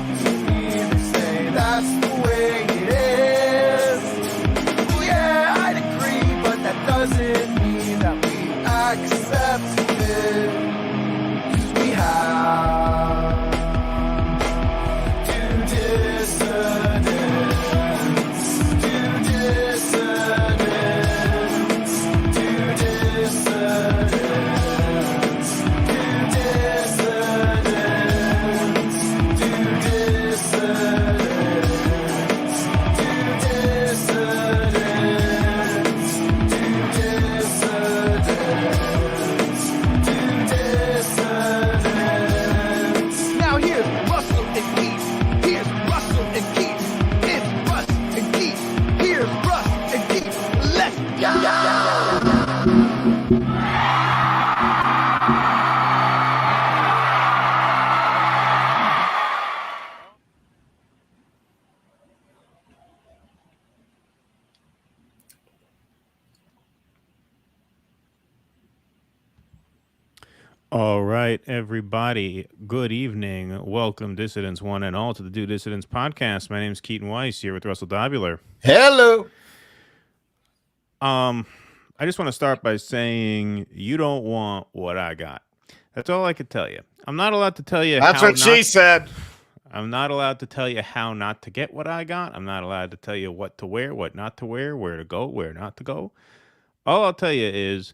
up to me to say that's the way it is. Oh yeah, I'd agree, but that doesn't mean that we accept it. 'Cause we have two dissidents, two dissidents, two dissidents, two dissidents, two dissidents, two dissidents, two dissidents, two dissidents. Now here's Russell and Keaton. Here's Russell and Keaton. Here's Russ and Keaton. Here's Russ and Keaton. Let's go! All right, everybody. Good evening. Welcome, dissidents one and all, to the Do Dissidents podcast. My name is Keaton Weiss, here with Russell Dobular. Hello. I just want to start by saying you don't want what I got. That's all I could tell you. I'm not allowed to tell you That's how what she said. I'm not allowed to tell you how not to get what I got. I'm not allowed to tell you what to wear, what not to wear, where to go, where not to go. All I'll tell you is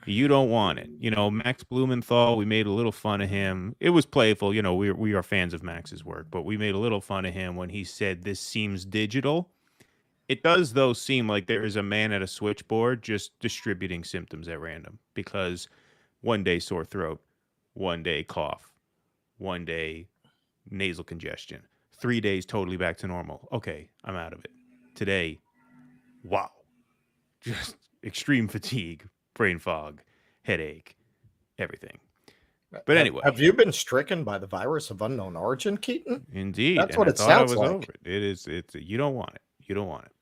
you don't want it. You know, Max Blumenthal, we made a little fun of him. It was playful. You know, we are fans of Max's work, but we made a little fun of him when he said this seems digital. It does, though, seem like there is a man at a switchboard just distributing symptoms at random, because one day sore throat, one day cough, one day nasal congestion, 3 days totally back to normal. Okay, I'm out of it. Today, wow, just extreme fatigue, brain fog, headache, everything. But anyway, have you been stricken by the virus of unknown origin, Keaton? Indeed. That's and what I it thought I sounds was like. over it. It's you don't want it. You don't want it.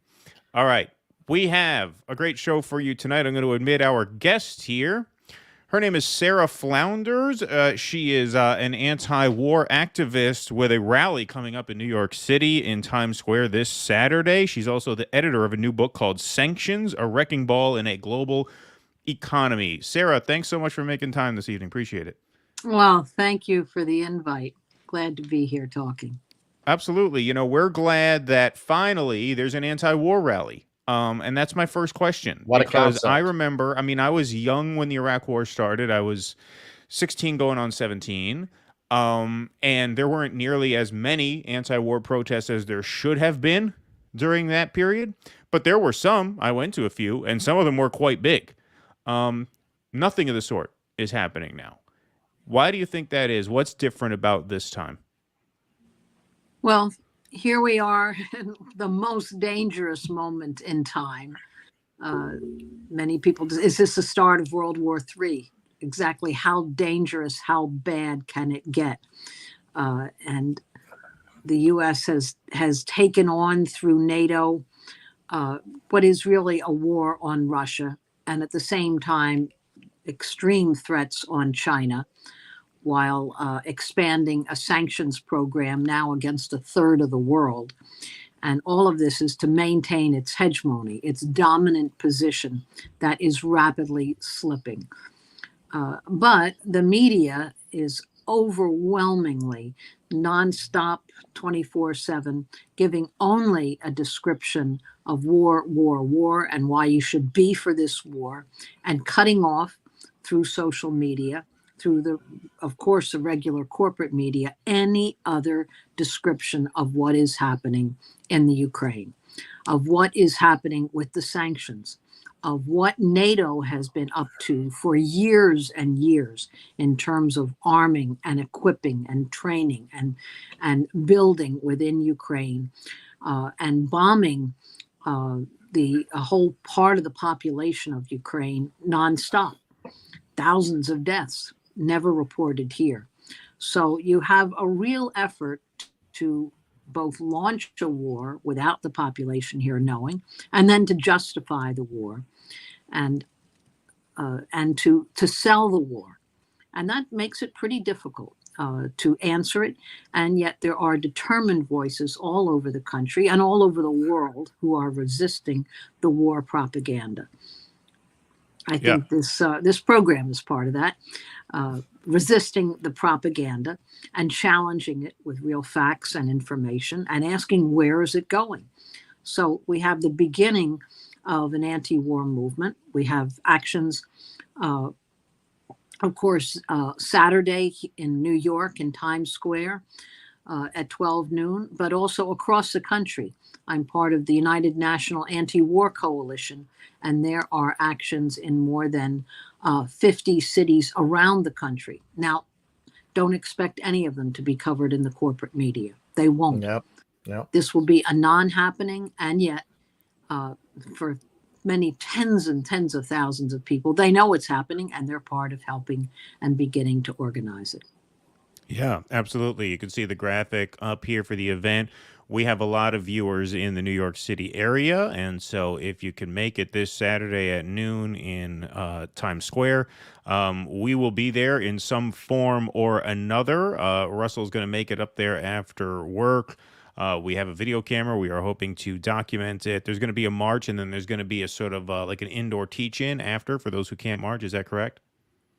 All right. We have a great show for you tonight. I'm going to admit our guest here. Her name is Sarah Flounders. She is an anti-war activist with a rally coming up in New York City in Times Square this Saturday. She's also the editor of a new book called Sanctions, A Wrecking Ball in a Global Economy. Sarah, thanks so much for making time this evening. Appreciate it. Well, thank you for the invite. Glad to be here talking. Absolutely. You know, we're glad that finally there's an anti-war rally. And that's my first question. What a because concept. I remember, I mean, I was young when the Iraq War started. I was 16 going on 17. And there weren't nearly as many anti-war protests as there should have been during that period. But there were some. I went to a few, and some of them were quite big. Nothing of the sort is happening now. Why do you think that is? What's different about this time? Well, here we are in the most dangerous moment in time. Many people, is this the start of World War III? Exactly how dangerous, how bad can it get? And the U.S. has taken on through NATO what is really a war on Russia, and at the same time, extreme threats on China, while expanding a sanctions program now against a third of the world. And all of this is to maintain its hegemony, its dominant position that is rapidly slipping. But the media is overwhelmingly nonstop, 24/7, giving only a description of war, and why you should be for this war, and cutting off through social media, through of course, the regular corporate media, any other description of what is happening in the Ukraine, of what is happening with the sanctions, of what NATO has been up to for years and years in terms of arming and equipping and training and building within Ukraine, and bombing the whole part of the population of Ukraine nonstop. Thousands of deaths never reported here. So you have a real effort to both launch a war without the population here knowing, and then to justify the war, and to sell the war. And that makes it pretty difficult. to answer it. And yet there are determined voices all over the country and all over the world who are resisting the war propaganda. I think this program is part of that, resisting the propaganda and challenging it with real facts and information and asking, where is it going? So we have the beginning of an anti-war movement. We have actions, of course, Saturday in New York in Times Square at 12 noon, but also across the country. I'm part of the United National Anti-War Coalition, and there are actions in more than 50 cities around the country. Now, don't expect any of them to be covered in the corporate media. They won't. Yep. This will be a non-happening, and yet for many tens and tens of thousands of people, they know it's happening, and they're part of helping and beginning to organize it. Yeah, absolutely. You can see the graphic up here for the event. We have a lot of viewers in the New York City area, and so if you can make it this Saturday at noon in Times Square, we will be there in some form or another. Russell's going to make it up there after work. We have a video camera. We are hoping to document it. There's going to be a march, and then there's going to be a sort of like an indoor teach-in after for those who can't march. Is that correct?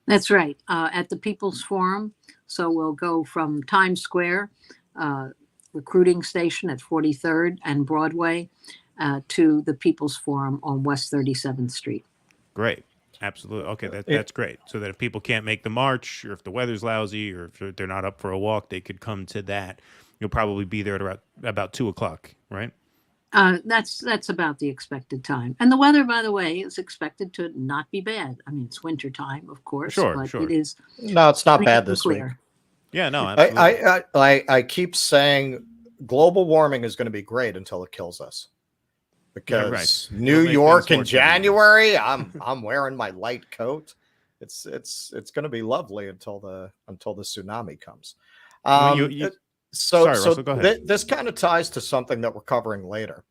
That's right. At the People's Forum. So we'll go from Times Square, recruiting station at 43rd and Broadway, to the People's Forum on West 37th Street. Great. Absolutely. Okay, that's great. So that if people can't make the march, or if the weather's lousy, or if they're not up for a walk, they could come to that. You'll probably be there at about 2:00, right? That's about the expected time. And the weather, by the way, is expected to not be bad. I mean, it's winter time, of course, but it is. No, it's not bad this week. Yeah, no, absolutely. I keep saying global warming is going to be great until it kills us. Because New York in January, I'm wearing my light coat. It's going to be lovely until the tsunami comes. Sorry, Russell, go ahead. This kind of ties to something that we're covering later.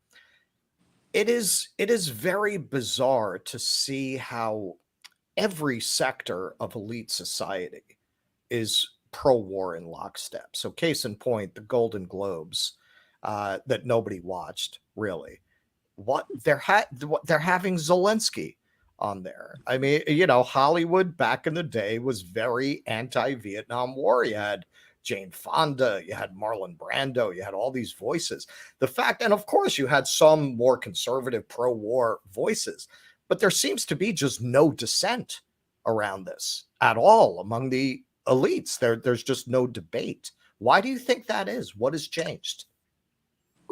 It is very bizarre to see how every sector of elite society is pro-war in lockstep. So case in point, the Golden Globes that nobody watched, really. What they're having Zelensky on there. I mean, Hollywood back in the day was very anti-Vietnam War. You had Jane Fonda, you had Marlon Brando, you had all these voices. And of course you had some more conservative pro-war voices, but there seems to be just no dissent around this at all among the elites. There's just no debate. Why do you think that is? What has changed?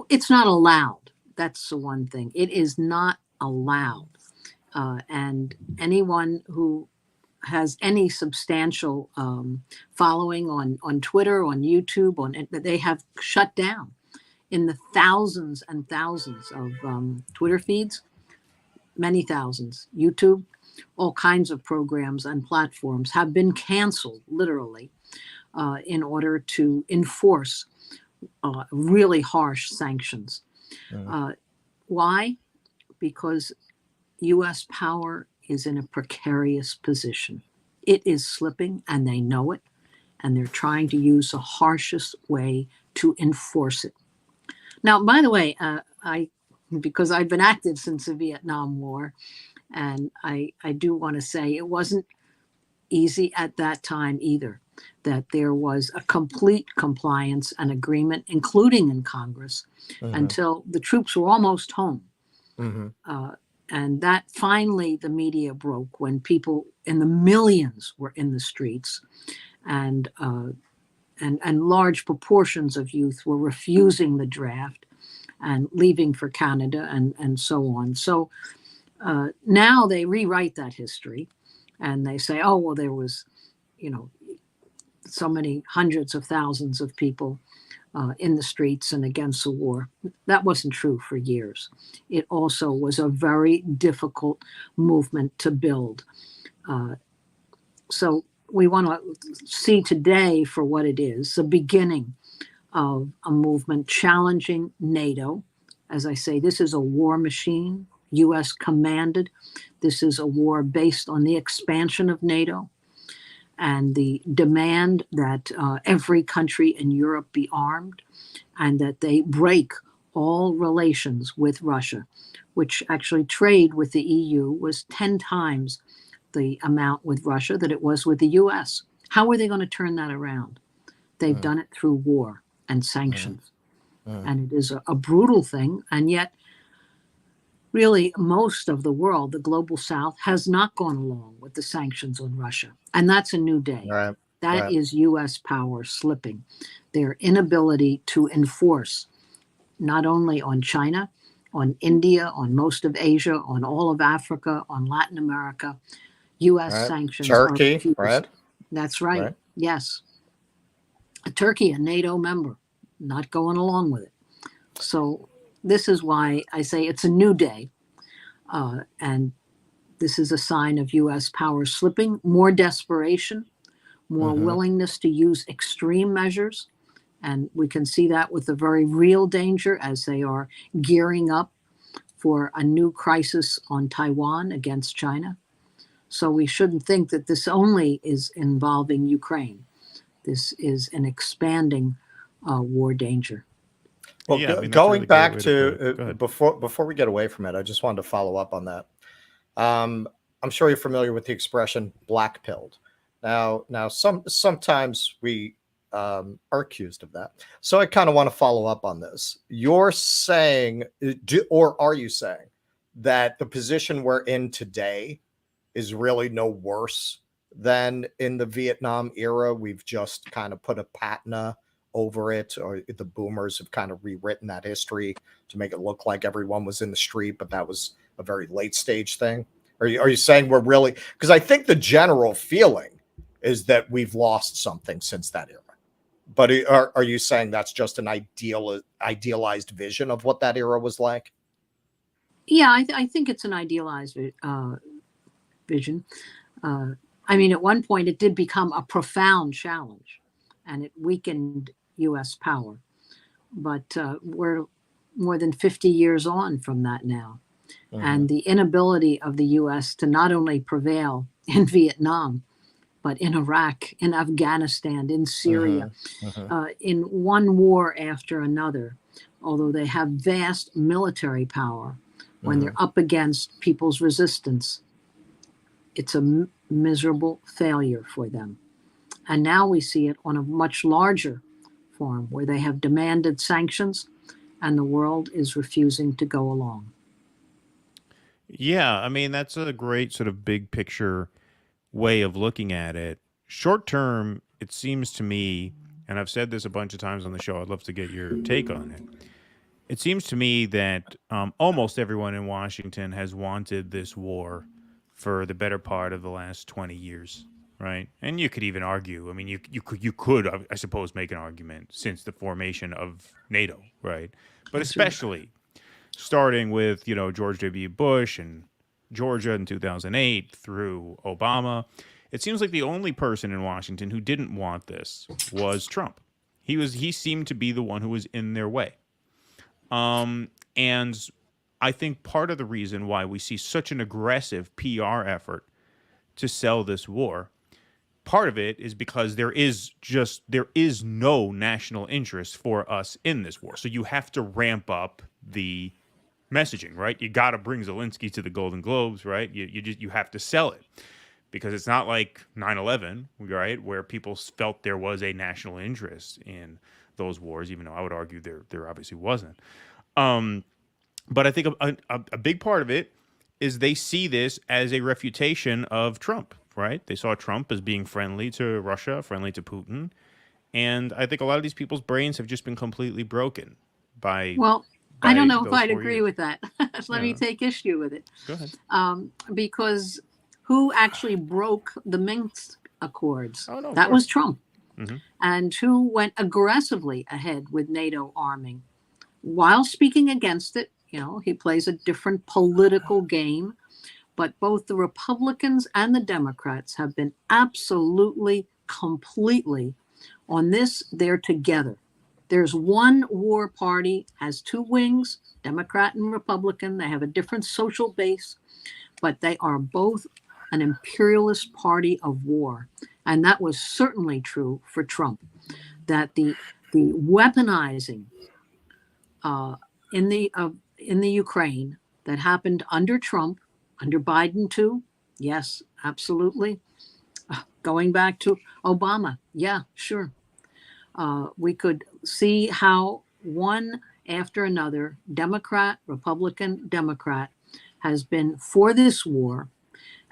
It's not allowed. That's the one thing. It is not allowed. And anyone who has any substantial following on Twitter, on YouTube, they have shut down in the thousands and thousands of Twitter feeds, many thousands. YouTube, all kinds of programs and platforms have been canceled, literally, in order to enforce really harsh sanctions. Why? Because U.S. power is in a precarious position. It is slipping, and they know it, and they're trying to use the harshest way to enforce it. Now, by the way, because I've been active since the Vietnam War, and I do want to say it wasn't easy at that time either, that there was a complete compliance and agreement, including in Congress, until the troops were almost home. And that finally the media broke when people in the millions were in the streets, and large proportions of youth were refusing the draft and leaving for Canada and so on. So now they rewrite that history, and they say, oh, well, there was, so many hundreds of thousands of people in the streets and against the war. That wasn't true for years. It also was a very difficult movement to build. So we want to see today for what it is, the beginning of a movement challenging NATO. As I say, this is a war machine, U.S. commanded. This is a war based on the expansion of NATO. and the demand that every country in Europe be armed and that they break all relations with Russia, which actually trade with the EU was 10 times the amount with Russia that it was with the US. How are they going to turn that around? They've done it through war and sanctions. And it is a brutal thing. And yet, really, most of the world, the global South, has not gone along with the sanctions on Russia. And that's a new day. Right. That is US power slipping. Their inability to enforce not only on China, on India, on most of Asia, on all of Africa, on Latin America, US sanctions. Turkey, right? That's right. Yes. Turkey, a NATO member, not going along with it. So this is why I say it's a new day. And this is a sign of US power slipping, more desperation, more willingness to use extreme measures. And we can see that with the very real danger as they are gearing up for a new crisis on Taiwan against China. So we shouldn't think that this only is involving Ukraine. This is an expanding war danger. Well, Yeah, I mean, going really back to before we get away from it, I just wanted to follow up on that. I'm sure you're familiar with the expression "black-pilled." Now, sometimes we are accused of that. So I kind of want to follow up on this. You're saying, or are you saying that the position we're in today is really no worse than in the Vietnam era? We've just kind of put a patina over it, or the boomers have kind of rewritten that history to make it look like everyone was in the street, but that was a very late stage thing. Are you saying we're really, because I think the general feeling is that we've lost something since that era. But are you saying that's just an idealized vision of what that era was like? Yeah, I think it's an idealized vision. I mean, at one point, it did become a profound challenge, and it weakened U.S. power. But we're more than 50 years on from that now. And the inability of the U.S. to not only prevail in Vietnam, but in Iraq, in Afghanistan, in Syria, in one war after another, although they have vast military power, when they're up against people's resistance, it's a miserable failure for them. And now we see it on a much larger form, where they have demanded sanctions and the world is refusing to go along. Yeah, I mean, that's a great sort of big picture way of looking at it. Short term, it seems to me, and I've said this a bunch of times on the show, I'd love to get your take on it. It seems to me that almost everyone in Washington has wanted this war for the better part of the last 20 years, right? And you could even argue, I mean, you could, I suppose, make an argument since the formation of NATO, right? But especially starting with, George W. Bush and Georgia in 2008 through Obama, it seems like the only person in Washington who didn't want this was Trump. He seemed to be the one who was in their way. And I think part of the reason why we see such an aggressive PR effort to sell this war, part of it is because there is no national interest for us in this war. So you have to ramp up the messaging, right? You got to bring Zelensky to the Golden Globes, right? You have to sell it, because it's not like 9/11, right, where people felt there was a national interest in those wars, even though I would argue there obviously wasn't. But I think a big part of it is they see this as a refutation of Trump, right? They saw Trump as being friendly to Russia, friendly to Putin. And I think a lot of these people's brains have just been completely broken by... Well, I don't know if I'd agree with that. Let me take issue with it. Go ahead. Because who actually broke the Minsk Accords? Oh, no, that was Trump. Mm-hmm. And who went aggressively ahead with NATO arming while speaking against it. He plays a different political game, but both the Republicans and the Democrats have been absolutely, completely on this. They're together. There's one war party, has two wings, Democrat and Republican. They have a different social base, but they are both an imperialist party of war. And that was certainly true for Trump, that the weaponizing in the Ukraine that happened under Trump, under Biden too. Yes, absolutely. Going back to Obama. Yeah, sure. We could see how one after another, Democrat, Republican, Democrat, has been for this war.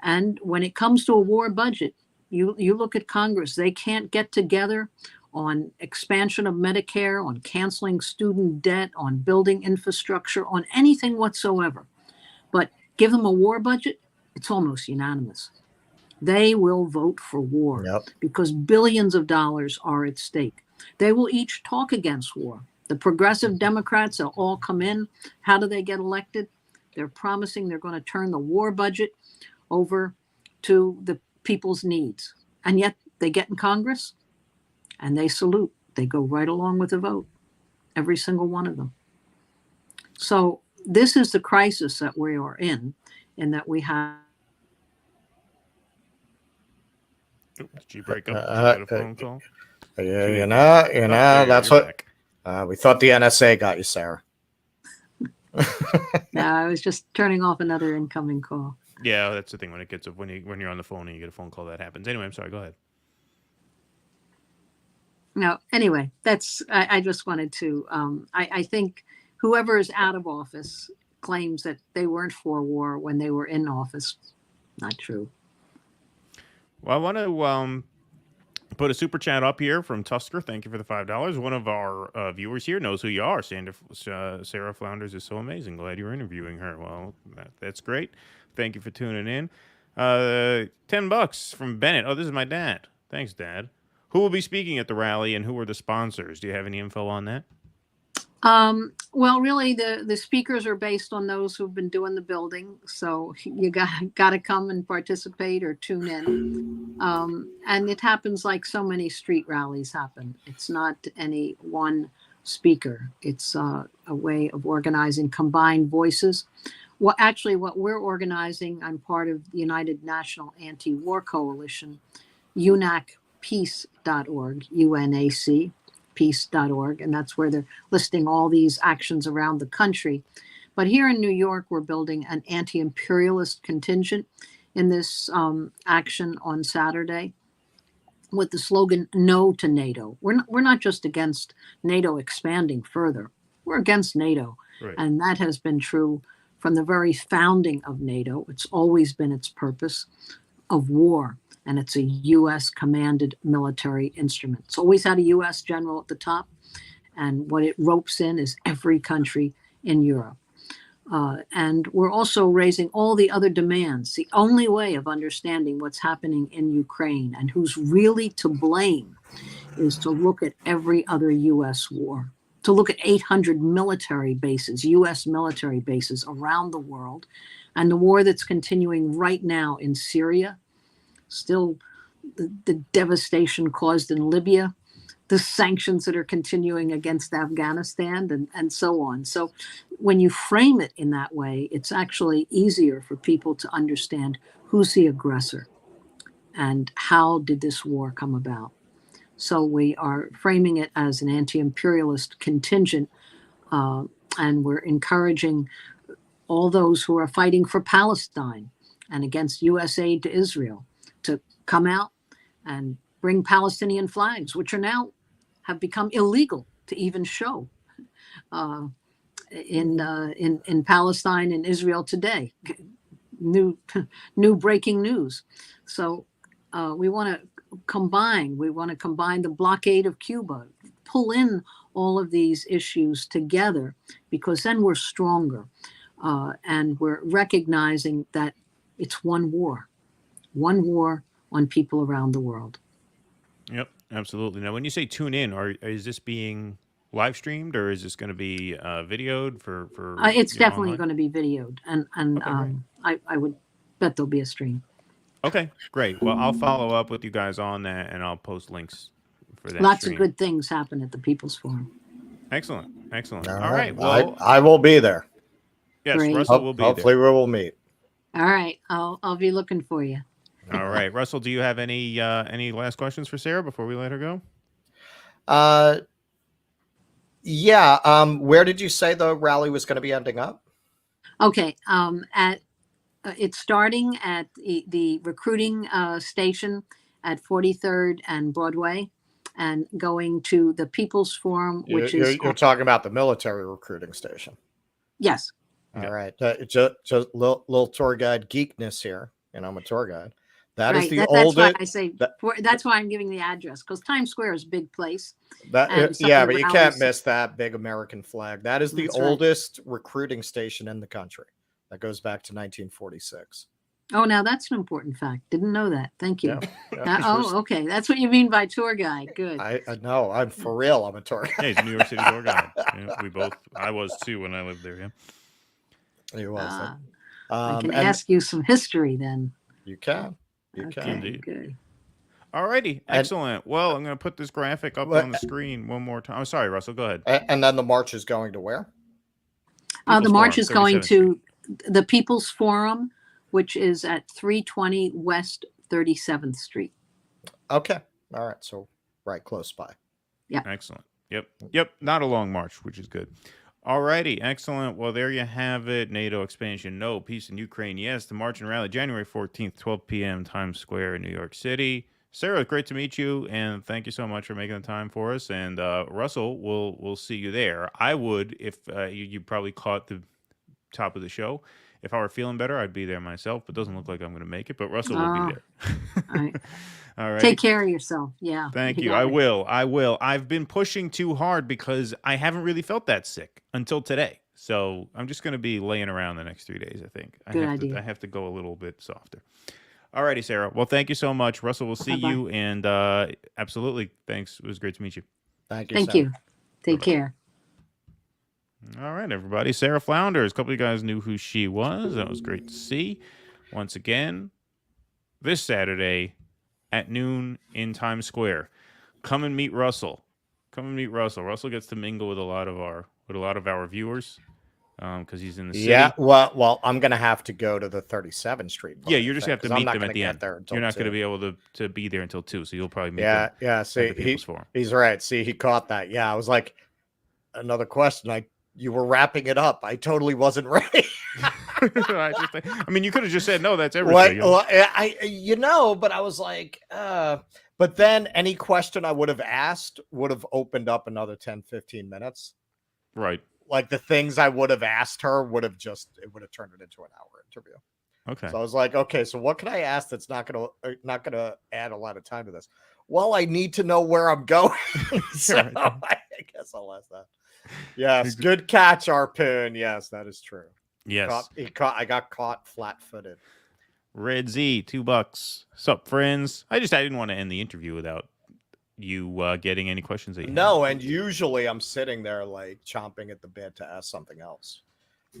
And when it comes to a war budget, you look at Congress, they can't get together on expansion of Medicare, on canceling student debt, on building infrastructure, on anything whatsoever. But give them a war budget, it's almost unanimous. They will vote for war because billions of dollars are at stake. They will each talk against war. The progressive Democrats will all come in. How do they get elected? They're promising they're going to turn the war budget over to the people's needs. And yet they get in Congress and they salute. They go right along with the vote, every single one of them. So this is the crisis that we are in that we have. Did you break up? Did you get a phone call? Yeah, that's what we thought the NSA got you, Sarah. No, I was just turning off another incoming call. Yeah, that's the thing when it gets when you're on the phone and you get a phone call that happens. Anyway, I'm sorry. Go ahead. No, anyway, I just wanted to. I think whoever is out of office claims that they weren't for war when they were in office. Not true. Well, I want to put a super chat up here from Tusker. Thank you for the $5. One of our viewers here knows who you are. Sarah Flounders is so amazing. Glad you're interviewing her. Well, that's great. Thank you for tuning in. $10 from Bennett. Oh, this is my dad. Thanks, Dad. Who will be speaking at the rally and who are the sponsors? Do you have any info on that? Well, really, the speakers are based on those who've been doing the building. So you got to come and participate or tune in. And it happens like so many street rallies happen. It's not any one speaker. It's a way of organizing combined voices. Well, actually, what we're organizing, I'm part of the United National Anti-War Coalition, UNACpeace.org, UNAC. peace.org, and that's where they're listing all these actions around the country. But here in New York, we're building an anti-imperialist contingent in this action on Saturday with the slogan "No to NATO." We're not just against NATO expanding further. We're against NATO, right. And that has been true from the very founding of NATO. It's always been its purpose of war. And it's a U.S. commanded military instrument. It's always had a U.S. general at the top. And what it ropes in is every country in Europe. And we're also raising all the other demands. The only way of understanding what's happening in Ukraine and who's really to blame is to look at every other U.S. war, to look at 800 military bases, U.S. military bases around the world, and the war that's continuing right now in Syria. Still the devastation caused in Libya, the sanctions that are continuing against Afghanistan, and so on. So when you frame it in that way, it's actually easier for people to understand who's the aggressor and how did this war come about. So we are framing it as an anti-imperialist contingent, and we're encouraging all those who are fighting for Palestine and against U.S. aid to Israel to come out and bring Palestinian flags, which are now have become illegal to even show in Palestine and Israel today. New breaking news. So we want to combine the blockade of Cuba, pull in all of these issues together, because then we're stronger, and we're recognizing that it's one war on people around the world. Yep, absolutely. Now, when you say tune in, is this being live streamed or is this going to be videoed for it's definitely going to be videoed, and okay, I would bet there'll be a stream. Okay, great. Well, I'll follow up with you guys on that, and I'll post links for that. Lots of good things happen at the People's Forum. Excellent. All right. Well, I will be there. Yes, great. Russell will be Hopefully there. We will meet. All right. I'll be looking for you. All right, Russell, do you have any last questions for Sarah before we let her go? Yeah. Where did you say the rally was going to be ending up? Okay. It's starting at the recruiting station at 43rd and Broadway, and going to the People's Forum, which you're talking about the military recruiting station. Yes. All right. Just little tour guide geekness here, and I'm a tour guide. That is the oldest. That's why I say that's why I'm giving the address, because Times Square is a big place. But you can't miss that big American flag. That is the oldest recruiting station in the country. That goes back to 1946. Oh, now that's an important fact. Didn't know that. Thank you. Yeah. Okay. That's what you mean by tour guide. Good. I know. I'm for real. I'm a tour guide. Yeah, he's a New York City tour guide. Yeah, I was too when I lived there. Yeah. You was. I can ask you some history then. You can. Indeed. Good. All righty. Excellent. Well, I'm going to put this graphic up on the screen one more time. I'm sorry, Russell. Go ahead. And then the march is going to where? The march is going to the People's Forum, which is at 320 West 37th Street. Okay. All right. So right close by. Yeah. Excellent. Yep. Not a long march, which is good. All righty. Excellent. Well, there you have it. NATO expansion, no. Peace in Ukraine, yes. The march and rally, January 14th, 12 p.m., Times Square in New York City. Sarah, great to meet you, and thank you so much for making the time for us. And Russell, we'll see you there. I would, if you probably caught the top of the show. If I were feeling better, I'd be there myself, but it doesn't look like I'm going to make it. But Russell will be there. All right. All right. Take care of yourself. Yeah. Thank you. I will. I've been pushing too hard because I haven't really felt that sick until today. So I'm just going to be laying around the next 3 days, I think. Good idea. I have to go a little bit softer. All righty, Sarah. Well, thank you so much. Russell, we'll see you. And absolutely. Thanks. It was great to meet you. Thank you. Thank you. Take care. All right, everybody. Sarah Flounders. A couple of you guys knew who she was. That was great to see. Once again, this Saturday at noon in Times Square. Come and meet Russell. Russell gets to mingle with a lot of our viewers because he's in the city. Yeah, well, I'm gonna have to go to the 37th Street. Yeah, you're just gonna have to meet them at the end. You're not 2. going to be able to be there until 2, so you'll probably meet them. Yeah. See, he's right. See, he caught that. Yeah, I was like, another question. You were wrapping it up. I totally wasn't ready. I mean, you could have just said, no, that's everything. But I was like, but then any question I would have asked would have opened up another 10, 15 minutes. Right. Like the things I would have asked her would have turned it into an hour interview. Okay. So I was like, okay, so what can I ask that's not gonna add a lot of time to this? Well, I need to know where I'm going. So I guess I'll ask that. Yes, good catch, Arpoon. Yes, that is true. Yes. I got caught flat-footed. Red Z, $2. Sup, friends? I didn't want to end the interview without you getting any questions that you have. And usually I'm sitting there like chomping at the bit to ask something else.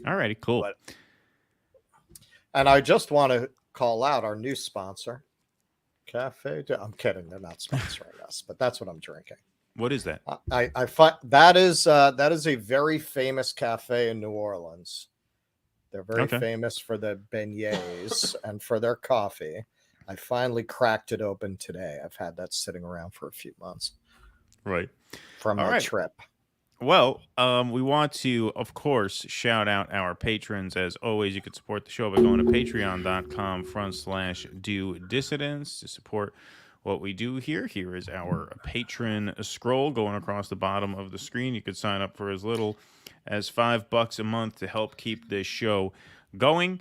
All righty, cool. And I just want to call out our new sponsor, Cafe. I'm kidding, they're not sponsoring us, but that's what I'm drinking. What is that? I find that is a very famous cafe in New Orleans. They're very famous for their beignets and for their coffee. I finally cracked it open today. I've had that sitting around for a few months. Right. From my trip. Well, we want to, of course, shout out our patrons. As always, you can support the show by going to patreon.com/do dissidents to support what we do here. Here is our patron scroll going across the bottom of the screen. You could sign up for as little as $5 a month to help keep this show going.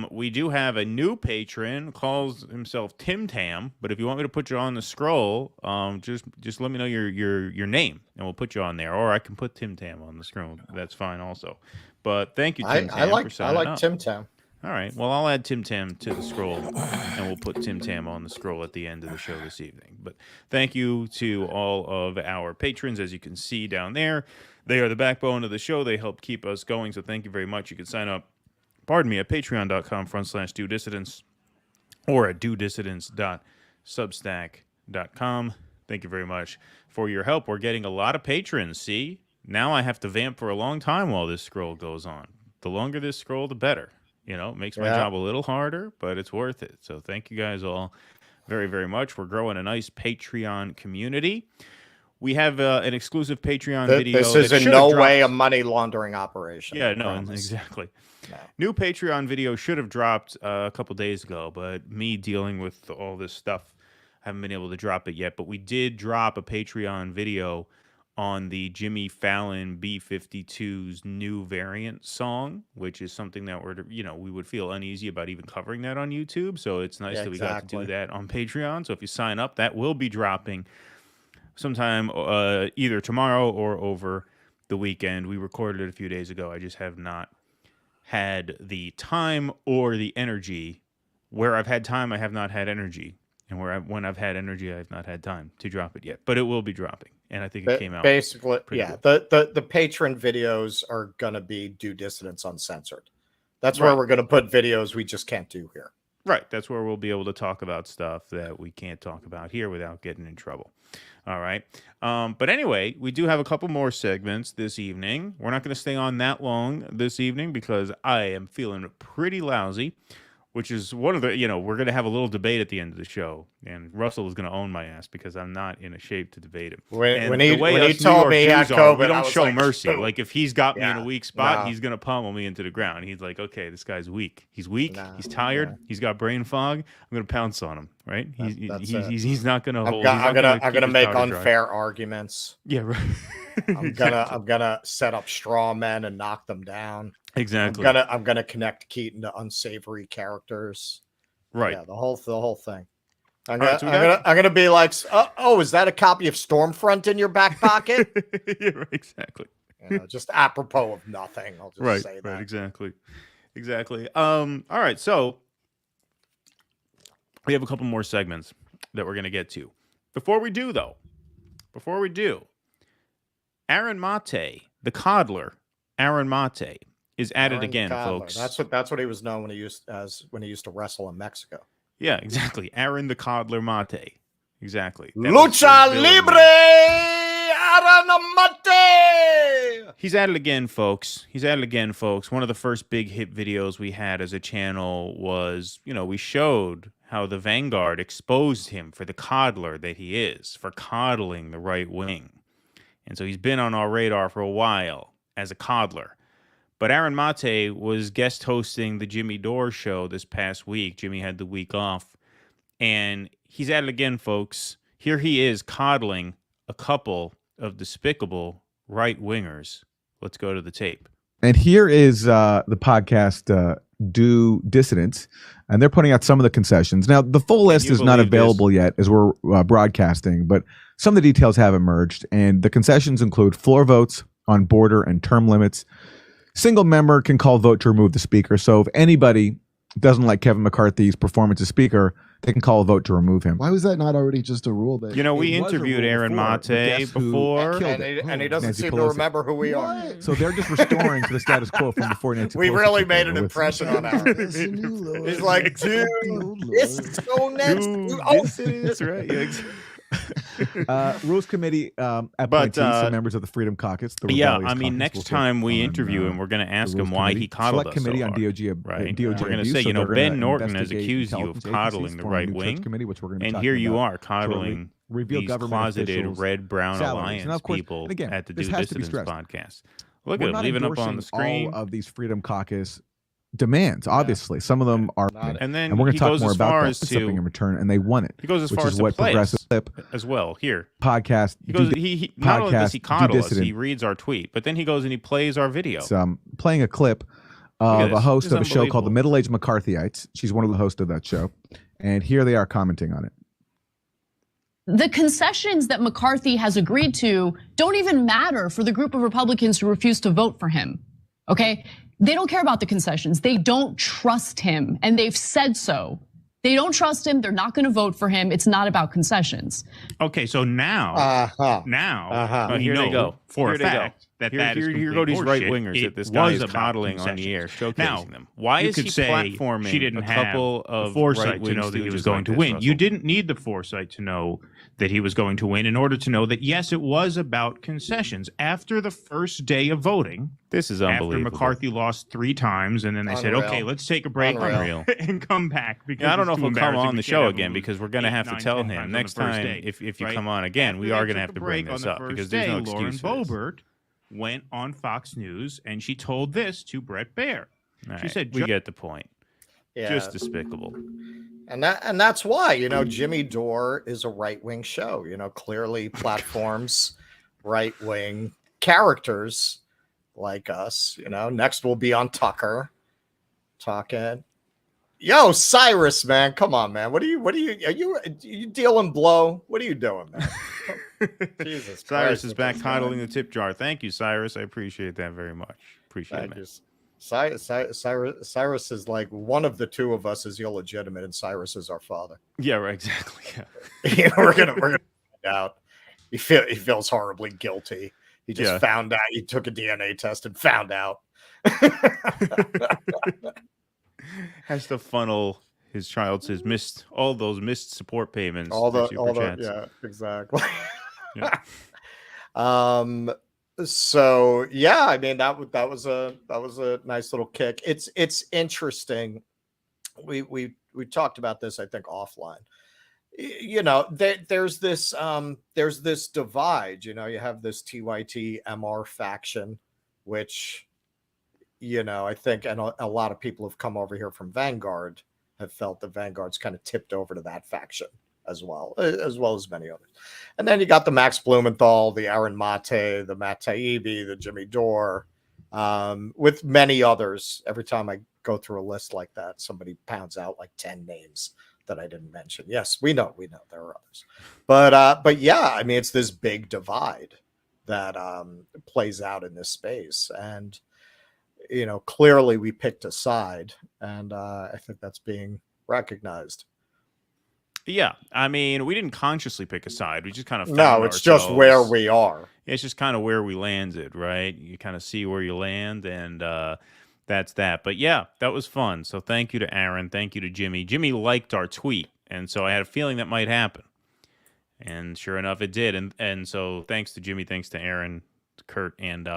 We do have a new patron, calls himself Tim Tam, but if you want me to put you on the scroll, just let me know your name and we'll put you on there. Or I can put Tim Tam on the scroll. That's fine also. But thank you, Tim Tam, for signing up. I like Tim Tam. All right. Well, I'll add Tim Tam to the scroll, and we'll put Tim Tam on the scroll at the end of the show this evening. But thank you to all of our patrons. As you can see down there, they are the backbone of the show. They help keep us going, so thank you very much. You can sign up, at patreon.com/do dissidents or at dodissidents.substack.com. Thank you very much for your help. We're getting a lot of patrons. See? Now I have to vamp for a long time while this scroll goes on. The longer this scroll, the better. You know, it makes my job a little harder, but it's worth it. So thank you guys all very, very much. We're growing a nice Patreon community. We have an exclusive Patreon video. This is in no way a money laundering operation. Yeah, no, exactly. No. New Patreon video should have dropped a couple days ago, but me dealing with all this stuff, haven't been able to drop it yet. But we did drop a Patreon video on the Jimmy Fallon B-52's new variant song, which is something that we would feel uneasy about even covering that on YouTube. So it's nice that we got to do that on Patreon. So if you sign up, that will be dropping sometime either tomorrow or over the weekend. We recorded it a few days ago. I just have not had the time or the energy. Where I've had time, I have not had energy. And when I've had energy, I have not had time to drop it yet. But it will be dropping. And I think it came out basically. Yeah, cool. the patron videos are going to be Due Dissidence Uncensored. That's where we're going to put videos we just can't do here. Right. That's where we'll be able to talk about stuff that we can't talk about here without getting in trouble. All right. But anyway, we do have a couple more segments this evening. We're not going to stay on that long this evening because I am feeling pretty lousy, which is one of the, we're going to have a little debate at the end of the show. And Russell is going to own my ass because I'm not in a shape to debate him. When he told me he had COVID, we don't show mercy. Boom. Like if he's got me in a weak spot, he's going to pummel me into the ground. He's like, okay, this guy's weak. He's weak. He's tired. He's got brain fog. I'm going to pounce on him. Right? He's not going to hold. I'm going to make unfair arguments. Yeah, right. I'm gonna set up straw men and knock them down. Exactly. I'm gonna connect Keaton to unsavory characters. Right. Yeah, the whole thing. I'm gonna be like, oh, is that a copy of Stormfront in your back pocket? Yeah, right, exactly. Just apropos of nothing. I'll just say that. Right, exactly. All right, so we have a couple more segments that we're gonna get to. Before we do, Aaron Mate, the coddler, Aaron Mate, is at it again, folks. That's what he was known when he used to wrestle in Mexico. Yeah, exactly. Aaron the coddler Mate. Exactly. Lucha Libre Aaron Mate. He's at it again, folks. One of the first big hit videos we had as a channel was, we showed how the Vanguard exposed him for the coddler that he is, for coddling the right wing. And so he's been on our radar for a while as a coddler. But Aaron Mate was guest hosting the Jimmy Dore show this past week. Jimmy had the week off. And he's at it again, folks. Here he is coddling a couple of despicable right-wingers. Let's go to the tape. And here is the podcast Due Dissidence. And they're putting out some of the concessions. Now, the full list is not available yet as we're broadcasting, but some of the details have emerged. And the concessions include floor votes on border and term limits. Single member can call vote to remove the speaker. So if anybody doesn't like Kevin McCarthy's performance as speaker, they can call a vote to remove him. Why was that not already just a rule? That we interviewed Aaron Mate before. And he doesn't seem to remember who we are. So they're just restoring to the status quo from before Nancy We Pelosi really took made over an with- impression on Aaron. He's like, dude, this is so next. That's right. Yeah, exactly. Rules Committee appointees, some members of the Freedom Caucus. Next time we interview him, we're going to ask him why he coddled us Committee so on hard, DOJ, right? DOJ We're going to abuse, say, so they're Ben gonna Norton has investigate accused you of intelligence coddling agencies, the form a right new wing, church committee, which we're gonna be and talking here you about are coddling shortly. Reveal these government closeted officials' red-brown salaries. alliance Now, of course, people and again, at the this Due has to be Dissidence stressed. podcast. Look We're at him, not leaving up on the endorsing screen. all of these Freedom Caucus demands. Obviously, some of them are, And then and we're going he to talk goes more as about far that as something to in return, and they won it. he goes as which far is as to what play Progressive Flip as well. Here, podcast. he not only does he podcast coddle us, Dissident. he reads our tweet, but then he goes and he plays our video. It's, playing a clip of a host of a show called The unbelievable. Middle-Aged McCarthyites. She's one of the hosts of that show, and here they are commenting on it. The concessions that McCarthy has agreed to don't even matter for the group of Republicans who refuse to vote for him, okay? They don't care about the concessions. They don't trust him, and they've said so. They don't trust him. They're not gonna vote for him. It's not about concessions. Okay, so now, Uh-huh. we Here know they go. for Here a they go. fact Here go these right wingers that this guy is coddling on the air, showcasing them. Why is he platforming she didn't a couple have of foresight to know that he was going to win? You didn't need the foresight to know that he was going to win in order to know that, yes, it was about concessions. After the first day of voting, this is unbelievable. After McCarthy lost 3 times, and then they said, okay, let's take a break and come back. Because I don't know if he'll come on the show again, because we're going to have to tell him next time, if you come on again, we are going to have to bring this up, because there's no excuse for this. Lauren Boebert went on Fox News, and she told this to Brett Baer. She said, we get the point. Yeah. Just despicable. And that's why, Jimmy Dore is a right-wing show, clearly platforms right-wing characters like us, next we'll be on Tucker talking. Yo, Cyrus, man, come on, man. Are you dealing blow? What are you doing, man? Jesus Cyrus is back coddling the tip jar. Thank you, Cyrus. I appreciate that very much. Appreciate it. Cyrus is like one of the two of us is illegitimate, and Cyrus is our father. Yeah, right. Exactly. Yeah. we're gonna find out. He feels horribly guilty. He just found out. He took a DNA test and found out. Has to funnel his child says all those missed support payments. Yeah, exactly. Yeah. So yeah, I mean that was a nice little kick. It's interesting. We talked about this, I think, offline. There's this divide. You have this TYT MR faction, which I think, and a lot of people have come over here from Vanguard have felt that Vanguard's kind of tipped over to that faction as well as many others. And then you got the Max Blumenthal, the Aaron Mate, the Matt Taibbi, the Jimmy Dore, with many others. Every time I go through a list like that, somebody pounds out like 10 names that I didn't mention. Yes, we know there are others. But yeah, I mean, it's this big divide that plays out in this space. And, clearly we picked a side, and I think that's being recognized. Yeah, I mean, we didn't consciously pick a side. We just kind of found it's just where we are. It's just kind of where we landed, right? You kind of see where you land, and that's that. But yeah, that was fun. So thank you to Aaron. Thank you to Jimmy. Jimmy liked our tweet, and so I had a feeling that might happen. And sure enough, it did. And so thanks to Jimmy, thanks to Aaron, Kurt, and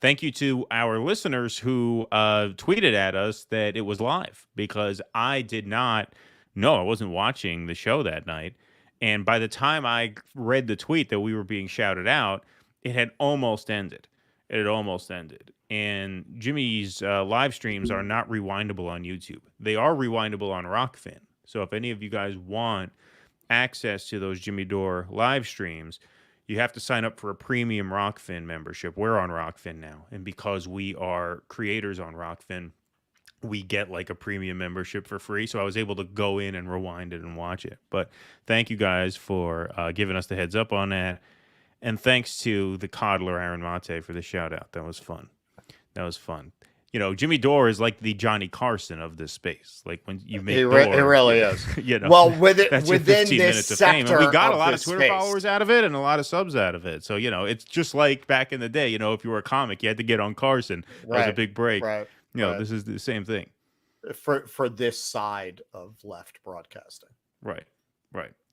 thank you to our listeners who tweeted at us that it was live, because I did not know. I wasn't watching the show that night. And by the time I read the tweet that we were being shouted out, it had almost ended. And Jimmy's live streams are not rewindable on YouTube. They are rewindable on Rockfin. So if any of you guys want access to those Jimmy Dore live streams, you have to sign up for a premium Rockfin membership. We're on Rockfin now. And because we are creators on Rockfin, we get like a premium membership for free. So I was able to go in and rewind it and watch it. But thank you guys for giving us the heads up on that. And thanks to the coddler Aaron Mate for the shout out. That was fun. Jimmy Dore is like the Johnny Carson of this space. Like when you make he really is. Well, within this sector, and we got a lot of Twitter followers out of it and a lot of subs out of it. So it's just like back in the day. If you were a comic, you had to get on Carson. That was a big break. Right. This is the same thing for this side of left broadcasting. Right.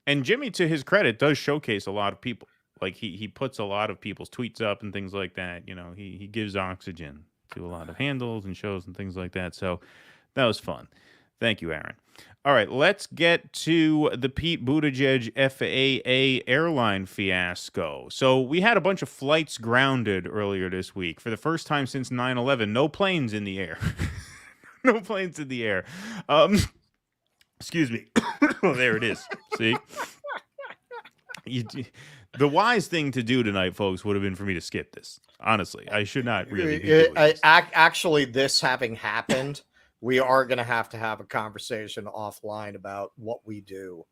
And Jimmy, to his credit, does showcase a lot of people. Like he puts a lot of people's tweets up and things like that. He gives oxygen to a lot of handles and shows and things like that. So that was fun. Thank you, Aaron. All right, let's get to the Pete Buttigieg FAA airline fiasco. So we had a bunch of flights grounded earlier this week. For the first time since 9/11, no planes in the air. No planes in the air. Excuse me. Oh, there it is. See? The wise thing to do tonight, folks, would have been for me to skip this. Honestly, I should not really be doing this. Actually, this having happened, we are going to have a conversation offline about what we do.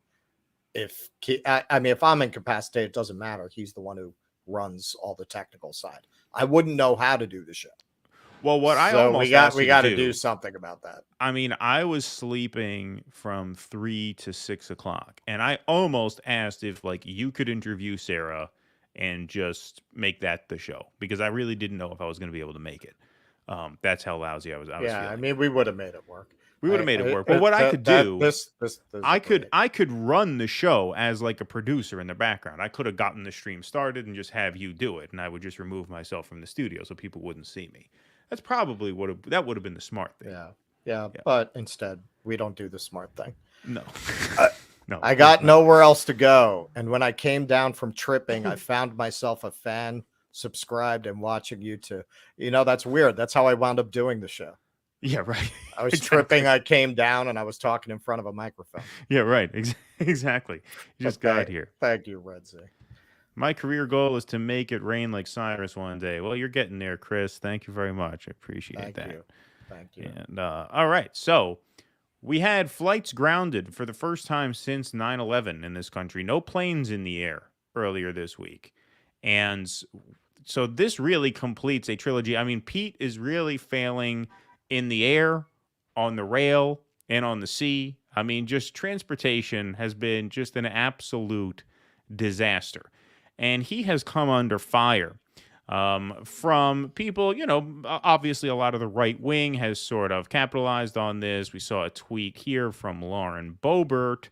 If I'm incapacitated, it doesn't matter. He's the one who runs all the technical side. I wouldn't know how to do the show. Well, we got to do something about that. I mean, I was sleeping from 3 to 6 o'clock, and I almost asked if you could interview Sarah and just make that the show, because I really didn't know if I was going to be able to make it. That's how lousy I was feeling. I mean, we would have made it work. We would have made it work. But what I could do, I could run the show as like a producer in the background. I could have gotten the stream started and just have you do it, and I would just remove myself from the studio so people wouldn't see me. That's probably that would have been the smart thing. Yeah. But instead, we don't do the smart thing. No. No. I got nowhere else to go, and when I came down from tripping, I found myself a fan, subscribed, and watching you two. That's weird. That's how I wound up doing the show. Yeah, right. I was tripping. I came down and I was talking in front of a microphone. Yeah, right. Exactly. You just got here. Thank you, Red Z. My career goal is to make it rain like Cyrus one day. Well, you're getting there, Chris. Thank you very much. I appreciate that. Thank you. And all right. So we had flights grounded for the first time since 9/11 in this country. No planes in the air earlier this week. And so this really completes a trilogy. I mean, Pete is really failing in the air, on the rail, and on the sea. I mean, just transportation has been just an absolute disaster. And he has come under fire from people, obviously a lot of the right wing has sort of capitalized on this. We saw a tweet here from Lauren Boebert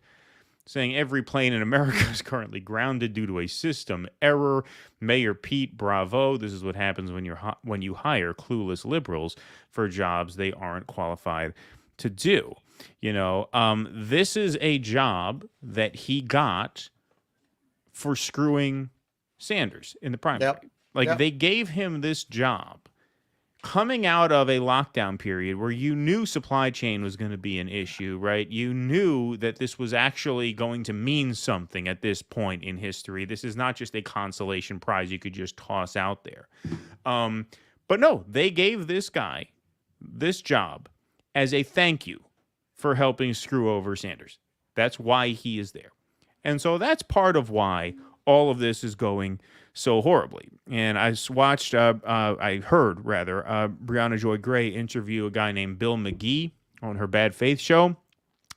saying every plane in America is currently grounded due to a system error. Mayor Pete, bravo. This is what happens when you hire clueless liberals for jobs they aren't qualified to do. This is a job that he got for screwing Sanders in the primary. They gave him this job coming out of a lockdown period where you knew supply chain was going to be an issue, right? You knew that this was actually going to mean something at this point in history. This is not just a consolation prize you could just toss out there. But no, they gave this guy this job as a thank you for helping screw over Sanders. That's why he is there. And so that's part of why all of this is going so horribly. And I heard Brianna Joy Gray interview a guy named Bill McGee on her Bad Faith show.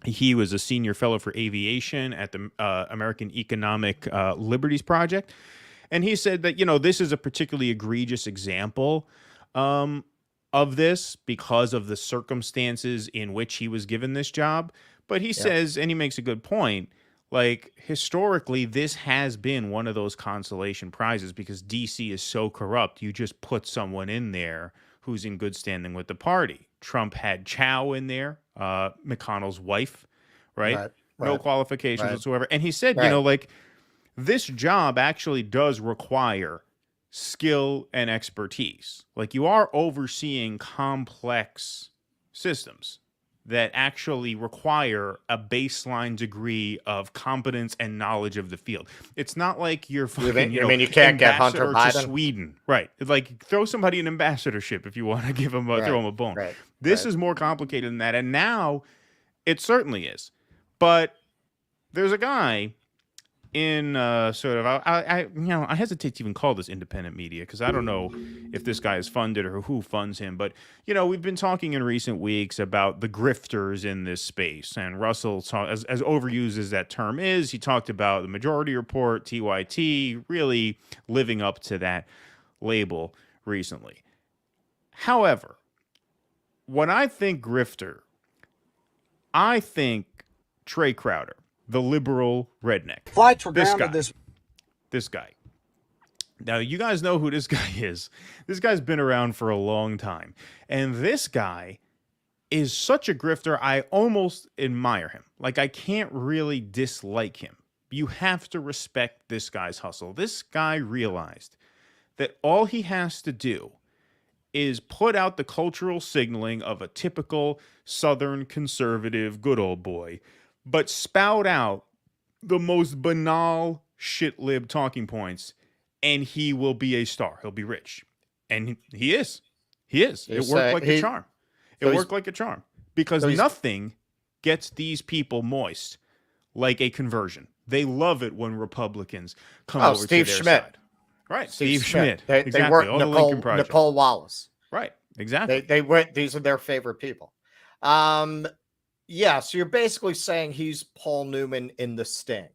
He was a senior fellow for aviation at the American Economic Liberties Project. And he said that, this is a particularly egregious example of this because of the circumstances in which he was given this job. But he says, and he makes a good point, historically, this has been one of those consolation prizes because D.C. is so corrupt. You just put someone in there who's in good standing with the party. Trump had Chow in there, McConnell's wife, right? No qualifications whatsoever. And he said, this job actually does require skill and expertise. You are overseeing complex systems that actually require a baseline degree of competence and knowledge of the field. It's not like you're fucking, you can't get Hunter Biden to Sweden, right? Throw somebody an ambassadorship if you want to give them throw them a bone. This is more complicated than that, and now it certainly is. But there's a guy in I hesitate to even call this independent media because I don't know if this guy is funded or who funds him. But, we've been talking in recent weeks about the grifters in this space. And Russell, as overused as that term is, he talked about the Majority Report, TYT, really living up to that label recently. However, when I think grifter, I think Trae Crowder, the liberal redneck. Flights were grounded this guy. Now, you guys know who this guy is. This guy's been around for a long time. And this guy is such a grifter, I almost admire him. I can't really dislike him. You have to respect this guy's hustle. This guy realized that all he has to do is put out the cultural signaling of a typical Southern conservative good old boy, but spout out the most banal shit-lib talking points, and he will be a star. He'll be rich. And he is. He is. It worked like a charm. It worked like a charm. Because nothing gets these people moist like a conversion. They love it when Republicans come over Steve to their Schmidt. side. Right. Steve Schmidt. They work Nicole Wallace. Right. Exactly. They went. These are their favorite people. So you're basically saying he's Paul Newman in The Sting.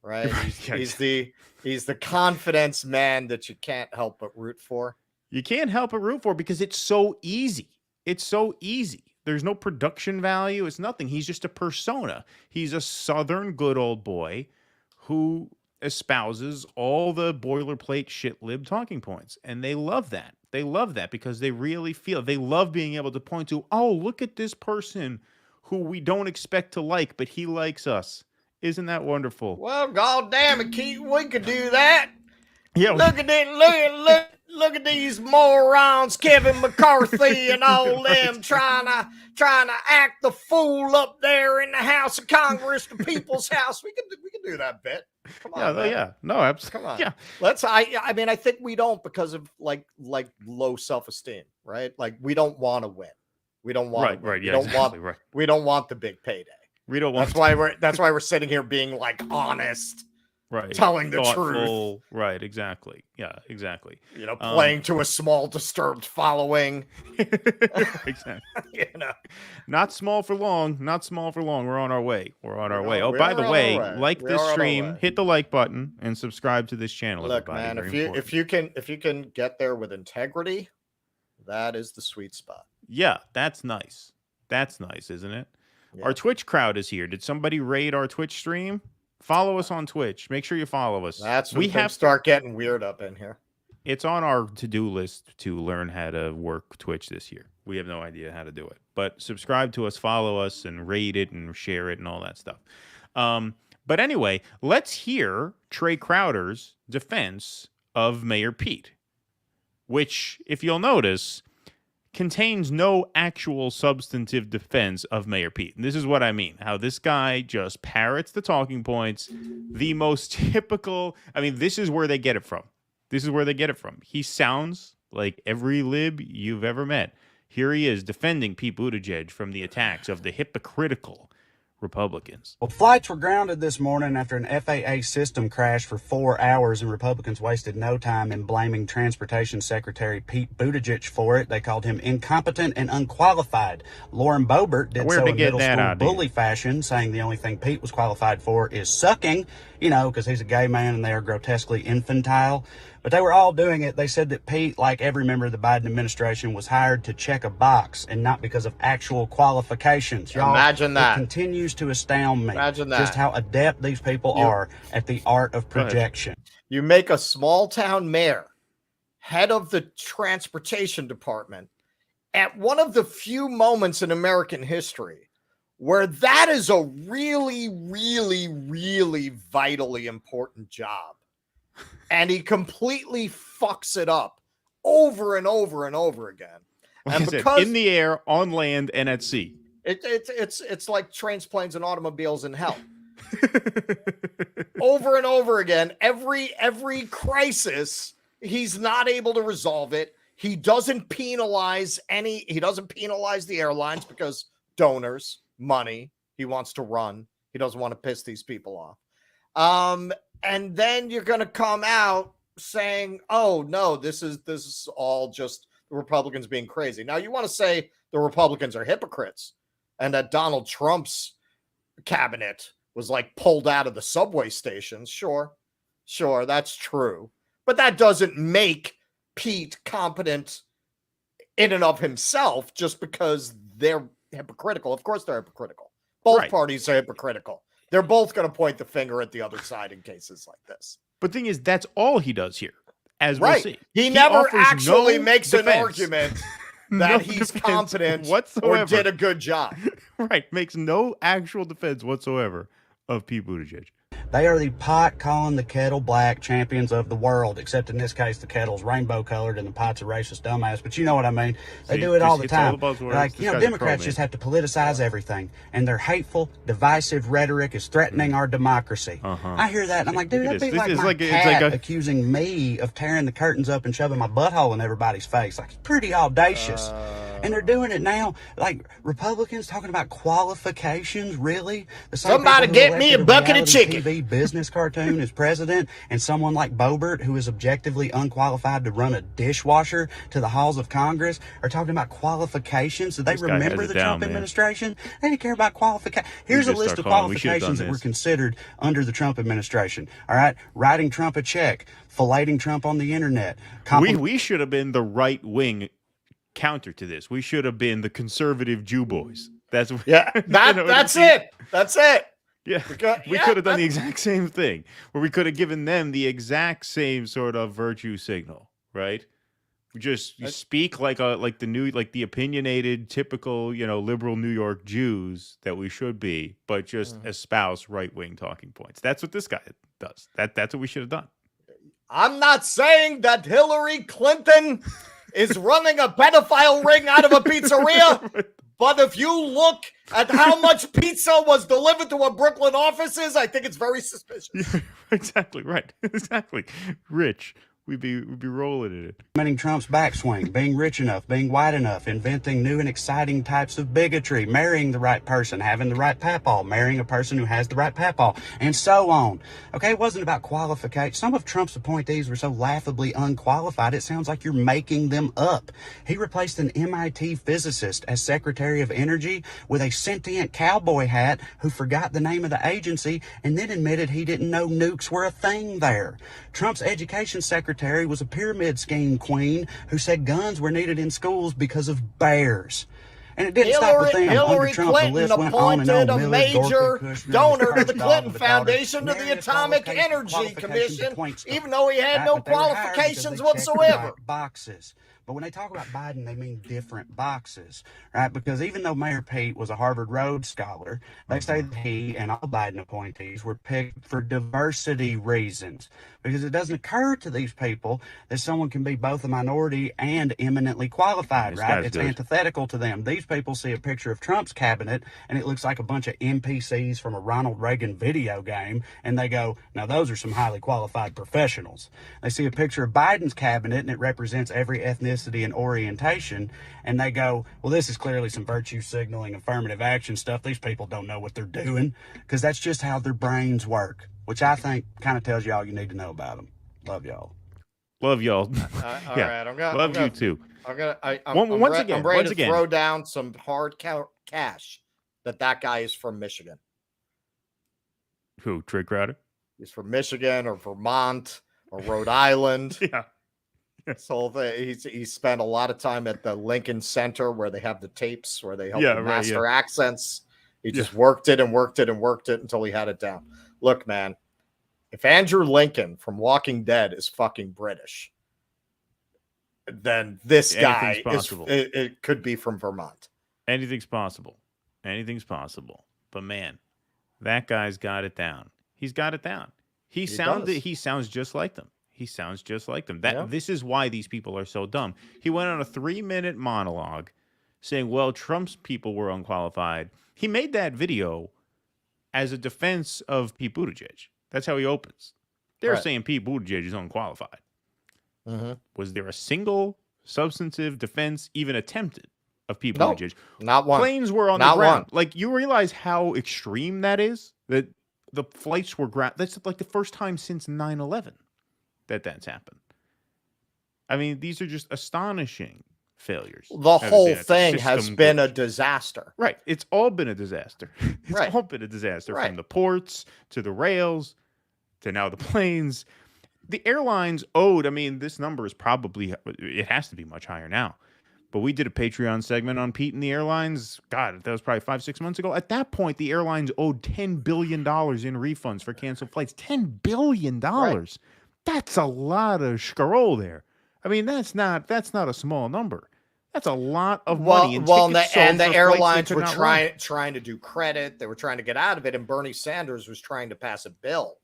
right? He's the confidence man that you can't help but root for. You can't help but root for because it's so easy. It's so easy. There's no production value. It's nothing. He's just a persona. He's a Southern good old boy who espouses all the boilerplate shit lib talking points. And they love that. They love that because they really feel, they love being able to point to, oh, look at this person who we don't expect to like, but he likes us. Isn't that wonderful? Well, God damn it, Keaton, we could do that. Yeah. Look at it. Look at these morons, Kevin McCarthy and all them trying to act the fool up there in the House of Congress, the People's House. We can do that bit. Come on, man. No, absolutely. Come on. Yeah. I mean, I think we don't because of like low self-esteem, right? Like we don't want to win. We don't want right. Yeah, exactly. Right. We don't want the big payday. We don't want. That's why we're sitting here being like honest. Right. Telling the Thoughtful, truth. Right, exactly. Yeah, exactly. You know, playing to a small disturbed following. Exactly. You know. Not small for long. Not small for long. We're on our way. We're on our way. Oh, by the way, like this stream, hit the like button and subscribe to this channel. Look, man, if you can get there with integrity, that is the sweet spot. Yeah, that's nice. That's nice, isn't it? Yeah. Our Twitch crowd is here. Did somebody raid our Twitch stream? Follow us on Twitch. Make sure you follow us. That's when we have to start getting weird up in here. It's on our to-do list to learn how to work Twitch this year. We have no idea how to do it. But subscribe to us, follow us, and rate it and share it and all that stuff. But anyway, let's hear Trae Crowder's defense of Mayor Pete, which, if you'll notice, contains no actual substantive defense of Mayor Pete. And this is what I mean. How this guy just parrots the talking points. The most typical... I mean, this is where they get it from. This is where they get it from. He sounds like every lib you've ever met. Here he is defending Pete Buttigieg from the attacks of the hypocritical Republicans. Well, flights were grounded this morning after an FAA system crashed for 4 hours, and Republicans wasted no time in blaming Transportation Secretary Pete Buttigieg for it. They called him incompetent and unqualified. Lauren Boebert did so in middle school bully fashion, saying the only thing Pete was qualified for is sucking, you know, because he's a gay man and they are grotesquely infantile. But they were all doing it. They said that Pete, like every member of the Biden administration, was hired to check a box and not because of actual qualifications. Y'all, imagine that. It continues to astound me. Imagine that. Just how adept these people are at the art of projection. You make a small town mayor, head of the transportation department, at one of the few moments in American history where that is a really, really, really vitally important job. And he completely fucks it up over and over and over again. And because in the air, on land, and at sea. It's like trains, planes, and automobiles in hell. Over and over again, every crisis, he's not able to resolve it. He doesn't penalize the airlines because donors, money, he wants to run. He doesn't want to piss these people off. And then you're going to come out saying, oh, no, this is all just the Republicans being crazy. Now, you want to say the Republicans are hypocrites and that Donald Trump's cabinet was like pulled out of the subway stations. Sure, that's true. But that doesn't make Pete competent in and of himself just because they're hypocritical. Of course, they're hypocritical. Both parties are hypocritical. They're both going to point the finger at the other side in cases like this. But the thing is, that's all he does here, as we'll see. He never actually makes an argument that he's competent whatsoever or did a good job. Right. Makes no actual defense whatsoever of Pete Buttigieg. They are the pot calling the kettle black champions of the world, except in this case, the kettle's rainbow colored and the pot's a racist dumbass. But you know what I mean? They do it all the time. Like, you know, Democrats just have to politicize everything, and their hateful, divisive rhetoric is threatening our democracy. I hear that, and I'm like, dude, that'd be like my cat accusing me of tearing the curtains up and shoving my butthole in everybody's face. Like, it's pretty audacious. And they're doing it now. Like Republicans talking about qualifications, really? Somebody get me a bucket of chicken. TV business cartoon as president, and someone like Boebert, who is objectively unqualified to run a dishwasher to the halls of Congress, are talking about qualifications. Do they remember the Trump administration? They didn't care about qualifications. Here's a list of qualifications that were considered under the Trump administration. All right, writing Trump a check, filleting Trump on the internet. We should have been the right wing counter to this. We should have been the conservative Jew boys. That's that's it. That's it. Yeah, we could have done the exact same thing, where we could have given them the exact same sort of virtue signal, right? We just speak like the opinionated, typical, liberal New York Jews that we should be, but just espouse right wing talking points. That's what this guy does. That's what we should have done. I'm not saying that Hillary Clinton is running a pedophile ring out of a pizzeria, but if you look at how much pizza was delivered to her Brooklyn offices, I think it's very suspicious. Yeah, exactly right. Exactly. Rich. We'd be rolling in it. Implementing Trump's backswing, being rich enough, being white enough, inventing new and exciting types of bigotry, marrying the right person, having the right papaw, marrying a person who has the right papaw, and so on. Okay, it wasn't about qualification. Some of Trump's appointees were so laughably unqualified, it sounds like you're making them up. He replaced an MIT physicist as Secretary of Energy with a sentient cowboy hat who forgot the name of the agency and then admitted he didn't know nukes were a thing there. Trump's education secretary was a pyramid scheme queen who said guns were needed in schools because of bears. And it didn't stop with them. Hillary Trump, Clinton appointed a major donor to the Clinton Foundation to the Atomic Energy Commission, even though he had no qualifications whatsoever. Boxes. But when they talk about Biden, they mean different boxes, right? Because even though Mayor Pete was a Harvard Rhodes Scholar, they say that he and all Biden appointees were picked for diversity reasons. Because it doesn't occur to these people that someone can be both a minority and eminently qualified, right? It's antithetical to them. These people see a picture of Trump's cabinet, and it looks like a bunch of NPCs from a Ronald Reagan video game, and they go, now those are some highly qualified professionals. They see a picture of Biden's cabinet, and it represents every ethnicity and orientation, and they go, well, this is clearly some virtue signaling, affirmative action stuff. These people don't know what they're doing, because that's just how their brains work, which I think kind of tells you all you need to know about them. Love y'all. Love y'all. All right, love you too. I'm ready to throw down some hard cash that guy is from Michigan. Who? Trae Crowder? He's from Michigan or Vermont or Rhode Island. Yeah. So he spent a lot of time at the Lincoln Center where they have the tapes where they help you master accents. He just worked it and worked it and worked it until he had it down. Look, man, if Andrew Lincoln from Walking Dead is fucking British, then this guy it could be from Vermont. Anything's possible. Anything's possible. But man, that guy's got it down. He's got it down. He sounds just like them. He sounds just like them. This is why these people are so dumb. He went on a 3-minute monologue saying, well, Trump's people were unqualified. He made that video as a defense of Pete Buttigieg. That's how he opens. They're saying Pete Buttigieg is unqualified. Mm-hmm. Was there a single substantive defense even attempted of Pete Buttigieg? Not one. Planes were on the ground. Like, you realize how extreme that is? That the flights were ground. That's like the first time since 9/11 that's happened. I mean, these are just astonishing failures. The whole thing has been a disaster. Right. It's all been a disaster. It's all been a disaster from the ports to the rails to now the planes. The airlines owed, I mean, this number is probably, it has to be much higher now. But we did a Patreon segment on Pete and the airlines. God, that was probably 5-6 months ago. At that point, the airlines owed $10 billion in refunds for canceled flights. $10 billion. Right. That's a lot of scroll there. I mean, that's not a small number. That's a lot of money. And the airlines were trying to do credit. They were trying to get out of it. And Bernie Sanders was trying to pass a bill.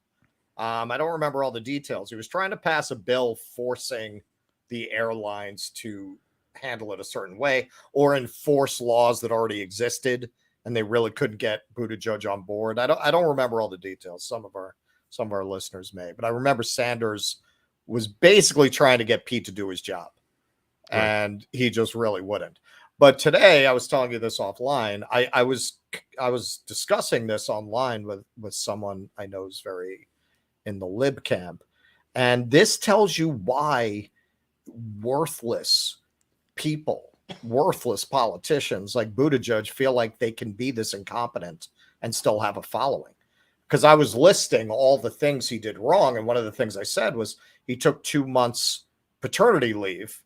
I don't remember all the details. He was trying to pass a bill forcing the airlines to handle it a certain way or enforce laws that already existed, and they really couldn't get Buttigieg on board. I don't remember all the details. Some of our listeners may, but I remember Sanders was basically trying to get Pete to do his job, and he just really wouldn't. But today, I was telling you this offline. I was discussing this online with someone I know is very in the lib camp, and this tells you why worthless people, worthless politicians like Buttigieg feel like they can be this incompetent and still have a following. Because I was listing all the things he did wrong, and one of the things I said was he took 2 months paternity leave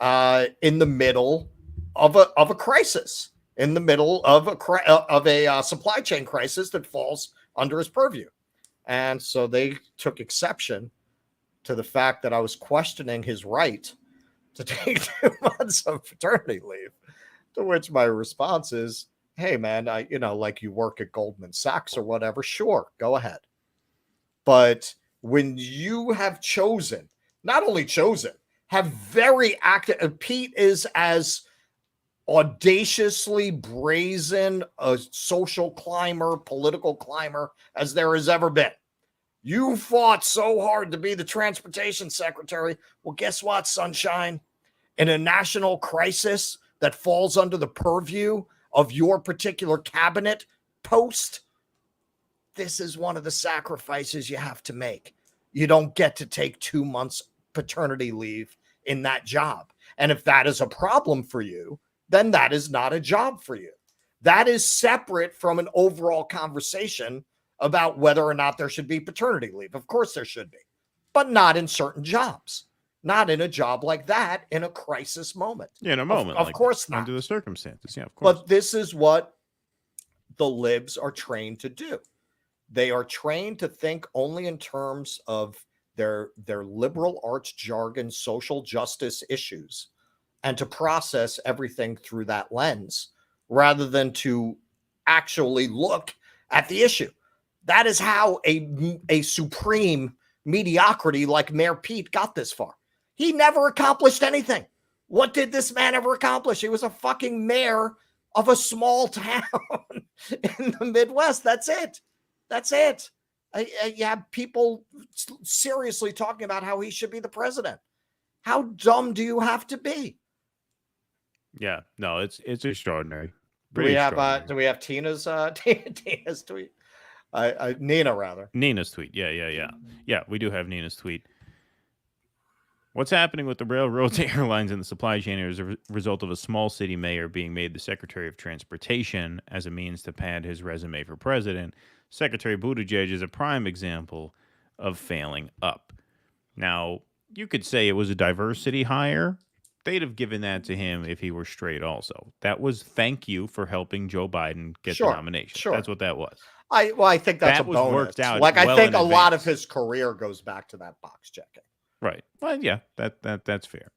in the middle of a crisis, in the middle of a supply chain crisis that falls under his purview. And so they took exception to the fact that I was questioning his right to take 2 months of paternity leave, to which my response is, hey, man, like you work at Goldman Sachs or whatever, sure, go ahead. But when you have chosen, not only chosen, have very active, Pete is as audaciously brazen a social climber, political climber as there has ever been. You fought so hard to be the transportation secretary. Well, guess what, sunshine? In a national crisis that falls under the purview of your particular cabinet post, this is one of the sacrifices you have to make. You don't get to take 2 months paternity leave in that job. And if that is a problem for you, then that is not a job for you. That is separate from an overall conversation about whether or not there should be paternity leave. Of course there should be, but not in certain jobs. Not in a job like that in a crisis moment. Yeah, in a moment. Of course not. Under the circumstances. Yeah, of course. But this is what the libs are trained to do. They are trained to think only in terms of their liberal arts jargon, social justice issues, and to process everything through that lens rather than to actually look at the issue. That is how a supreme mediocrity like Mayor Pete got this far. He never accomplished anything. What did this man ever accomplish? He was a fucking mayor of a small town in the Midwest. That's it. That's it. You have people seriously talking about how he should be the president. How dumb do you have to be? Yeah, no, it's extraordinary. Do we have Tina's tweet? Nina rather. Nina's tweet. Yeah, we do have Nina's tweet. What's happening with the railroads, airlines, and the supply chain is a result of a small city mayor being made the Secretary of Transportation as a means to pad his resume for president. Secretary Buttigieg is a prime example of failing up. Now, you could say it was a diversity hire. They'd have given that to him if he were straight also. That was thank you for helping Joe Biden get the nomination. Sure. That's what that was. I think that's that a was bonus. Worked out. Like I think a lot of his career goes back to that box checking. Right. Well, yeah, that's fair.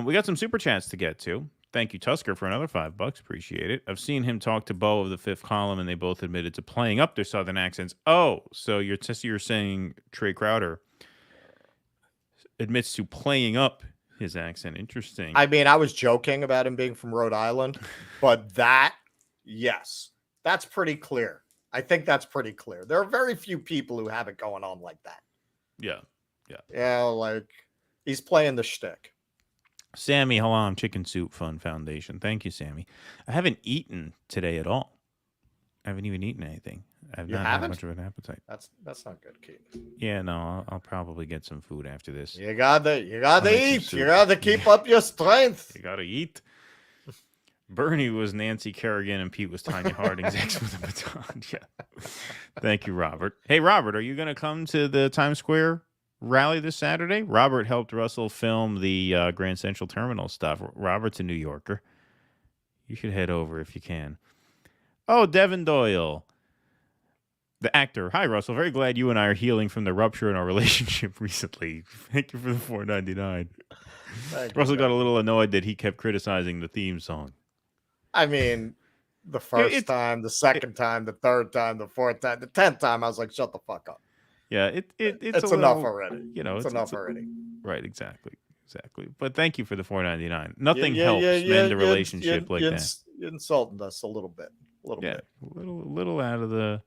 We got some super chats to get to. Thank you, Tusker, for another $5. Appreciate it. I've seen him talk to Bo of the Fifth Column, and they both admitted to playing up their Southern accents. Oh, so you're saying Trae Crowder admits to playing up his accent. Interesting. I mean, I was joking about him being from Rhode Island, but yes, that's pretty clear. I think that's pretty clear. There are very few people who have it going on like that. Yeah. Yeah, like he's playing the shtick. Sammy Halam Chicken Soup Fund Foundation. Thank you, Sammy. I haven't eaten today at all. I haven't even eaten anything. I've not had much of an appetite. That's not good, Keaton. Yeah, no, I'll probably get some food after this. You gotta eat. You gotta keep up your strength. You gotta eat. Bernie was Nancy Kerrigan and Pete was Tanya Harding's ex with a baton. Yeah. Thank you, Robert. Hey, Robert, are you going to come to the Times Square rally this Saturday? Robert helped Russell film the Grand Central Terminal stuff. Robert's a New Yorker. You should head over if you can. Oh, Devin Doyle, the actor. Hi, Russell. Very glad you and I are healing from the rupture in our relationship recently. Thank you for the $4.99. Russell got a little annoyed that he kept criticizing the theme song. I mean, the first time, the second time, the third time, the fourth time, the 10th time, I was like, shut the fuck up. Yeah, it's enough already. You know, it's enough already. Right, exactly. But thank you for the $4.99. Nothing helps mend a relationship like that. You're insulting us a little bit. A little out of the,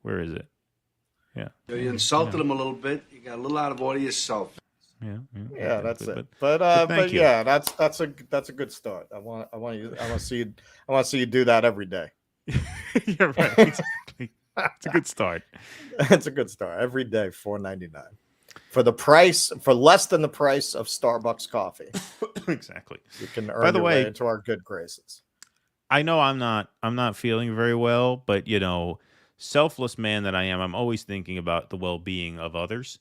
where is it? Yeah. You insulted him a little bit. You got a little out of order yourself. Yeah, that's it. But yeah, that's a good start. I want to see you do that every day. You're right. Exactly. It's a good start. It's a good start. Every day, $4.99 for less than the price of Starbucks coffee. Exactly. You can earn your way into our good graces. I know I'm not feeling very well, but selfless man that I am, I'm always thinking about the well-being of others.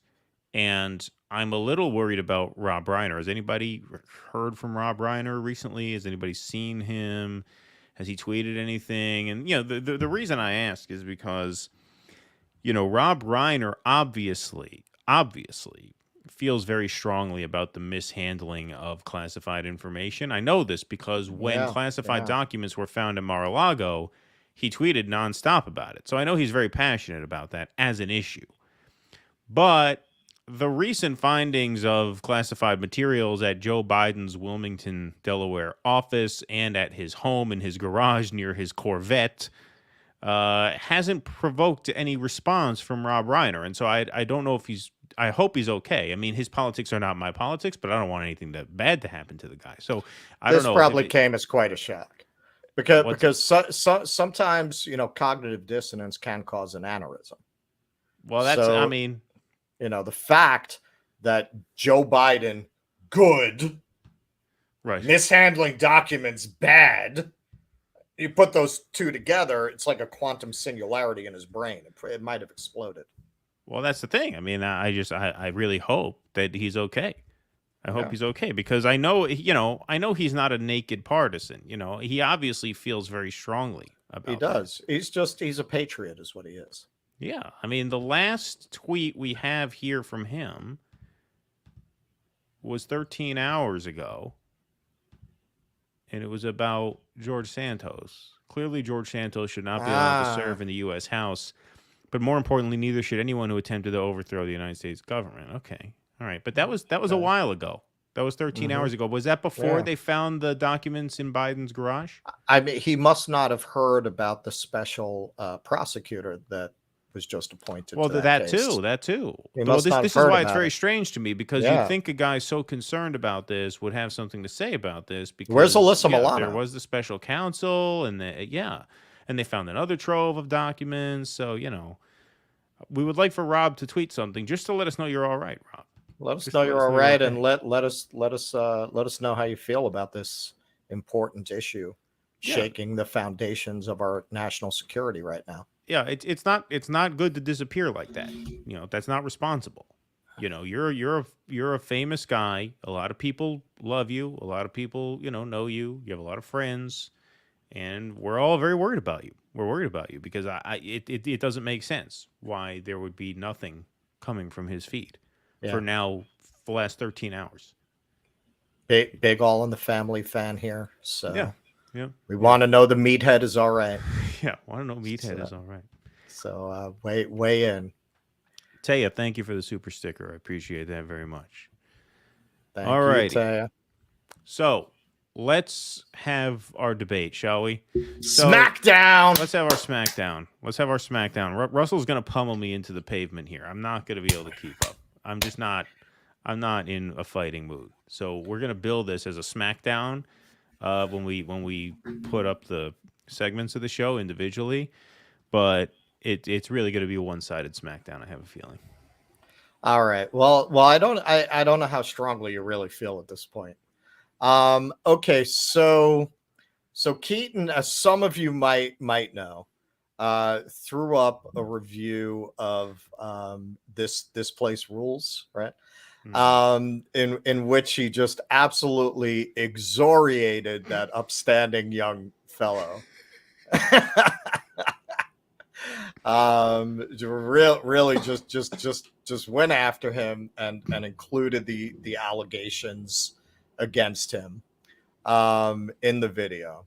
And I'm a little worried about Rob Reiner. Has anybody heard from Rob Reiner recently? Has anybody seen him? Has he tweeted anything? And the reason I ask is because Rob Reiner obviously feels very strongly about the mishandling of classified information. I know this because when classified documents were found in Mar-a-Lago, he tweeted nonstop about it. So I know he's very passionate about that as an issue. But the recent findings of classified materials at Joe Biden's Wilmington, Delaware office and at his home in his garage near his Corvette hasn't provoked any response from Rob Reiner. And so I don't know if I hope he's okay. I mean, his politics are not my politics, but I don't want anything bad to happen to the guy. So I don't know. This probably came as quite a shock because sometimes, cognitive dissonance can cause an aneurysm. Well, that's, the fact that Joe Biden, good, right, mishandling documents, bad, you put those two together, it's like a quantum singularity in his brain. It might have exploded. Well, that's the thing. I mean, I really hope that he's okay. I hope he's okay because I know he's not a naked partisan. He obviously feels very strongly about it. He does. He's a patriot is what he is. Yeah. I mean, the last tweet we have here from him was 13 hours ago, and it was about George Santos. Clearly, George Santos should not be allowed to serve in the U.S. House, but more importantly, neither should anyone who attempted to overthrow the United States government. Okay. All right. But that was a while ago. That was 13 hours ago. Was that before they found the documents in Biden's garage? I mean, he must not have heard about the special prosecutor that was just appointed. Well, to that case. too. Well, this is why it's very strange to me because you'd think a guy so concerned about this would have something to say about this. Because where's Alyssa Milano? There was the special counsel, and they found another trove of documents. So we would like for Rob to tweet something just to let us know you're all right, Rob. Let us know you're all right, and let us know how you feel about this important issue, shaking the foundations of our national security right now. Yeah, it's not good to disappear like that. That's not responsible. You're a famous guy. A lot of people love you. A lot of people, know you. You have a lot of friends, and we're all very worried about you. We're worried about you because it doesn't make sense why there would be nothing coming from his feed for now the last 13 hours. Big all in the family fan here. So yeah. We want to know the meathead is all right. Yeah, want to know meathead is all right. So weigh in. Taya, thank you for the super sticker. I appreciate that very much. Thank you, Taya. So let's have our debate, shall we? Smackdown. Let's have our Smackdown. Russell's going to pummel me into the pavement here. I'm not going to be able to keep up. I'm not in a fighting mood. So we're going to build this as a Smackdown when we put up the segments of the show individually, but it's really going to be a one-sided Smackdown. I have a feeling. All right. Well, I don't know how strongly you really feel at this point. Okay. So Keaton, as some of you might know, threw up a review of this place rules, right? In which he just absolutely exoriated that upstanding young fellow. Really just went after him and included the allegations against him in the video.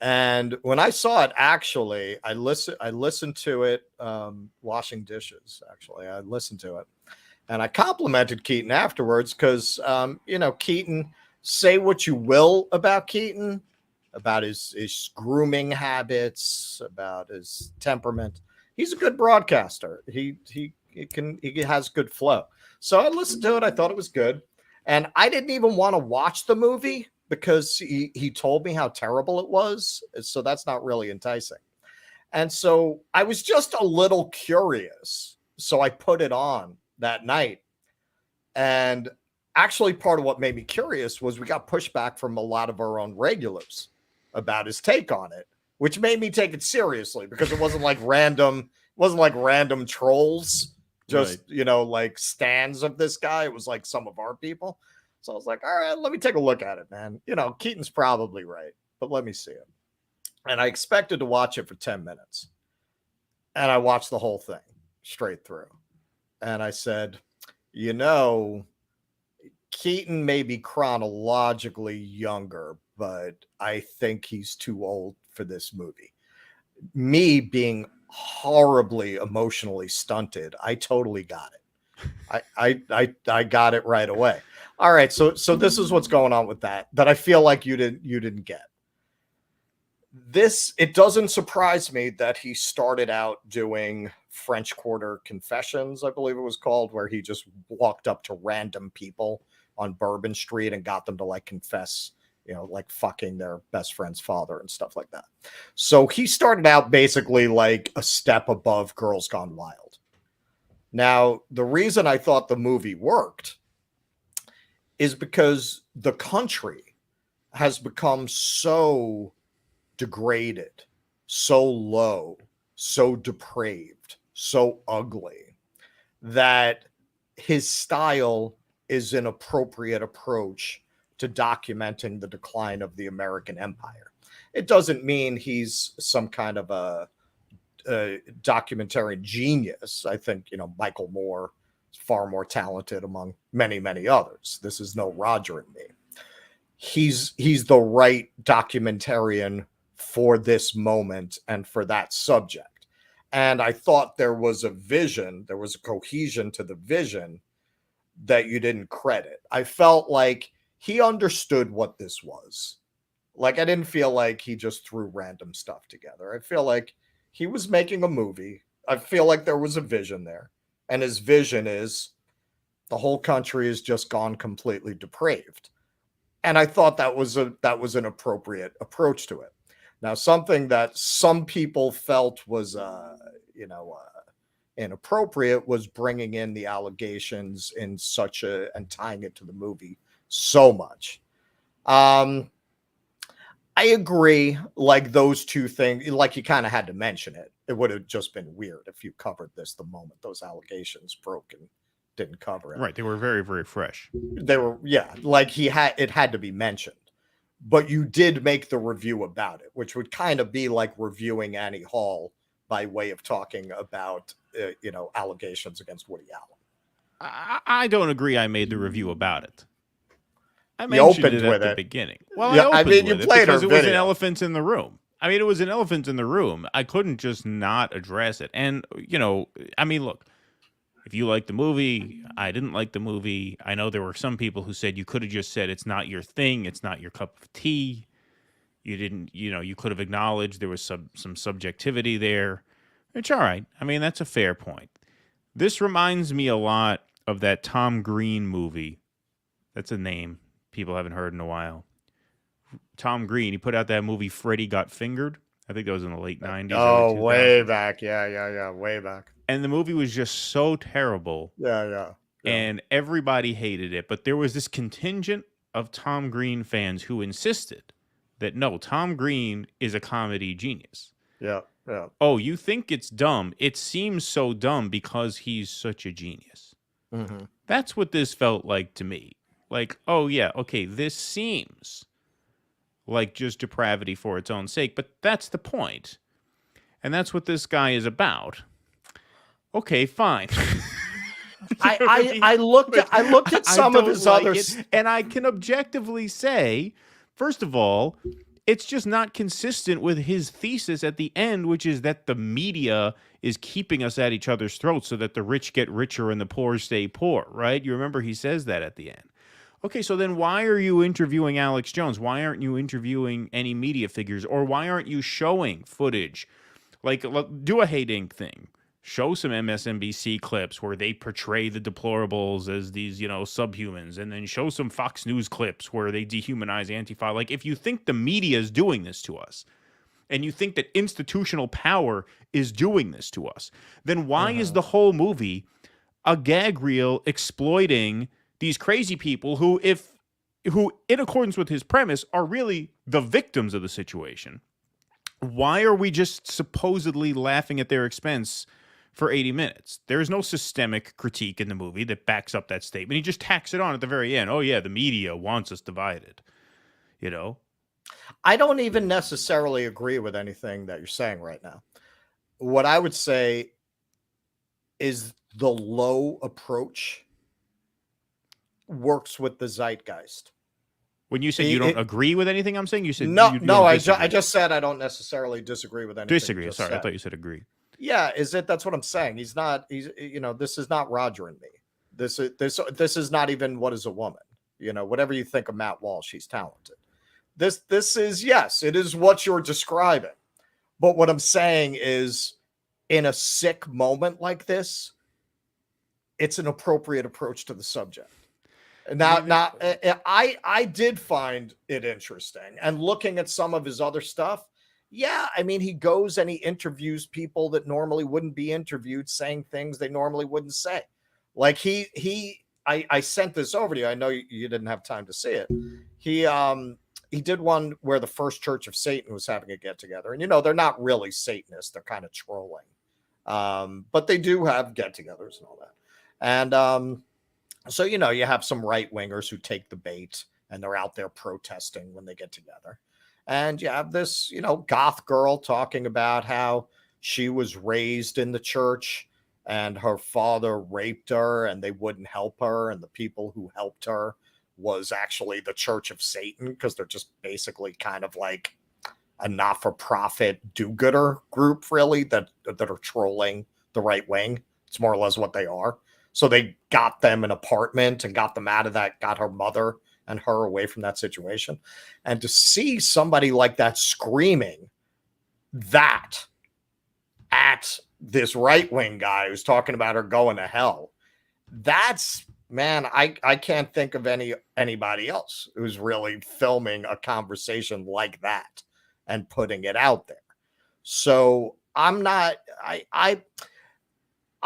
And when I saw it, actually, I listened to it washing dishes. Actually, I listened to it, and I complimented Keaton afterwards because Keaton, say what you will about Keaton, about his grooming habits, about his temperament. He's a good broadcaster. He has good flow. So I listened to it. I thought it was good. And I didn't even want to watch the movie because he told me how terrible it was. So that's not really enticing. And so I was just a little curious. So I put it on that night. And actually, part of what made me curious was we got pushback from a lot of our own regulars about his take on it, which made me take it seriously because it wasn't like random trolls, just, like stands of this guy. It was like some of our people. So I was like, all right, let me take a look at it, man. Keaton's probably right, but let me see it. And I expected to watch it for 10 minutes. And I watched the whole thing straight through. And I said, Keaton may be chronologically younger, but I think he's too old for this movie. Me being horribly emotionally stunted, I totally got it. I got it right away. All right, so this is what's going on with that I feel like you didn't get. It doesn't surprise me that he started out doing French Quarter Confessions, I believe it was called, where he just walked up to random people on Bourbon Street and got them to like confess, like fucking their best friend's father and stuff like that. So he started out basically like a step above Girls Gone Wild. Now, the reason I thought the movie worked is because the country has become so degraded, so low, so depraved, so ugly that his style is an appropriate approach to documenting the decline of the American empire. It doesn't mean he's some kind of a documentary genius. I think, Michael Moore is far more talented among many, many others. This is no Roger and me. He's the right documentarian for this moment and for that subject. And I thought there was a vision, there was a cohesion to the vision that you didn't credit. I felt like he understood what this was. Like, I didn't feel like he just threw random stuff together. I feel like he was making a movie. I feel like there was a vision there. And his vision is the whole country has just gone completely depraved. And I thought that was an appropriate approach to it. Now, something that some people felt was, inappropriate was bringing in the allegations in and tying it to the movie so much. I agree. Like those two things, like you kind of had to mention it. It would have just been weird if you covered this the moment those allegations broke and didn't cover it. Right. They were very, very fresh. They were, like it had to be mentioned. But you did make the review about it, which would kind of be like reviewing Annie Hall by way of talking about, allegations against Woody Allen. I don't agree I made the review about it. I mentioned it at the beginning. Well, yeah, I mean, you played because it was an elephant in the room. I mean, it was an elephant in the room. I couldn't just not address it. And, look, if you like the movie, I didn't like the movie. I know there were some people who said you could have just said it's not your thing, it's not your cup of tea. You didn't, you could have acknowledged there was some subjectivity there. It's all right. I mean, that's a fair point. This reminds me a lot of that Tom Green movie. That's a name people haven't heard in a while. Tom Green, he put out that movie Freddy Got Fingered. I think that was in the late 90s. Oh, way back. Yeah, way back. And the movie was just so terrible. Yeah. And everybody hated it. But there was this contingent of Tom Green fans who insisted that, no, Tom Green is a comedy genius. Yeah. Oh, you think it's dumb? It seems so dumb because he's such a genius. Mm-hmm. That's what this felt like to me. Like, oh, yeah, okay, this seems like just depravity for its own sake, but that's the point. And that's what this guy is about. Okay, fine. I looked at some of his others, and I can objectively say, first of all, it's just not consistent with his thesis at the end, which is that the media is keeping us at each other's throats so that the rich get richer and the poor stay poor, right? You remember he says that at the end. Okay, so then why are you interviewing Alex Jones? Why aren't you interviewing any media figures? Or why aren't you showing footage? Like, do a Hey Dink thing. Show some MSNBC clips where they portray the deplorables as these, subhumans, and then show some Fox News clips where they dehumanize Antifa. Like, if you think the media is doing this to us, and you think that institutional power is doing this to us, then why is the whole movie a gag reel exploiting these crazy people who, in accordance with his premise, are really the victims of the situation? Why are we just supposedly laughing at their expense for 80 minutes? There's no systemic critique in the movie that backs up that statement. He just tacks it on at the very end. Oh, yeah, the media wants us divided. I don't even necessarily agree with anything that you're saying right now. What I would say is the low approach works with the zeitgeist. When you said you don't agree with anything I'm saying, you said no. I just said I don't necessarily disagree with anything. Disagree. Sorry, I thought you said agree. Yeah, that's what I'm saying. He's this is not Roger and me. This is not even What Is a Woman. Whatever you think of Matt Walsh, he's talented. This is, yes, it is what you're describing. But what I'm saying is, in a sick moment like this, it's an appropriate approach to the subject. Now, I did find it interesting, and looking at some of his other stuff. Yeah, I mean, he goes and he interviews people that normally wouldn't be interviewed, saying things they normally wouldn't say. Like I sent this over to you. I know you didn't have time to see it. He did one where the First Church of Satan was having a get together, and they're not really Satanists; they're kind of trolling, but they do have get-togethers and all that. And so you have some right wingers who take the bait and they're out there protesting when they get together. And you have this, goth girl talking about how she was raised in the church and her father raped her and they wouldn't help her. And the people who helped her was actually the Church of Satan, because they're just basically kind of like a not-for-profit do-gooder group, really, that are trolling the right wing. It's more or less what they are. So they got them an apartment and got them out of that, got her mother and her away from that situation. And to see somebody like that screaming that at this right-wing guy who's talking about her going to hell, that's, man, I can't think of anybody else who's really filming a conversation like that and putting it out there. So I'm not,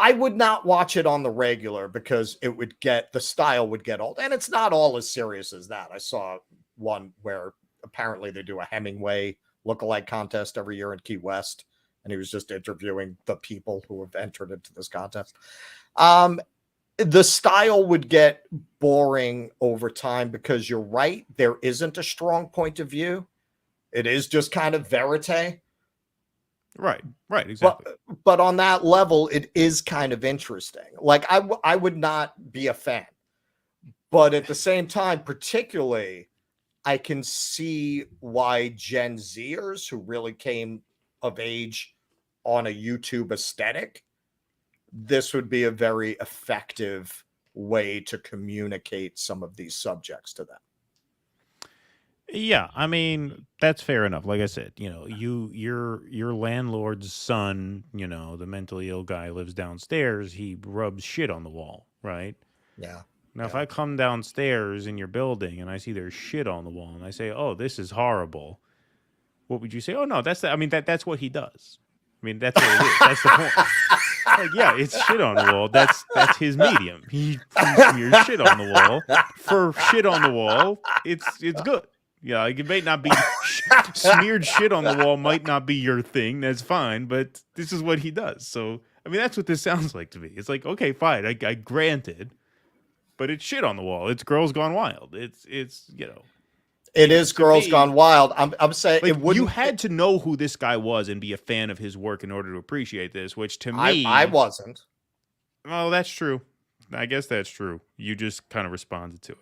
I would not watch it on the regular, because the style would get old. And it's not all as serious as that. I saw one where apparently they do a Hemingway lookalike contest every year in Key West, and he was just interviewing the people who have entered into this contest. The style would get boring over time, because you're right, there isn't a strong point of view. It is just kind of verite. Right, exactly. But on that level, it is kind of interesting. Like, I would not be a fan. But at the same time, particularly, I can see why Gen Zers, who really came of age on a YouTube aesthetic, this would be a very effective way to communicate some of these subjects to them. Yeah, I mean, that's fair enough. Like I said, your landlord's son, the mentally ill guy lives downstairs, he rubs shit on the wall, right? Yeah. Now, if I come downstairs in your building and I see there's shit on the wall and I say, "Oh, this is horrible," what would you say? Oh, no, that's what he does. I mean, that's what it is. That's the point. Like, yeah, it's shit on the wall. That's his medium. He smears shit on the wall. For shit on the wall, it's good. Yeah, it may not be smeared shit on the wall, might not be your thing. That's fine, but this is what he does. So, I mean, that's what this sounds like to me. It's like, okay, fine, I granted, but it's shit on the wall. It's Girls Gone Wild. It's It is Girls Gone Wild. I'm saying, like, you had to know who this guy was and be a fan of his work in order to appreciate this, which to me, I wasn't. Well, that's true. I guess that's true. You just kind of responded to it.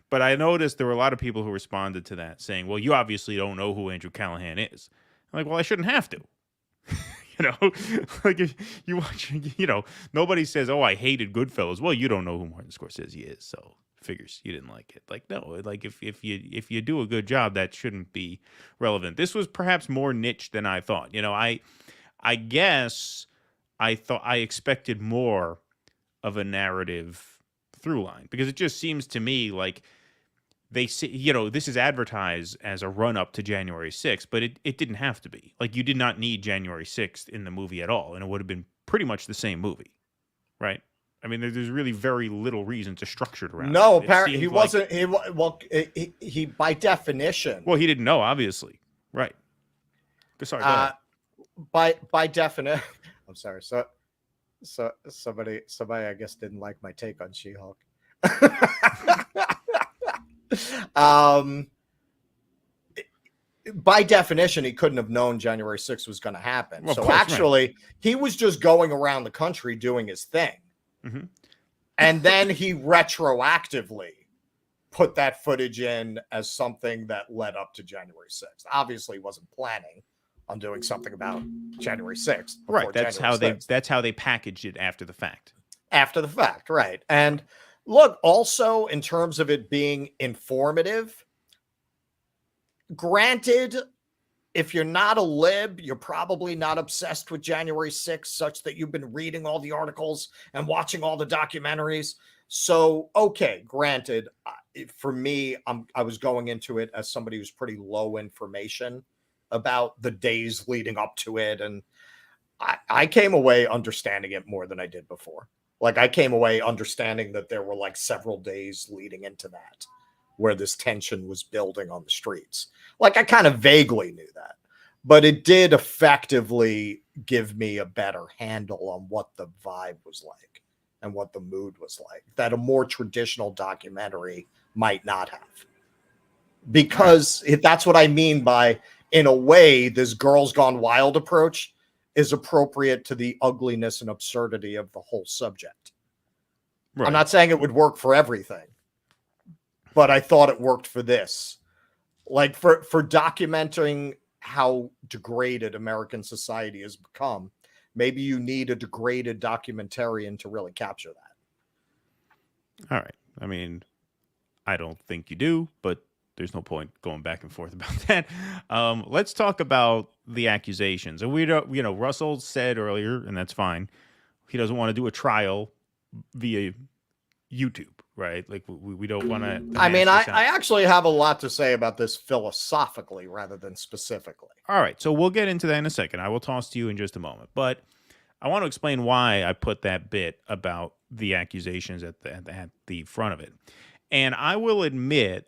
But I noticed there were a lot of people who responded to that saying, well, you obviously don't know who Andrew Callaghan is. I'm like, well, I shouldn't have to. Like, if you watch, nobody says, oh, I hated Goodfellas. Well, you don't know who Martin Scorsese is, so figures you didn't like it. Like, no, like if you do a good job, that shouldn't be relevant. This was perhaps more niche than I thought. I guess I expected more of a narrative through line, because it just seems to me like they say, this is advertised as a run up to January 6th, but it didn't have to be. Like, you did not need January 6th in the movie at all, and it would have been pretty much the same movie, right? I mean, there's really very little reason to structure it around. No, it. apparently he wasn't. He by definition. Well, he didn't know, obviously, right? Sorry. Go ahead. By definition, I'm sorry. So somebody, I guess, didn't like my take on She-Hulk. By definition, he couldn't have known January 6th was going to happen. Well, so actually, he was just going around the country doing his thing. Mm-hmm. And then he retroactively put that footage in as something that led up to January 6th. Obviously, he wasn't planning on doing something about January 6th. Right. That's how they packaged it after the fact. After the fact, right. And look, also in terms of it being informative, granted, if you're not a lib, you're probably not obsessed with January 6th, such that you've been reading all the articles and watching all the documentaries. So, okay, granted, for me, I was going into it as somebody who's pretty low information about the days leading up to it. And I came away understanding it more than I did before. Like, I came away understanding that there were like several days leading into that where this tension was building on the streets. Like, I kind of vaguely knew that, but it did effectively give me a better handle on what the vibe was like and what the mood was like that a more traditional documentary might not have. Because that's what I mean by, in a way, this Girls Gone Wild approach is appropriate to the ugliness and absurdity of the whole subject. Right. I'm not saying it would work for everything, but I thought it worked for this. Like, for documenting how degraded American society has become, maybe you need a degraded documentarian to really capture that. All right. I mean, I don't think you do, but there's no point going back and forth about that. Let's talk about the accusations. And we don't, Russell said earlier, and that's fine, he doesn't want to do a trial via YouTube, right? Like, we don't want to. I mean, I actually have a lot to say about this philosophically rather than specifically. All right. So we'll get into that in a second. I will toss to you in just a moment. But I want to explain why I put that bit about the accusations at the front of it. And I will admit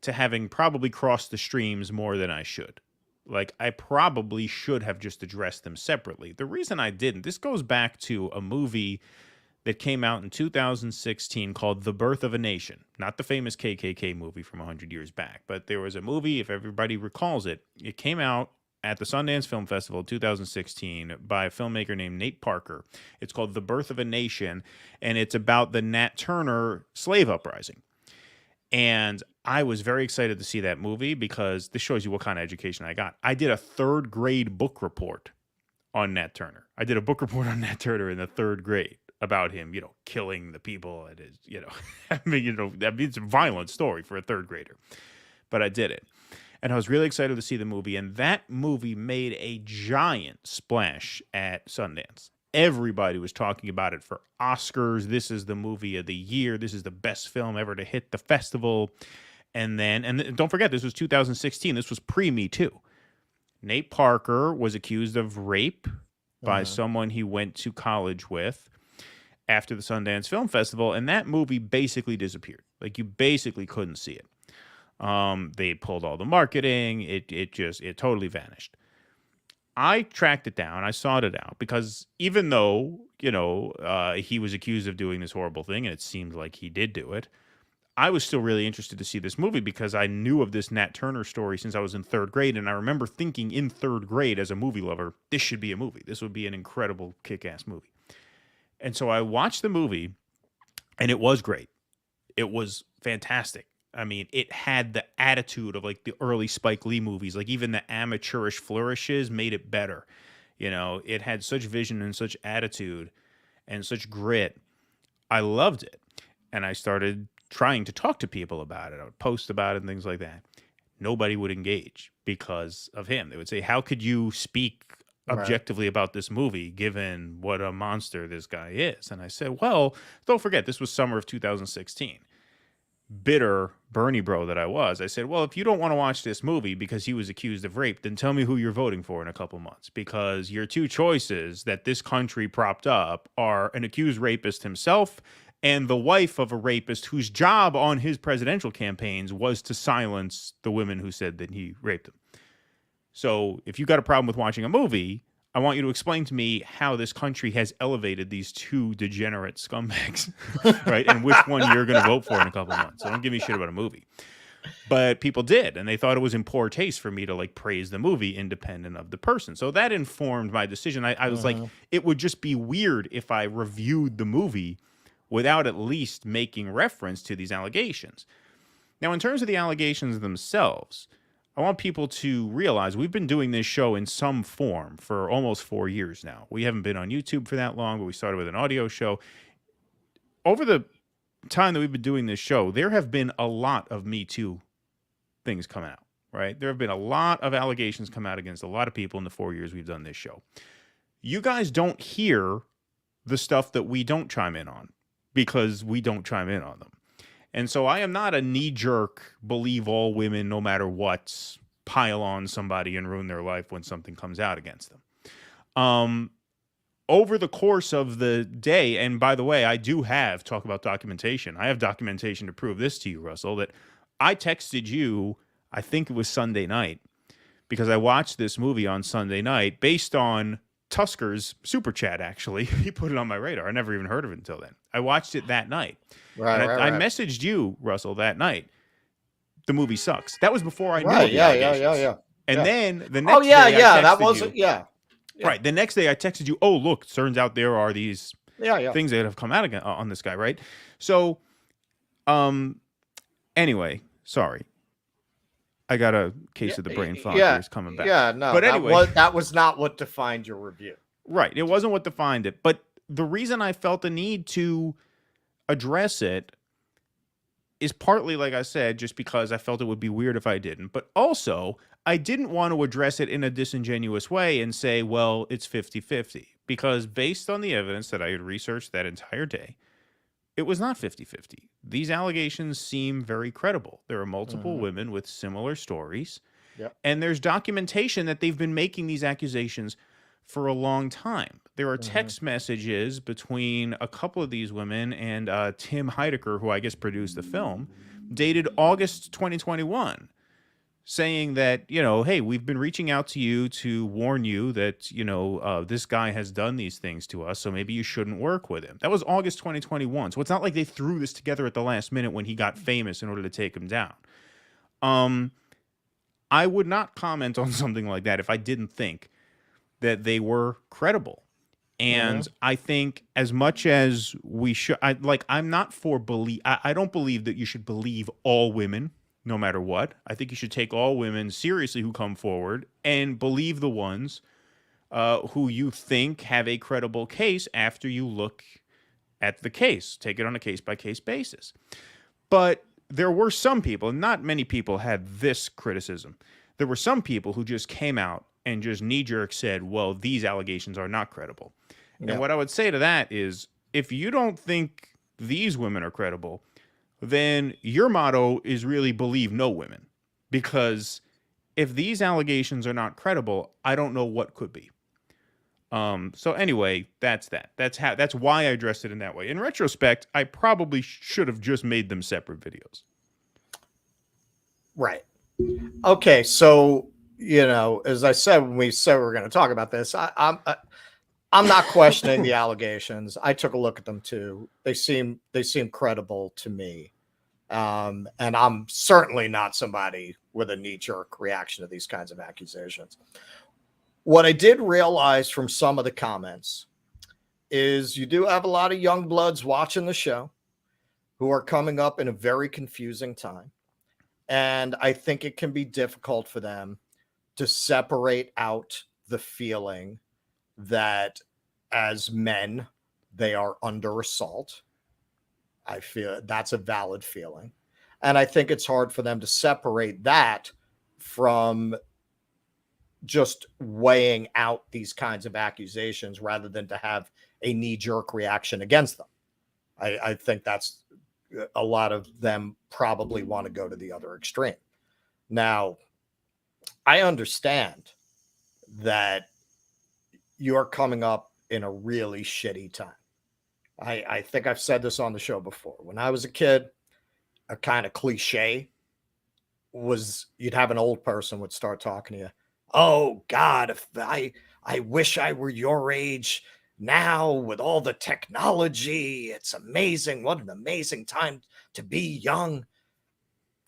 to having probably crossed the streams more than I should. Like, I probably should have just addressed them separately. The reason I didn't, this goes back to a movie that came out in 2016 called The Birth of a Nation. Not the famous KKK movie from 100 years back, but there was a movie, if everybody recalls it, it came out at the Sundance Film Festival in 2016 by a filmmaker named Nate Parker. It's called The Birth of a Nation, and it's about the Nat Turner slave uprising. And I was very excited to see that movie because this shows you what kind of education I got. I did a third grade book report on Nat Turner. I did a book report on Nat Turner in the third grade about him, killing the people at his, I mean, it's a violent story for a third grader, but I did it. And I was really excited to see the movie. And that movie made a giant splash at Sundance. Everybody was talking about it for Oscars. This is the movie of the year. This is the best film ever to hit the festival. And don't forget, this was 2016. This was pre-MeToo. Nate Parker was accused of rape by someone he went to college with after the Sundance Film Festival. And that movie basically disappeared. Like, you basically couldn't see it. They pulled all the marketing. It totally vanished. I tracked it down. I sought it out because even though, he was accused of doing this horrible thing, and it seemed like he did do it, I was still really interested to see this movie because I knew of this Nat Turner story since I was in third grade. And I remember thinking in third grade as a movie lover, this should be a movie. This would be an incredible kick-ass movie. And so I watched the movie, and it was great. It was fantastic. I mean, it had the attitude of like the early Spike Lee movies, like even the amateurish flourishes made it better. It had such vision and such attitude and such grit. I loved it. And I started trying to talk to people about it. I would post about it and things like that. Nobody would engage because of him. They would say, how could you speak objectively about this movie, given what a monster this guy is. And I said, well, don't forget, this was summer of 2016. Bitter Bernie bro that I was, I said, well, if you don't want to watch this movie because he was accused of rape, then tell me who you're voting for in a couple months, because your two choices that this country propped up are an accused rapist himself and the wife of a rapist whose job on his presidential campaigns was to silence the women who said that he raped them. So if you got a problem with watching a movie, I want you to explain to me how this country has elevated these two degenerate scumbags, right? And which one you're going to vote for in a couple months. So don't give me shit about a movie. But people did, and they thought it was in poor taste for me to like praise the movie independent of the person. So that informed my decision. I was like, it would just be weird if I reviewed the movie without at least making reference to these allegations. Now, in terms of the allegations themselves, I want people to realize we've been doing this show in some form for almost 4 years now. We haven't been on YouTube for that long, but we started with an audio show. Over the time that we've been doing this show, there have been a lot of MeToo things come out, right? There have been a lot of allegations come out against a lot of people in the 4 years we've done this show. You guys don't hear the stuff that we don't chime in on because we don't chime in on them. And so I am not a knee-jerk, believe all women, no matter what, pile on somebody and ruin their life when something comes out against them. Over the course of the day, and by the way, I do have, talk about documentation. I have documentation to prove this to you, Russell, that I texted you, I think it was Sunday night, because I watched this movie on Sunday night based on Tusker's super chat, actually. He put it on my radar. I never even heard of it until then. I watched it that night. I messaged you, Russell, that night. The movie sucks. That was before I knew the allegations. And then the next day I texted you. Right. The next day I texted you, oh, look, turns out there are these things that have come out again on this guy, right? So, anyway, sorry. I got a case of the brain fog here. It's coming back. Yeah, no, but anyway, that was not what defined your review. Right. It wasn't what defined it. But the reason I felt the need to address it is partly, like I said, just because I felt it would be weird if I didn't. But also, I didn't want to address it in a disingenuous way and say, well, it's 50-50. Because based on the evidence that I had researched that entire day, it was not 50-50. These allegations seem very credible. There are multiple women with similar stories. And there's documentation that they've been making these accusations for a long time. There are text messages between a couple of these women and Tim Heidecker, who I guess produced the film, dated August 2021, saying that, you know, hey, we've been reaching out to you to warn you that, you know, this guy has done these things to us, so maybe you shouldn't work with him. That was August 2021. So it's not like they threw this together at the last minute when he got famous in order to take him down. I would not comment on something like that if I didn't think that they were credible. And I think as much as we should, I'm not for I don't believe that you should believe all women, no matter what. I think you should take all women seriously who come forward and believe the ones who you think have a credible case after you look at the case. Take it on a case-by-case basis. But there were some people, and not many people had this criticism. There were some people who just came out and just knee-jerk said, well, these allegations are not credible. And what I would say to that is, if you don't think these women are credible, then your motto is really believe no women. Because if these allegations are not credible, I don't know what could be. So anyway, that's that. That's why I addressed it in that way. In retrospect, I probably should have just made them separate videos. Right. Okay, so, you know, as I said when we said we were going to talk about this, I'm not questioning the allegations. I took a look at them too. They seem credible to me. And I'm certainly not somebody with a knee-jerk reaction to these kinds of accusations. What I did realize from some of the comments is you do have a lot of young bloods watching the show who are coming up in a very confusing time. And I think it can be difficult for them to separate out the feeling that as men, they are under assault. I feel that's a valid feeling. And I think it's hard for them to separate that from just weighing out these kinds of accusations rather than to have a knee-jerk reaction against them. I think that's a lot of them probably want to go to the other extreme. Now, I understand that you're coming up in a really shitty time. I think I've said this on the show before. When I was a kid, a kind of cliche was you'd have an old person would start talking to you. Oh God, if I wish I were your age now with all the technology. It's amazing. What an amazing time to be young.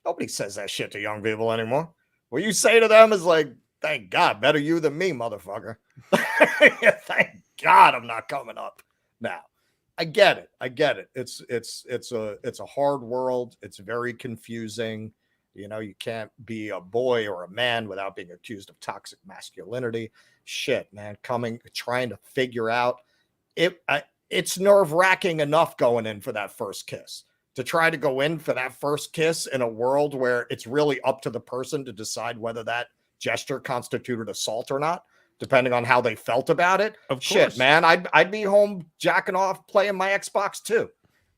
Nobody says that shit to young people anymore. What you say to them is like, thank God, better you than me, motherfucker. Thank God I'm not coming up now. I get it. It's a hard world. It's very confusing. You know, you can't be a boy or a man without being accused of toxic masculinity. Shit, man, trying to figure out it. It's nerve-wracking enough going in for that first kiss. To try to go in for that first kiss in a world where it's really up to the person to decide whether that gesture constituted assault or not, depending on how they felt about it. Shit, man, I'd be home jacking off playing my Xbox too.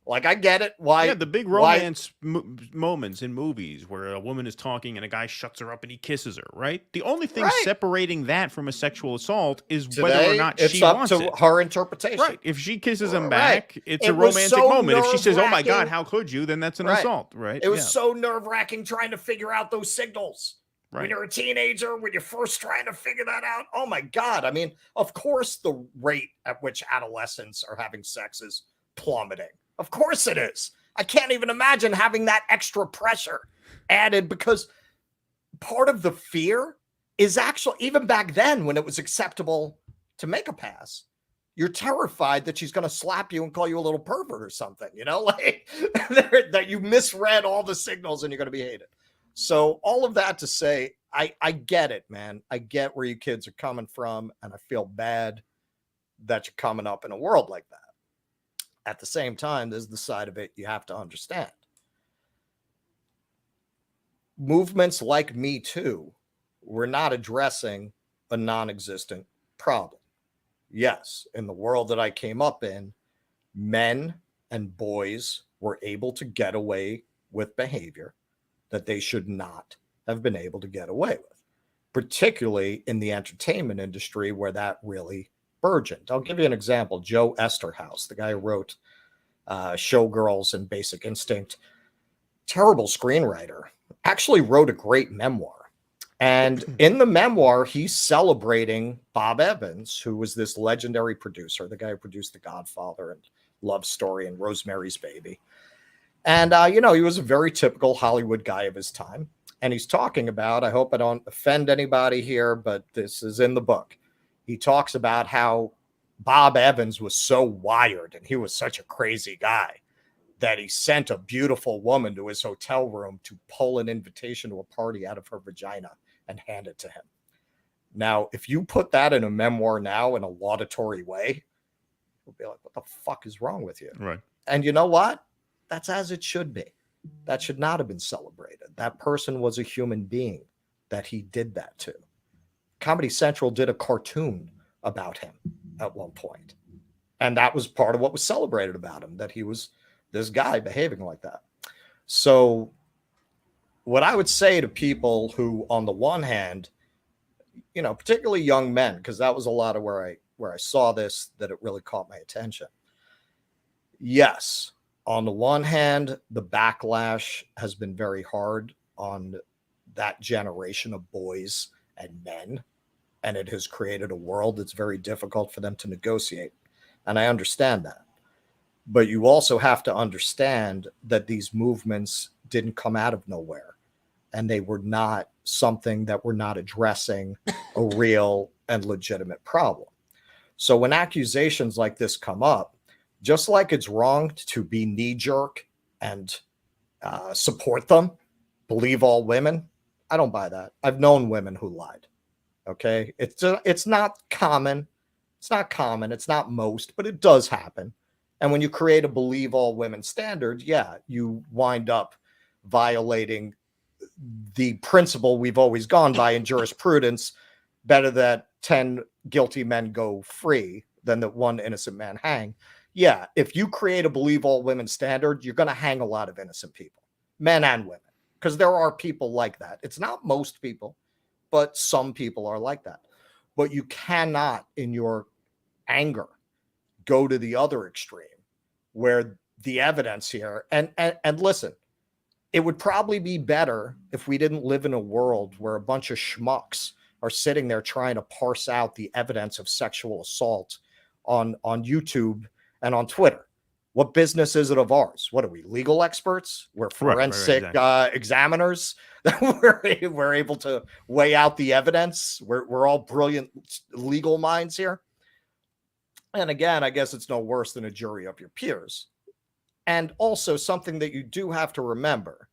Like, I get it. Why? Yeah, the big romance moments in movies where a woman is talking and a guy shuts her up and he kisses her, right? The only thing separating that from a sexual assault is whether or not she wants it. It's up to her interpretation. Right. If she kisses him back, it's a romantic moment. If she says, oh my God, how could you? Then that's an assault, right? It was so nerve-wracking trying to figure out those signals. Right. When you're a teenager, when you're first trying to figure that out, oh my God. I mean, of course, the rate at which adolescents are having sex is plummeting. Of course it is. I can't even imagine having that extra pressure added, because part of the fear is actually, even back then when it was acceptable to make a pass, you're terrified that she's going to slap you and call you a little pervert or something, you know, like that you misread all the signals and you're going to be hated. So all of that to say, I get it, man. I get where you kids are coming from, and I feel bad that you're coming up in a world like that. At the same time, there's the side of it you have to understand. Movements like MeToo were not addressing a non-existent problem. Yes, in the world that I came up in, men and boys were able to get away with behavior that they should not have been able to get away with, particularly in the entertainment industry where that really burgeoned. I'll give you an example. Joe Esterhaus, the guy who wrote Showgirls and Basic Instinct, terrible screenwriter, actually wrote a great memoir. And in the memoir, he's celebrating Bob Evans, who was this legendary producer, the guy who produced The Godfather and Love Story and Rosemary's Baby. And, you know, he was a very typical Hollywood guy of his time. And he's talking about, I hope I don't offend anybody here, but this is in the book. He talks about how Bob Evans was so wired and he was such a crazy guy that he sent a beautiful woman to his hotel room to pull an invitation to a party out of her vagina and hand it to him. Now, if you put that in a memoir now in a laudatory way, we'll be like, what the fuck is wrong with you? Right. And you know what? That's as it should be. That should not have been celebrated. That person was a human being that he did that to. Comedy Central did a cartoon about him at one point. And that was part of what was celebrated about him, that he was this guy behaving like that. So what I would say to people who, on the one hand, you know, particularly young men, because that was a lot of where I saw this, that it really caught my attention. Yes, on the one hand, the backlash has been very hard on that generation of boys and men, and it has created a world that's very difficult for them to negotiate. And I understand that. But you also have to understand that these movements didn't come out of nowhere, and they were not something that were not addressing a real and legitimate problem. So when accusations like this come up, just like it's wrong to be knee-jerk and support them, believe all women, I don't buy that. I've known women who lied. Okay, it's not common. It's not common. It's not most, but it does happen. And when you create a believe all women standard, yeah, you wind up violating the principle we've always gone by in jurisprudence, better that 10 guilty men go free than that one innocent man hang. Yeah, if you create a believe all women standard, you're going to hang a lot of innocent people, men and women, because there are people like that. It's not most people, but some people are like that. But you cannot, in your anger, go to the other extreme where the evidence here, and listen, it would probably be better if we didn't live in a world where a bunch of schmucks are sitting there trying to parse out the evidence of sexual assault on YouTube and on Twitter. What business is it of ours? What are we, legal experts? We're forensic examiners. We're able to weigh out the evidence. We're all brilliant legal minds here. And again, I guess it's no worse than a jury of your peers. And also something that you do have to remember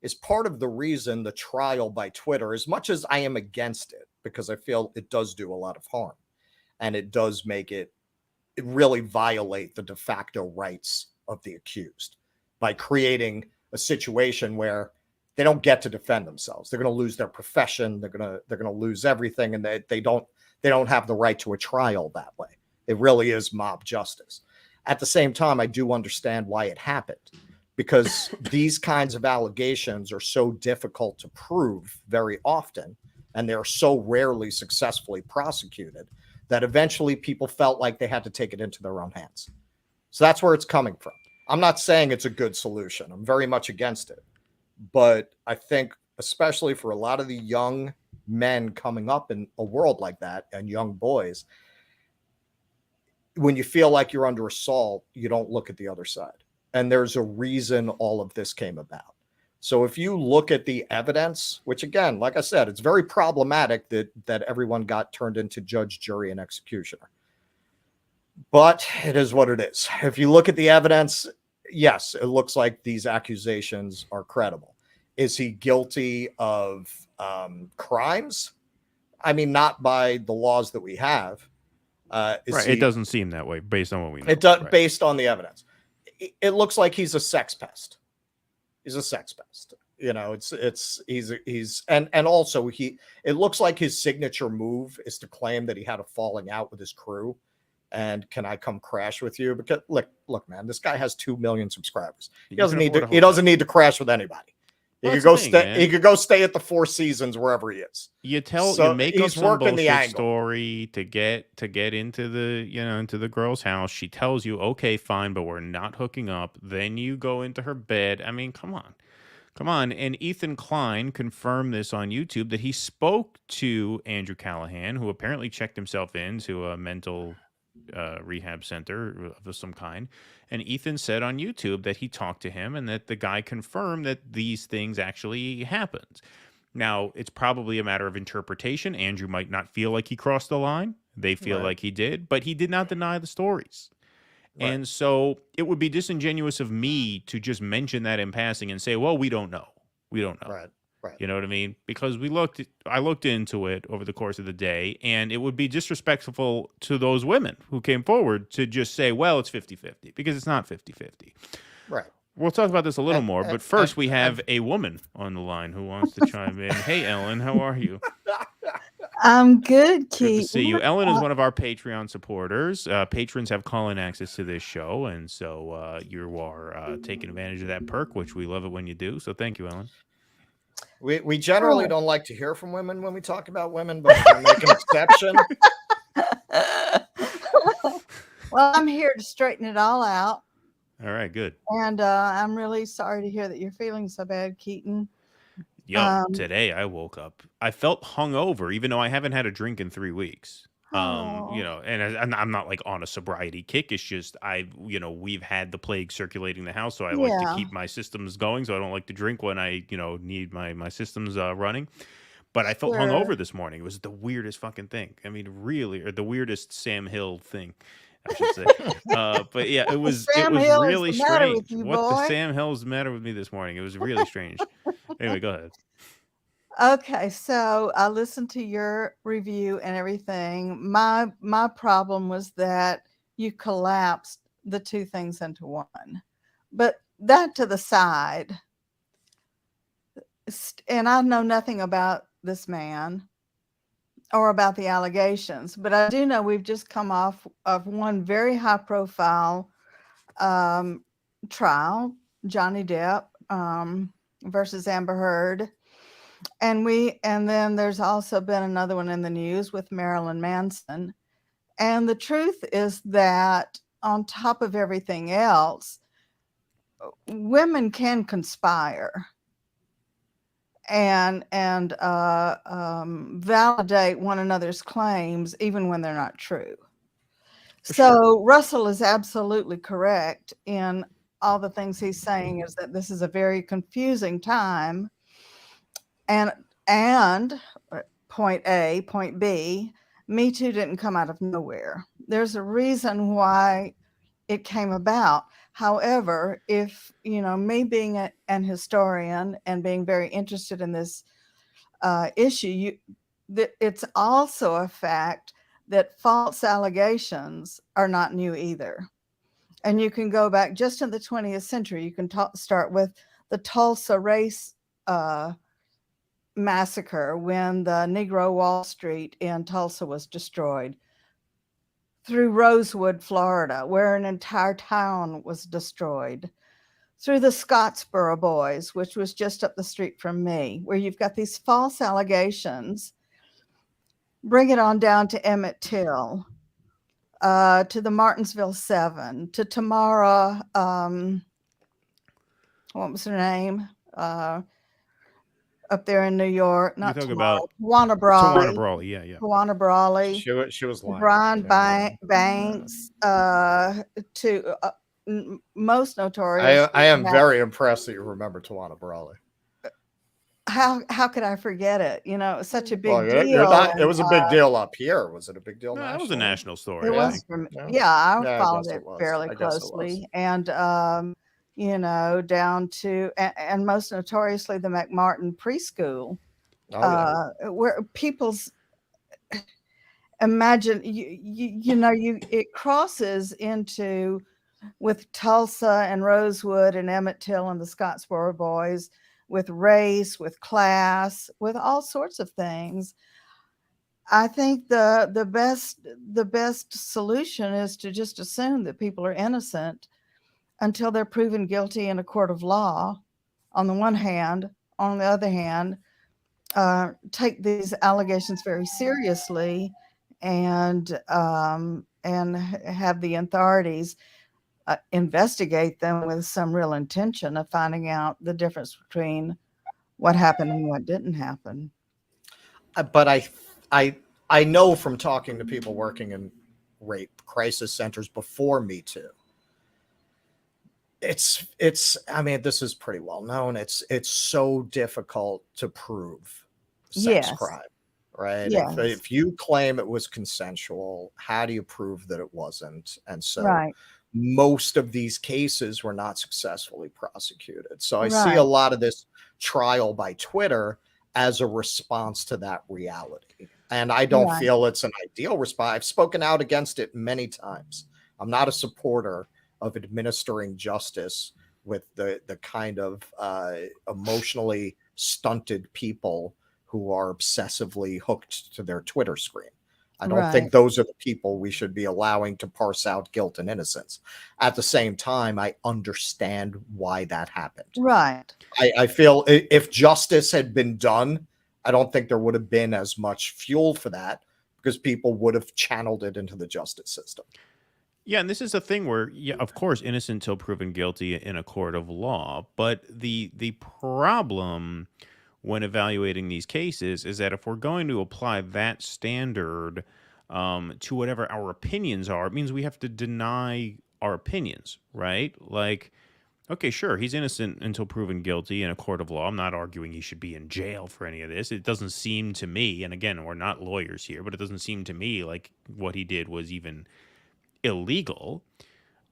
is part of the reason the trial by Twitter, as much as I am against it, because I feel it does do a lot of harm and it does make it really violate the de facto rights of the accused by creating a situation where they don't get to defend themselves. They're going to lose their profession. They're going to lose everything. And they don't have the right to a trial that way. It really is mob justice. At the same time, I do understand why it happened, because these kinds of allegations are so difficult to prove very often, and they're so rarely successfully prosecuted that eventually people felt like they had to take it into their own hands. So that's where it's coming from. I'm not saying it's a good solution. I'm very much against it. But I think, especially for a lot of the young men coming up in a world like that, and young boys, when you feel like you're under assault, you don't look at the other side. And there's a reason all of this came about. So if you look at the evidence, which again, like I said, it's very problematic that everyone got turned into judge, jury, and executioner. But it is what it is. If you look at the evidence, yes, it looks like these accusations are credible. Is he guilty of crimes? I mean, not by the laws that we have. It doesn't seem that way based on what we know. It does, based on the evidence. It looks like he's a sex pest. He's a sex pest. You know, and also it looks like his signature move is to claim that he had a falling out with his crew. And can I come crash with you? Because look, man, this guy has 2 million subscribers. He doesn't need to crash with anybody. He could go stay. He could go stay at the Four Seasons wherever he is. You make up some bullshit story to get into the girl's house. She tells you, okay, fine, but we're not hooking up. Then you go into her bed. I mean, come on. And Ethan Klein confirmed this on YouTube that he spoke to Andrew Callaghan, who apparently checked himself into a mental rehab center of some kind. And Ethan said on YouTube that he talked to him and that the guy confirmed that these things actually happened. Now, it's probably a matter of interpretation. Andrew might not feel like he crossed the line. They feel like he did, but he did not deny the stories. Right. And so it would be disingenuous of me to just mention that in passing and say, well, we don't know. Right. You know what I mean? Because I looked into it over the course of the day, and it would be disrespectful to those women who came forward to just say, well, it's 50-50, because it's not 50-50. Right. We'll talk about this a little more, but first we have a woman on the line who wants to chime in. Hey, Ellen, how are you? I'm good, Keith. Good to see you. Ellen is one of our Patreon supporters. Patrons have call-in access to this show, and so you are taking advantage of that perk, which we love it when you do. So thank you, Ellen. We generally don't like to hear from women when we talk about women, but we make an exception. Well, I'm here to straighten it all out. All right, good. And I'm really sorry to hear that you're feeling so bad, Keaton. Today I woke up. I felt hungover, even though I haven't had a drink in 3 weeks. And I'm not like on a sobriety kick. It's just we've had the plague circulating the house, so I like to keep my systems going. So I don't like to drink when I need my systems running. But I felt hungover this morning. It was the weirdest fucking thing. I mean, really, or the weirdest Sam Hill thing, I should say. But yeah, it was really strange. The Sam Hill's matter with me this morning? It was really strange. Anyway, go ahead. Okay, so I listened to your review and everything. My problem was that you collapsed the two things into one. But that to the side, and I know nothing about this man. or about the allegations, but I do know we've just come off of one very high profile trial, Johnny Depp versus Amber Heard. And then there's also been another one in the news with Marilyn Manson. And the truth is that on top of everything else, women can conspire and validate one another's claims even when they're not true. So Russell is absolutely correct in all the things he's saying, is that this is a very confusing time. And point A, point B, MeToo didn't come out of nowhere. There's a reason why it came about. However, if, me being an historian and being very interested in this issue, it's also a fact that false allegations are not new either. And you can go back just in the 20th century. You can start with the Tulsa race massacre, when the Negro Wall Street in Tulsa was destroyed, through Rosewood, Florida, where an entire town was destroyed, through the Scottsboro Boys, which was just up the street from me, where you've got these false allegations. Bring it on down to Emmett Till, to the Martinsville 7, to Tamara, what was her name? Up there in New York, not Tamara, Tawana Brawley. Tawana Brawley, yeah. Tawana Brawley. She was lying. Brian Banks, to most notorious. I am very impressed that you remember Tawana Brawley. How could I forget it? It was such a big deal. It was a big deal up here. Was it a big deal? No, it was a national story. It was. I followed it fairly closely, and down to and most notoriously the McMartin preschool, where people's imagine it crosses into with Tulsa and Rosewood and Emmett Till and the Scottsboro Boys, with race, with class, with all sorts of things. I think the best solution is to just assume that people are innocent until they're proven guilty in a court of law, on the one hand. On the other hand, take these allegations very seriously and have the authorities investigate them with some real intention of finding out the difference between what happened and what didn't happen. But I know from talking to people working in rape crisis centers before MeToo, I mean, this is pretty well known. It's so difficult to prove sex crime, right? Yes. If you claim it was consensual, how do you prove that it wasn't? And so most of these cases were not successfully prosecuted. So I see a lot of this trial by Twitter as a response to that reality. And I don't feel it's an ideal response. I've spoken out against it many times. I'm not a supporter of administering justice with the kind of emotionally stunted people who are obsessively hooked to their Twitter screen. I don't think those are the people we should be allowing to parse out guilt and innocence. At the same time, I understand why that happened. Right. I feel if justice had been done, I don't think there would have been as much fuel for that, because people would have channeled it into the justice system. Yeah, and this is a thing where, of course, innocent until proven guilty in a court of law. But the problem when evaluating these cases is that if we're going to apply that standard to whatever our opinions are, it means we have to deny our opinions, right? Like, okay, sure, he's innocent until proven guilty in a court of law. I'm not arguing he should be in jail for any of this. It doesn't seem to me, and again, we're not lawyers here, but it doesn't seem to me like what he did was even illegal.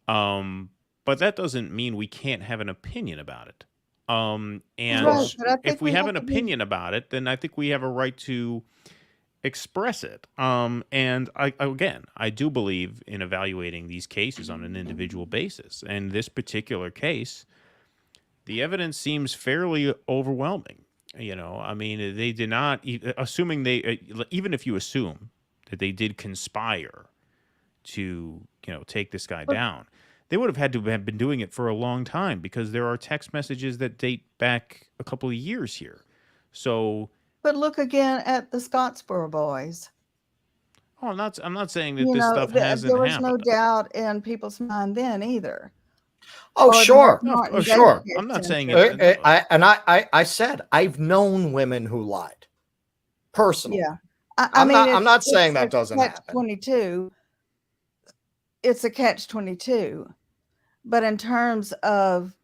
But that doesn't mean we can't have an opinion about it. And if we have an opinion about it, then I think we have a right to express it. And I do believe in evaluating these cases on an individual basis. And this particular case, the evidence seems fairly overwhelming. You know, I mean, they did not, assuming they, even if you assume that they did conspire to, take this guy down, they would have had to have been doing it for a long time, because there are text messages that date back a couple of years here. So, but look again at the Scottsboro boys. Oh, I'm not saying that this stuff hasn't there was happened. no doubt in people's mind then either. Oh, sure. Oh, sure. I'm not saying it. I said I've known women who lied personally. Yeah. I'm not saying that doesn't happen. 22. It's a catch-22. But in terms of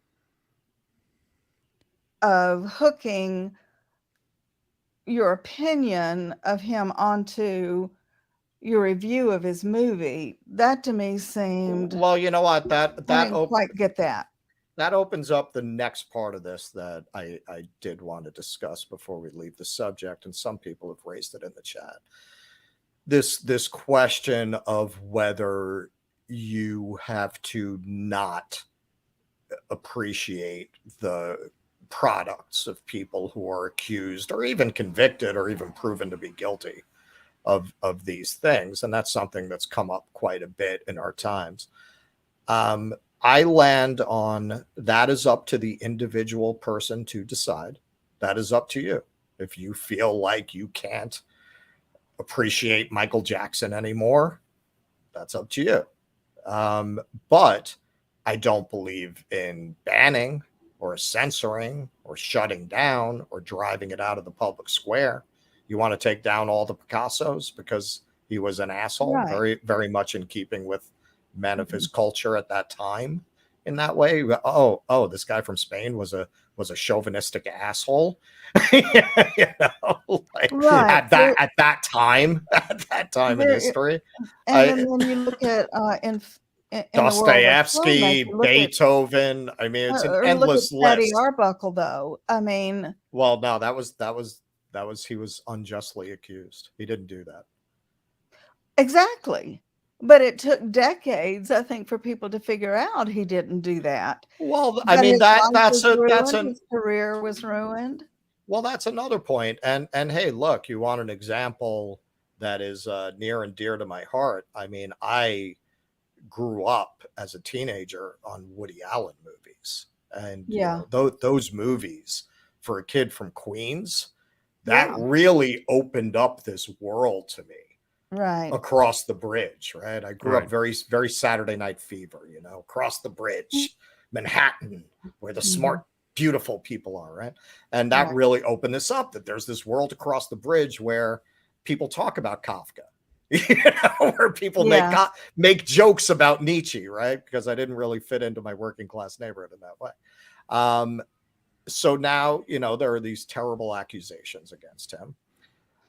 hooking your opinion of him onto your review of his movie, that to me seemed, well, you know what, that I didn't quite get that. That opens up the next part of this that I did want to discuss before we leave the subject, and some people have raised it in the chat. This question of whether you have to not appreciate the products of people who are accused or even convicted or even proven to be guilty of these things. And that's something that's come up quite a bit in our times. I land on that is up to the individual person to decide. That is up to you. If you feel like you can't appreciate Michael Jackson anymore, that's up to you. But I don't believe in banning or censoring or shutting down or driving it out of the public square. You want to take down all the Picassos because he was an asshole, right. Very, very much in keeping with men of his culture at that time in that way. Oh, this guy from Spain was a chauvinistic asshole. Right. at that time in history. And then when you look at Dostoevsky, Beethoven. I mean, it's an endless list. Eddie Arbuckle, though. I mean, well, no, that was he was unjustly accused. He didn't do that. Exactly. But it took decades, I think, for people to figure out he didn't do that. Well, I mean, his career was ruined. Well, that's another point. And hey, look, you want an example that is near and dear to my heart. I mean, I grew up as a teenager on Woody Allen movies, and those movies for a kid from Queens, that really opened up this world to me. Right. Across the bridge, right? I grew up very, very Saturday Night Fever, across the bridge, Manhattan, where the smart, beautiful people are, right? And that really opened this up, that there's this world across the bridge where people talk about Kafka, where people make jokes about Nietzsche, right? Because I didn't really fit into my working class neighborhood in that way. So now, there are these terrible accusations against him.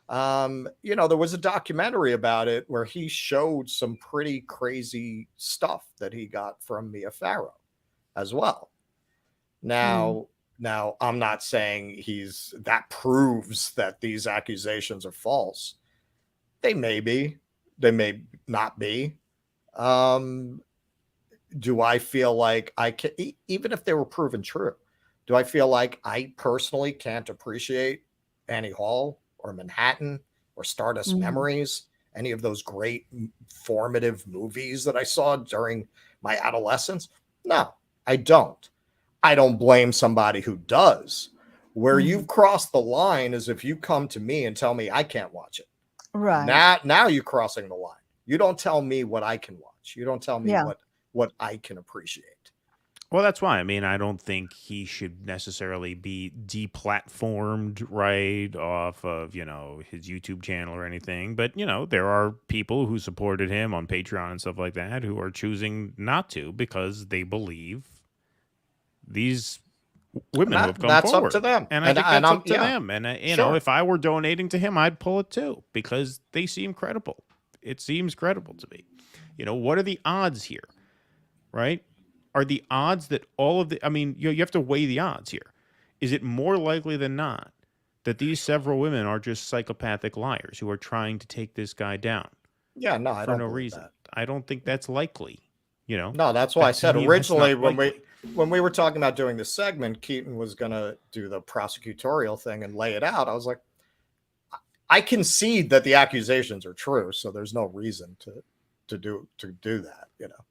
There was a documentary about it where he showed some pretty crazy stuff that he got from Mia Farrow as well. Now I'm not saying that proves that these accusations are false. They may be, they may not be. Do I feel like I can, even if they were proven true, do I feel like I personally can't appreciate Annie Hall or Manhattan or Stardust Memories, any of those great formative movies that I saw during my adolescence? No, I don't. I don't blame somebody who does. Where you've crossed the line is if you come to me and tell me I can't watch it. Right. Now you're crossing the line. You don't tell me what I can watch. You don't tell me what I can appreciate. Well, that's why. I mean, I don't think he should necessarily be deplatformed right off of, his YouTube channel or anything. But, there are people who supported him on Patreon and stuff like that who are choosing not to because they believe these women who have come that's forward. Up to them. And I think that's up to them. And, if I were donating to him, I'd pull it too because they seem credible. It seems credible to me. What are the odds here, right? Are the odds that you have to weigh the odds here. Is it more likely than not that these several women are just psychopathic liars who are trying to take this guy down? Yeah, no, I don't. For no reason. I don't think that's likely. No, that's why I said originally when we were talking about doing this segment, Keaton was going to do the prosecutorial thing and lay it out. I was like, I concede that the accusations are true, so there's no reason to do that. You know,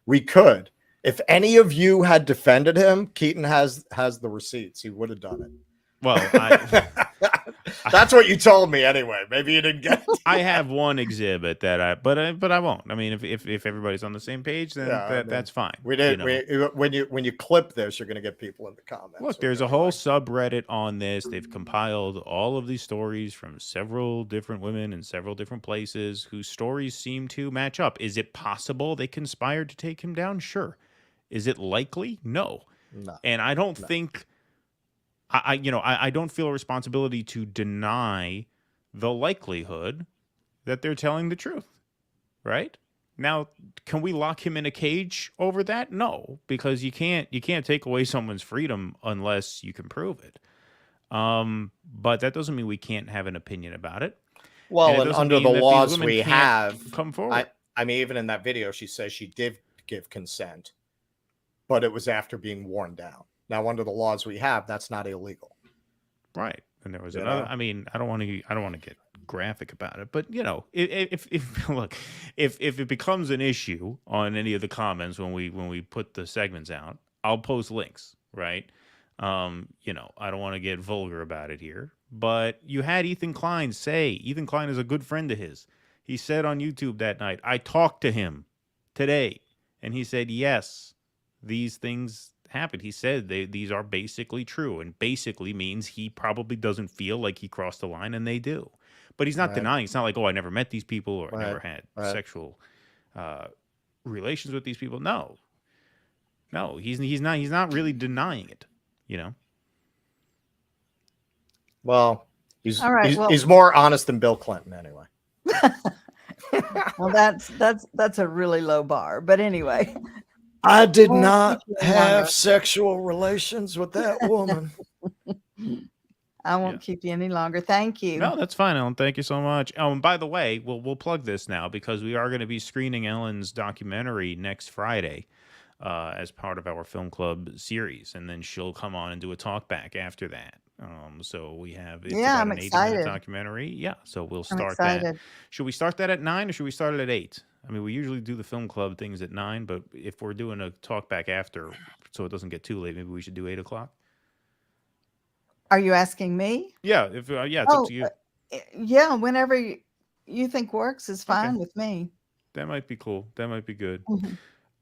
we could. If any of you had defended him, Keaton has the receipts. He would have done it. Well, that's what you told me anyway. Maybe you didn't get it. I have one exhibit that but I won't. I mean, if everybody's on the same page, then that's fine. We did. You know? When you clip this, you're going to get people in the comments. Look, there's a whole subreddit on this. They've compiled all of these stories from several different women in several different places whose stories seem to match up. Is it possible they conspired to take him down? Sure. Is it likely? No. And I don't think. I don't feel a responsibility to deny the likelihood that they're telling the truth, right? Now, can we lock him in a cage over that? No, because you can't take away someone's freedom unless you can prove it. But that doesn't mean we can't have an opinion about it. Well, and under the laws we have, come forward. I mean, even in that video, she says she did give consent, but it was after being worn down. Now, under the laws we have, that's not illegal, right? And there was another. I mean, I don't want to get graphic about it, but you know, if it becomes an issue on any of the comments when we put the segments out, I'll post links, right? You know, I don't want to get vulgar about it here, but you had Ethan Klein say, Ethan Klein is a good friend of his. He said on YouTube that night, I talked to him today, and he said, yes, these things happened. He said these are basically true, and basically means he probably doesn't feel like he crossed the line, and they do. But he's not denying. It's not like, oh, I never met these people or I never had sexual relations with these people. No, he's not really denying it. You know. Well, he's more honest than Bill Clinton, anyway. Well, that's a really low bar, but anyway. I did not have sexual relations with that woman. I won't keep you any longer. Thank you. No, that's fine, Ellen. Thank you so much. Oh, and by the way, we'll plug this now because we are going to be screening Ellen's documentary next Friday as part of our film club series, and then she'll come on and do a talk back after that. So we have I'm an excited. 8-minute documentary. Yeah, so we'll start that. Should we start that at 9 or should we start it at 8? I mean, we usually do the film club things at 9, but if we're doing a talk back after, so it doesn't get too late, maybe we should do 8 o'clock. Are you asking me? Yeah, it's up to you. Yeah, whenever you think works is fine with me. That might be cool. That might be good. Mm-hmm.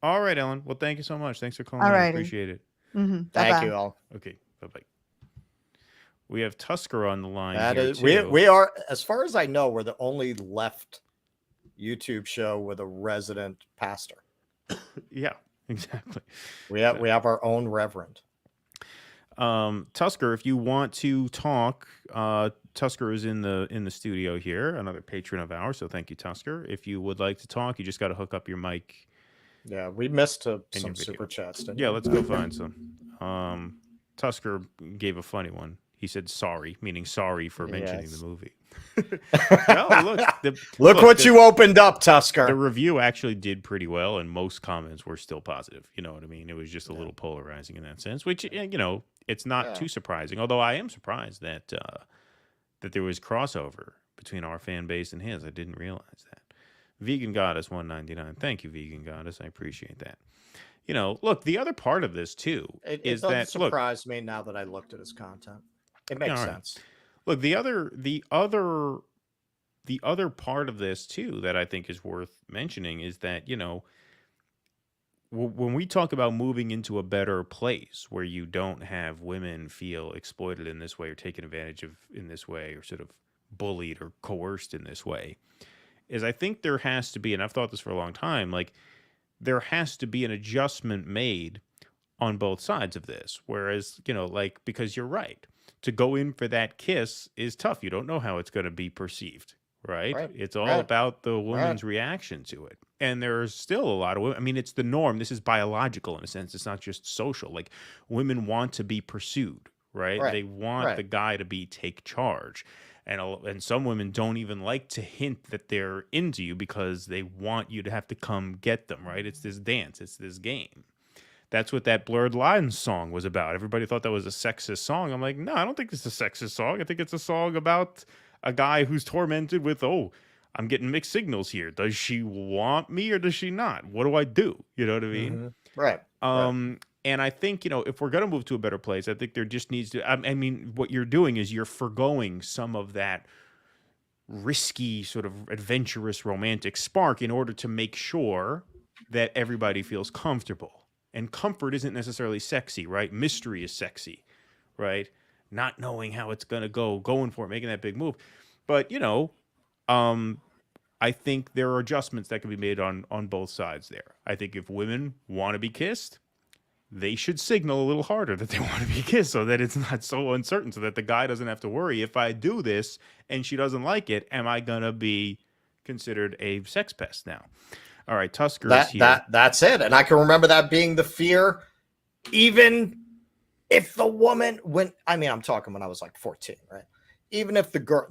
All right, Ellen. Well, thank you so much. Thanks for calling. I appreciate it. Mm-hmm. Thank you all. Okay, bye-bye. We have Tusker on the line. We are, as far as I know, we're the only left YouTube show with a resident pastor. Yeah, exactly. We have our own reverend. Tusker, if you want to talk, Tusker is in the studio here, another patron of ours. So thank you, Tusker. If you would like to talk, you just got to hook up your mic. Yeah, we missed some super chats. Yeah, let's go find some. Tusker gave a funny one. He said sorry, meaning sorry for mentioning the movie. No, look what you opened up, Tusker. The review actually did pretty well, and most comments were still positive. You know what I mean? It was just a little polarizing in that sense, which, you know, it's not too surprising. Although I am surprised that there was crossover between our fan base and his. I didn't realize that. Vegan Goddess 199. Thank you, Vegan Goddess. I appreciate that. You know, look, the other part of this too is that it doesn't surprise me now that I looked at his content. It makes sense. Look, the other part of this too that I think is worth mentioning is that, you know, when we talk about moving into a better place where you don't have women feel exploited in this way or taken advantage of in this way or sort of bullied or coerced in this way, is I think there has to be, and I've thought this for a long time, like there has to be an adjustment made on both sides of this. Whereas, you know, like, because you're right, to go in for that kiss is tough. You don't know how it's going to be perceived, right? It's all about the woman's reaction to it. And there's still a lot of women. I mean, it's the norm. This is biological in a sense. It's not just social. Like, women want to be pursued, right? They want the guy to take charge. And some women don't even like to hint that they're into you because they want you to have to come get them, right? It's this dance. It's this game. That's what that Blurred Lines song was about. Everybody thought that was a sexist song. I'm like, no, I don't think it's a sexist song. I think it's a song about a guy who's tormented with, I'm getting mixed signals here. Does she want me or does she not? What do I do? You know what I mean? Mm-hmm. Right. And I think, if we're going to move to a better place, I think there just needs to, I mean, what you're doing is you're forgoing some of that risky sort of adventurous romantic spark in order to make sure that everybody feels comfortable. And comfort isn't necessarily sexy, right? Mystery is sexy, right? Not knowing how it's going to go, going for it, making that big move. But, I think there are adjustments that can be made on both sides there. I think if women want to be kissed, they should signal a little harder that they want to be kissed so that it's not so uncertain, so that the guy doesn't have to worry, if I do this and she doesn't like it, am I going to be considered a sex pest now? All right, Tusker is here. That's it. And I can remember that being the fear, even if the woman, I'm talking when I was like 14, right? Even if the girl,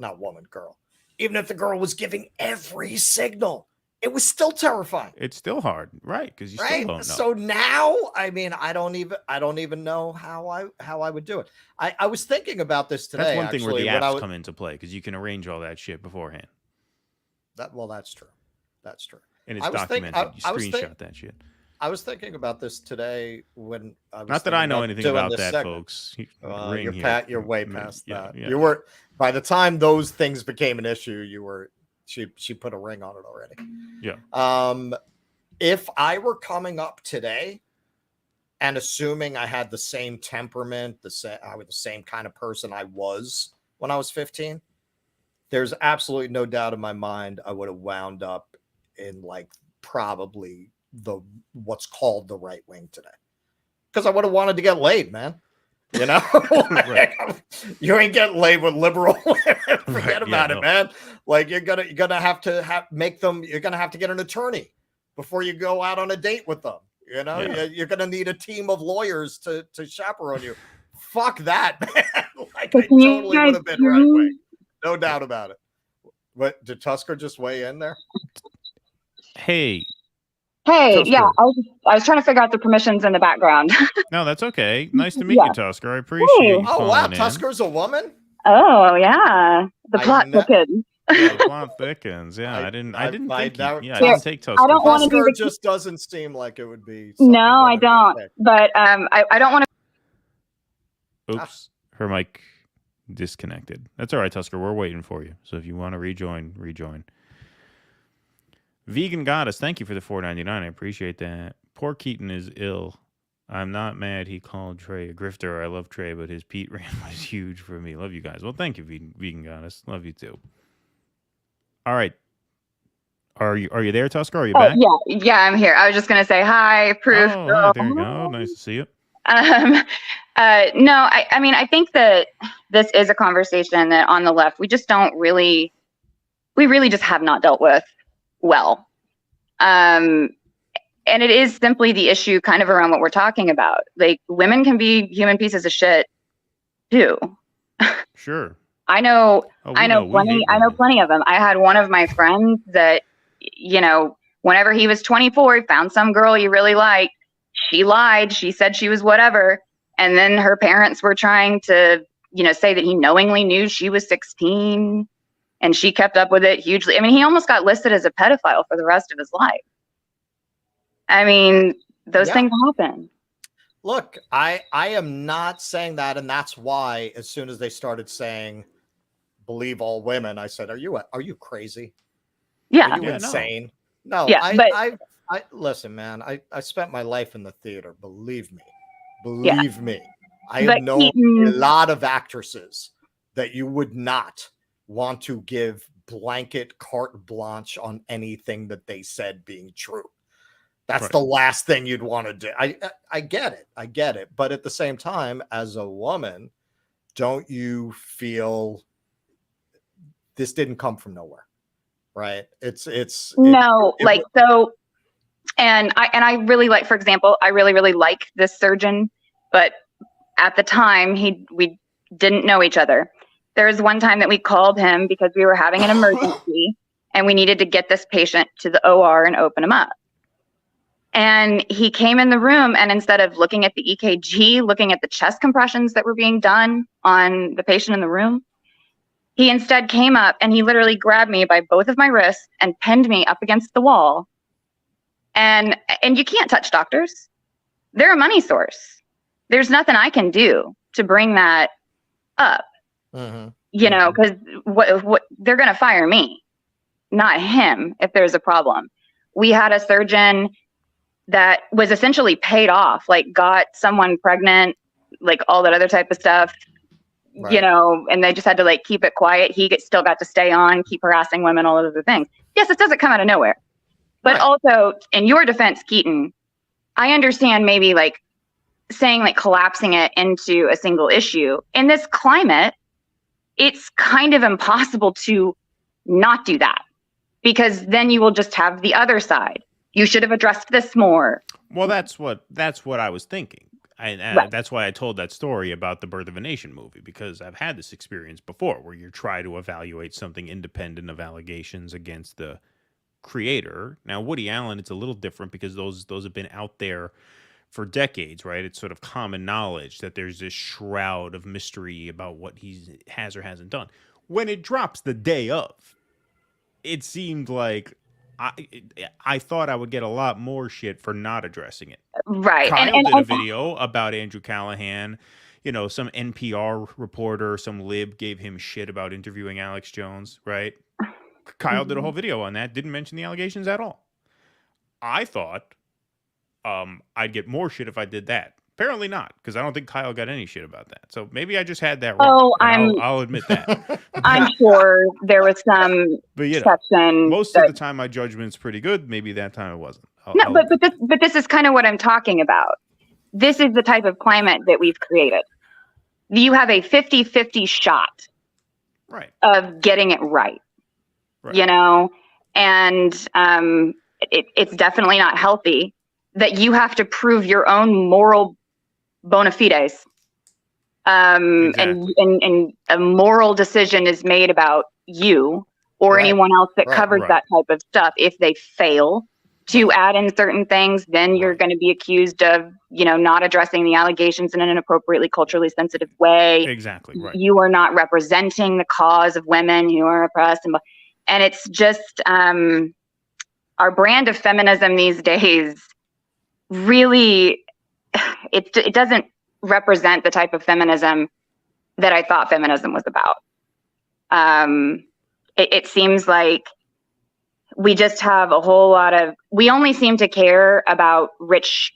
even if the girl was giving every signal, it was still terrifying. It's still hard, right? Because you still don't know. So now, I don't even know how I would do it. I was thinking about this today. That's one thing where the apps come into play, because you can arrange all that shit beforehand. That's true. That's true. And it's documented. You screenshot that shit. I was thinking about this today when I was not that I know anything about that, folks. You're way past that. Yeah. You were, by the time those things became an issue, she put a ring on it already. Yeah. If I were coming up today and assuming I had the same temperament, I was the same kind of person I was when I was 15, there's absolutely no doubt in my mind I would have wound up in like probably what's called the right wing today, because I would have wanted to get laid, man. You ain't getting laid with liberal women. Forget about it, man. Like you're gonna have to make them. You're gonna have to get an attorney before you go out on a date with them. You're gonna need a team of lawyers to chaperone you. Fuck that, man. Like I totally would have been right way, no doubt about it. But did Tusker just weigh in there? Hey, Tusker. Yeah, I was trying to figure out the permissions in the background. No, that's okay. Nice to meet you, Tusker. I appreciate you. Oh wow, Tusker's a woman. Oh yeah, the plot thickens. The plot thickens. Yeah, I didn't take Tusker. Tusker just doesn't seem like it would be. No, I don't. But I don't want to. Oops, her mic disconnected. That's all right, Tusker. We're waiting for you. So if you want to rejoin. Vegan Goddess, thank you for the $4.99. I appreciate that. Poor Keaton is ill. I'm not mad he called Trae a grifter. I love Trae, but his Pete rant was huge for me. Love you guys. Well, thank you, Vegan Goddess. Love you too. All right. Are you there, Tusker? Are you back? Yeah, I'm here. I was just gonna say hi, Proof. Oh, right, there you go. Nice to see you. No, I mean, I think that this is a conversation that on the left we really just have not dealt with well. And it is simply the issue kind of around what we're talking about. Like, women can be human pieces of shit too. Sure. I know plenty of them. I had one of my friends that, whenever he was 24, he found some girl he really liked. She lied. She said she was whatever. And then her parents were trying to, say that he knowingly knew she was 16. And she kept up with it hugely. I mean, he almost got listed as a pedophile for the rest of his life. I mean, those things happen. Look, I am not saying that. And that's why as soon as they started saying, believe all women, I said, are you crazy? Yeah. Are you insane? No, yeah, I listen, man, I spent my life in the theater. Believe me. I have known a lot of actresses that you would not want to give blanket carte blanche on anything that they said being true. That's the last thing you'd want to do. I get it. But at the same time, as a woman, don't you feel this didn't come from nowhere, right? And I really like, for example, I really like this surgeon, but at the time we didn't know each other. There was one time that we called him because we were having an emergency and we needed to get this patient to the OR and open him up. And he came in the room, and instead of looking at the EKG, looking at the chest compressions that were being done on the patient in the room, he instead came up and he literally grabbed me by both of my wrists and pinned me up against the wall. And you can't touch doctors. They're a money source. There's nothing I can do to bring that up, you know, because what they're going to fire me, not him, if there's a problem. We had a surgeon that was essentially paid off, like got someone pregnant, like all that other type of stuff, you know, and they just had to like keep it quiet. He still got to stay on, keep harassing women, all of other things. Yes, it doesn't come out of nowhere. But also, in your defense, Keaton, I understand maybe like saying like collapsing it into a single issue. In this climate, it's kind of impossible to not do that, because then you will just have the other side. You should have addressed this more. Well, that's what I was thinking. That's why I told that story about the Birth of a Nation movie, because I've had this experience before where you try to evaluate something independent of allegations against the creator. Now, Woody Allen, it's a little different because those have been out there for decades, right? It's sort of common knowledge that there's this shroud of mystery about what he has or hasn't done. When it drops the day of, it seemed like I thought I would get a lot more shit for not addressing it. Right. Kyle did a video about Andrew Callaghan. You know, some NPR reporter, some lib gave him shit about interviewing Alex Jones, right? Kyle did a whole video on that, didn't mention the allegations at all. I thought I'd get more shit if I did that. Apparently not, because I don't think Kyle got any shit about that. So maybe I just had that wrong. I'll admit that. I'm sure there was some exception. Most of the time my judgment's pretty good. Maybe that time it wasn't. But this is kind of what I'm talking about. This is the type of climate that we've created. You have a 50-50 shot of getting it right. You know, and it's definitely not healthy that you have to prove your own moral bona fides. And a moral decision is made about you or anyone else that covers that type of stuff. If they fail to add in certain things, then you're going to be accused of, you know, not addressing the allegations in an appropriately culturally sensitive way. Exactly. Right. You are not representing the cause of women who are oppressed. And it's just our brand of feminism these days really, it doesn't represent the type of feminism that I thought feminism was about. It seems like we just have a whole lot of, we only seem to care about rich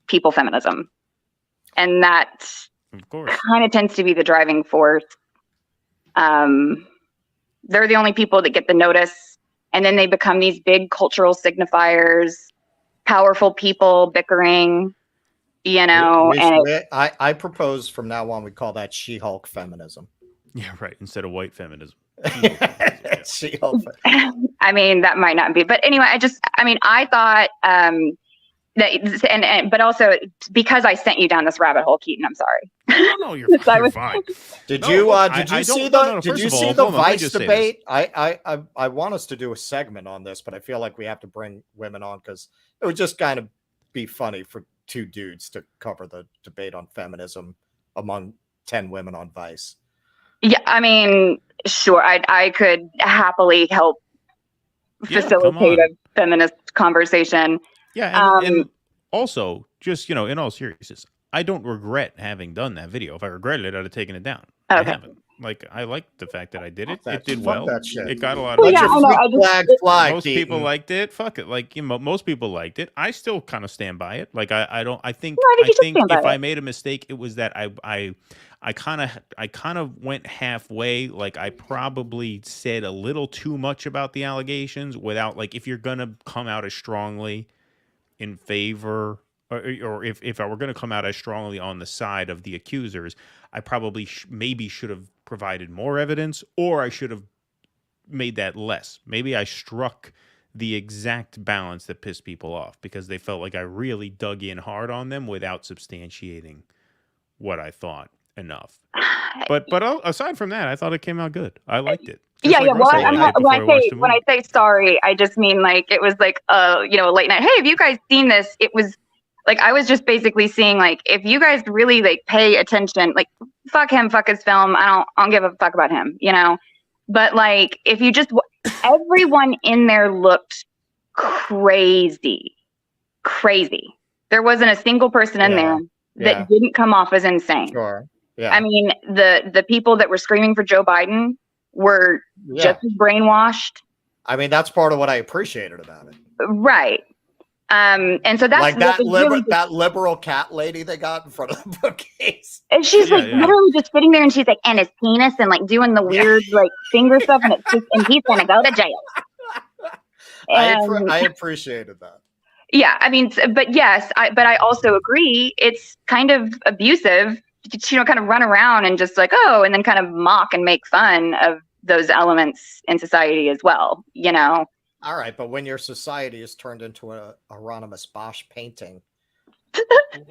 people feminism. And that kind of tends to be the driving force. They're the only people that get the notice, and then they become these big cultural signifiers, powerful people bickering, you know. I propose from now on we call that She-Hulk feminism. Yeah, right. Instead of white feminism. She-Hulk. I mean, that might not be, but anyway, I thought that, but also because I sent you down this rabbit hole, Keaton, I'm sorry. No, you're fine. Did you see the Vice debate? I want us to do a segment on this, but I feel like we have to bring women on because it would just kind of be funny for two dudes to cover the debate on feminism among 10 women on Vice. Yeah, I mean, sure, I could happily help facilitate a feminist conversation. Yeah, and also, just, you know, in all seriousness, I don't regret having done that video. If I regretted it, I'd have taken it down. Okay. I haven't. Like, I like the fact that I did it. It did well. It got a lot of most people liked it. Fuck it. Like, you know, most people liked it. I still kind of stand by it. Like, I think if I made a mistake, it was that I kind of went halfway. Like, I probably said a little too much about the allegations without, like, if you're gonna come out as strongly in favor, or if I were going to come out as strongly on the side of the accusers, I probably maybe should have provided more evidence, or I should have made that less. Maybe I struck the exact balance that pissed people off because they felt like I really dug in hard on them without substantiating what I thought enough. But aside from that, I thought it came out good. I liked it. Yeah. Well, when I say sorry, I just mean like it was like a late night. Hey, have you guys seen this? It was like I was just basically seeing like if you guys really like pay attention, like fuck him, fuck his film. I don't give a fuck about him, But like if you just everyone in there looked crazy. There wasn't a single person in there that didn't come off as insane. Sure. Yeah. I mean, the people that were screaming for Joe Biden were just as brainwashed. I mean, that's part of what I appreciated about it. Right. And so that's like that liberal cat lady they got in front of the bookcase. And she's literally just sitting there and she's like, and his penis and like doing the weird like finger stuff and and he's gonna go to jail. I appreciated that. Yeah, I mean, but yes, but I also agree it's kind of abusive to kind of run around and just like, and then kind of mock and make fun of those elements in society as well, All right, but when your society is turned into a Hieronymus Bosch painting,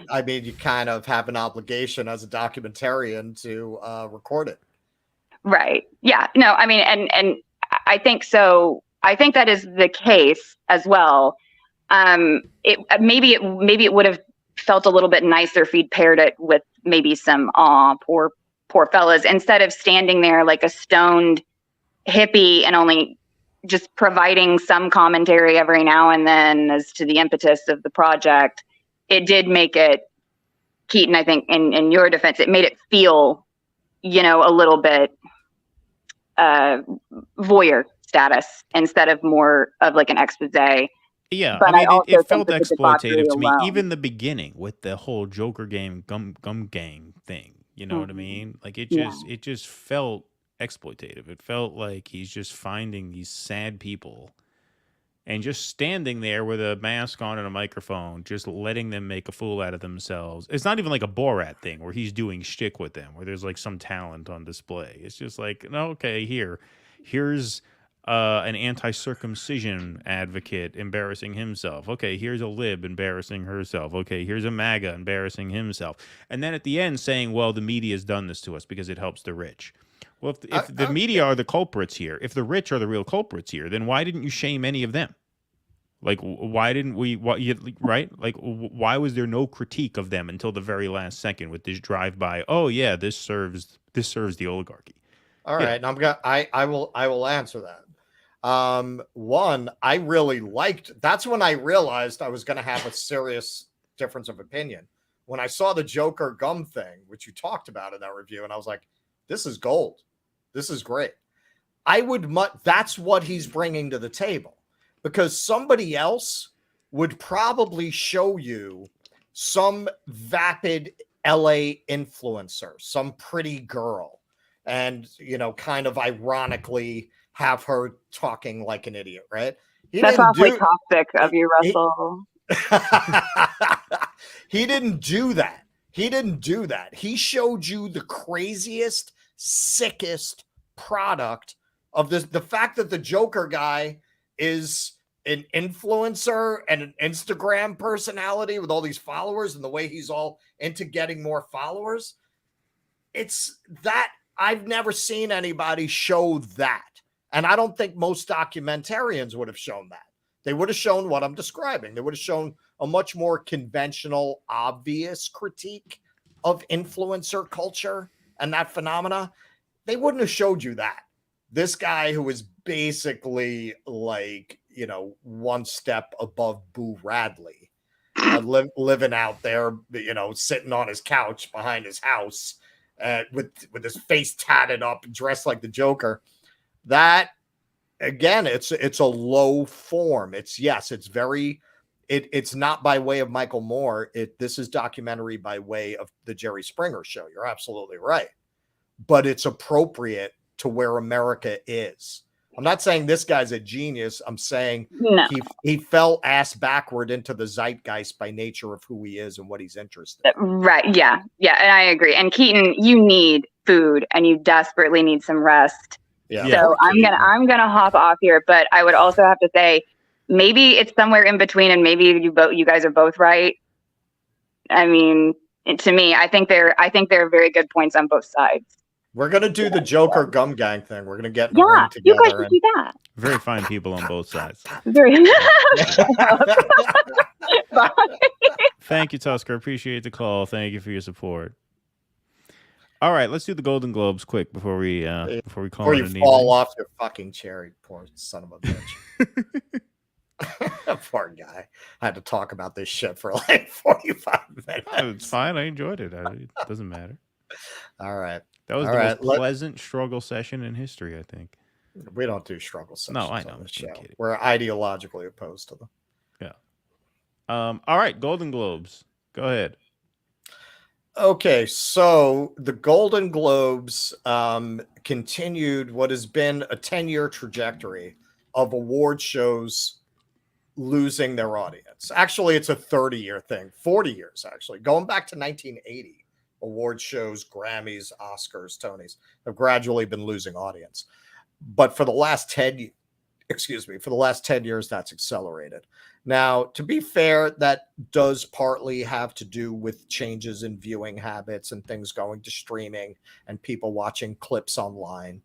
I mean, you kind of have an obligation as a documentarian to record it. Right. Yeah. No, I mean, and I think so. I think that is the case as well. Maybe it would have felt a little bit nicer if he'd paired it with maybe some poor fellas instead of standing there like a stoned hippie and only just providing some commentary every now and then as to the impetus of the project. It did make it, Keaton, I think in your defense, it made it feel, a little bit voyeur status instead of more of like an expose. Yeah, but I mean, it felt exploitative to me. Even the beginning with the whole Joker game gum gang thing. You know what I mean? Like it just felt exploitative. It felt like he's just finding these sad people and just standing there with a mask on and a microphone, just letting them make a fool out of themselves. It's not even like a Borat thing where he's doing shtick with them, where there's like some talent on display. It's just like, okay, here's an anti-circumcision advocate embarrassing himself. Okay, here's a lib embarrassing herself. Okay, here's a MAGA embarrassing himself. And then at the end saying, well, the media's done this to us because it helps the rich. Well, if the media are the culprits here, if the rich are the real culprits here, then why didn't you shame any of them? Like, why didn't we, right? Like, why was there no critique of them until the very last second with this drive-by? Oh, yeah, this serves the oligarchy. All right, and I will answer that. One, I really liked, that's when I realized I was going to have a serious difference of opinion. When I saw the Joker gum thing, which you talked about in that review, and I was like, this is gold. This is great. That's what he's bringing to the table, because somebody else would probably show you some vapid LA influencer, some pretty girl, and, kind of ironically have her talking like an idiot, right? That's awfully toxic of you, Russell. He didn't do that. He showed you the craziest, sickest product of this. The fact that the Joker guy is an influencer and an Instagram personality with all these followers and the way he's all into getting more followers. It's that I've never seen anybody show that. And I don't think most documentarians would have shown that. They would have shown what I'm describing. They would have shown a much more conventional, obvious critique of influencer culture and that phenomena. They wouldn't have showed you that. This guy who is basically like, one step above Boo Radley, living out there, sitting on his couch behind his house with his face tatted up and dressed like the Joker. That, again, it's a low form. It's not by way of Michael Moore. This is documentary by way of the Jerry Springer show. You're absolutely right. But it's appropriate to where America is. I'm not saying this guy's a genius. I'm saying he fell ass backward into the zeitgeist by nature of who he is and what he's interested in. Right. Yeah. Yeah. And I agree. And Keaton, you need food and you desperately need some rest. Yeah. So I'm gonna hop off here, but I would also have to say maybe it's somewhere in between, and maybe you guys are both right. I mean, to me, I think there are very good points on both sides. We're gonna do the Joker gum gang thing. We're gonna get in a Yeah, ring you guys together. should do that. Very fine people on both sides. Very. Bye. Thank you, Tusker. Appreciate the call. Thank you for your support. All right, let's do the Golden Globes quick before we call Before it you an fall evening. off your fucking chair, you poor son of a bitch. Poor guy. I had to talk about this shit for like 45 minutes. Oh, it's fine. I enjoyed it. It doesn't matter. All right. That was All the right, most pleasant struggle session in history, I think. We don't do struggle sessions. No, I know. On this I'm show. kidding. We're ideologically opposed to them. Yeah. All right, Golden Globes. Go ahead. Okay, so the Golden Globes continued what has been a 10-year trajectory of award shows losing their audience. Actually, it's a 30-year thing, 40 years actually. Going back to 1980, award shows, Grammys, Oscars, Tonys have gradually been losing audience. But for the last 10 years, that's accelerated. Now, to be fair, that does partly have to do with changes in viewing habits and things going to streaming and people watching clips online.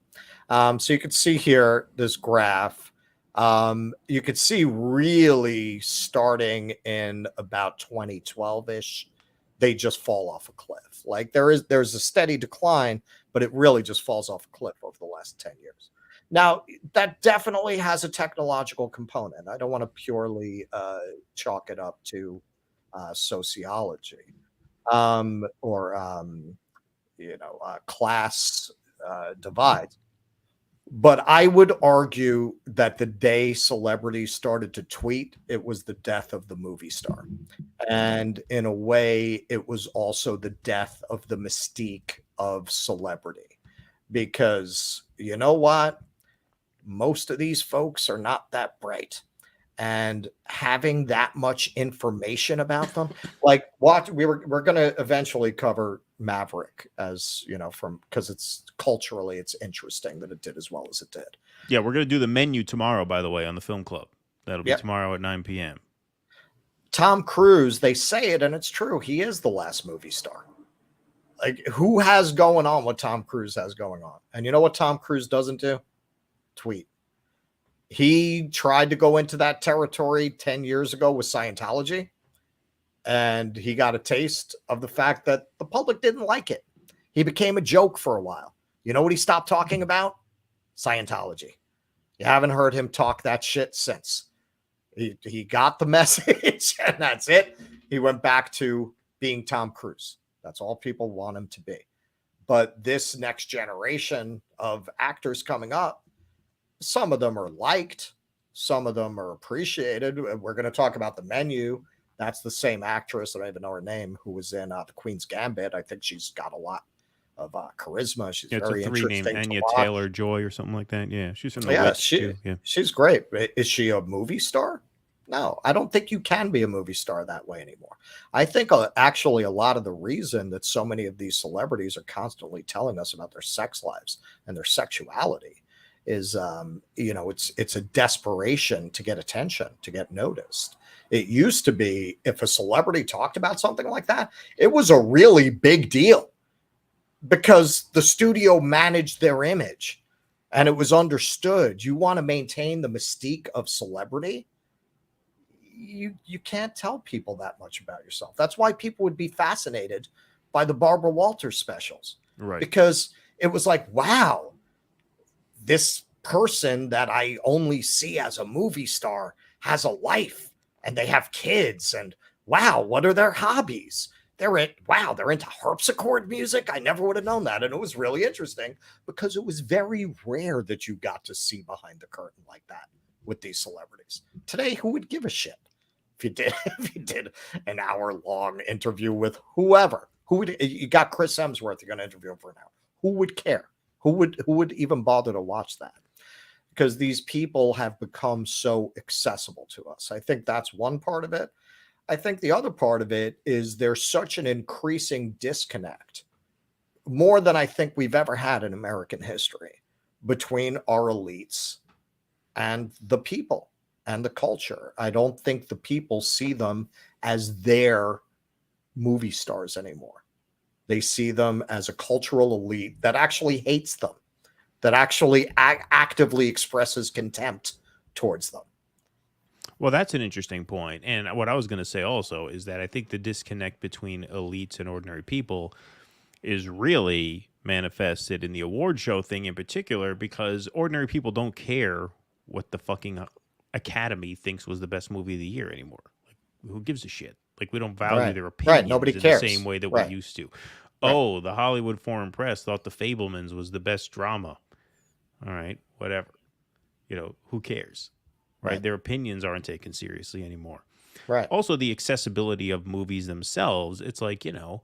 So you can see here this graph. You could see really starting in about 2012-ish, they just fall off a cliff. Like there's a steady decline, but it really just falls off a cliff over the last 10 years. Now, that definitely has a technological component. I don't want to purely chalk it up to sociology or class divides. But I would argue that the day celebrities started to tweet, it was the death of the movie star. And in a way, it was also the death of the mystique of celebrity. Because you know what? Most of these folks are not that bright. And having that much information about them, like we're going to eventually cover Maverick, as you know, because it's culturally it's interesting that it did as well as it did. Yeah, we're going to do the menu tomorrow, by the way, on the Film Club. That'll be tomorrow at 9 p.m. Tom Cruise, they say it, and it's true. He is the last movie star. Like, who has going on what Tom Cruise has going on? And you know what Tom Cruise doesn't do? Tweet. He tried to go into that territory 10 years ago with Scientology, and he got a taste of the fact that the public didn't like it. He became a joke for a while. You know what he stopped talking about? Scientology. You haven't heard him talk that shit since. He got the message, and that's it. He went back to being Tom Cruise. That's all people want him to be. But this next generation of actors coming up, some of them are liked, some of them are appreciated. We're going to talk about the menu. That's the same actress, I don't even know her name, who was in The Queen's Gambit. I think she's got a lot of charisma. She's very interesting. It's a 3 name, Anya Taylor-Joy or something like that. Yeah, she's from the West too. Yeah, she's great. Is she a movie star? No, I don't think you can be a movie star that way anymore. I think actually a lot of the reason that so many of these celebrities are constantly telling us about their sex lives and their sexuality is, it's a desperation to get attention, to get noticed. It used to be if a celebrity talked about something like that, it was a really big deal because the studio managed their image and it was understood. You want to maintain the mystique of celebrity. You can't tell people that much about yourself. That's why people would be fascinated by the Barbara Walters specials. Right. Because it was like, wow, this person that I only see as a movie star has a life and they have kids, and wow, what are their hobbies? They're into harpsichord music. I never would have known that. And it was really interesting because it was very rare that you got to see behind the curtain like that with these celebrities. Today, who would give a shit if you did an hour-long interview with whoever? You got Chris Hemsworth, you're going to interview him for an hour. Who would care? Who would even bother to watch that? Because these people have become so accessible to us. I think that's one part of it. I think the other part of it is there's such an increasing disconnect, more than I think we've ever had in American history, between our elites and the people and the culture. I don't think the people see them as their movie stars anymore. They see them as a cultural elite that actually hates them, that actually actively expresses contempt towards them. Well, that's an interesting point. And what I was going to say also is that I think the disconnect between elites and ordinary people is really manifested in the award show thing in particular, because ordinary people don't care what the fucking Academy thinks was the best movie of the year anymore. Like, who gives a shit? Like, we don't value their opinions Nobody in cares. the same way that we used to. Oh, the Hollywood Foreign Press thought The Fabelmans was the best drama. All right, whatever. You know, who cares? Right? Their opinions aren't taken seriously anymore. Right. Also, the accessibility of movies themselves, it's like, you know,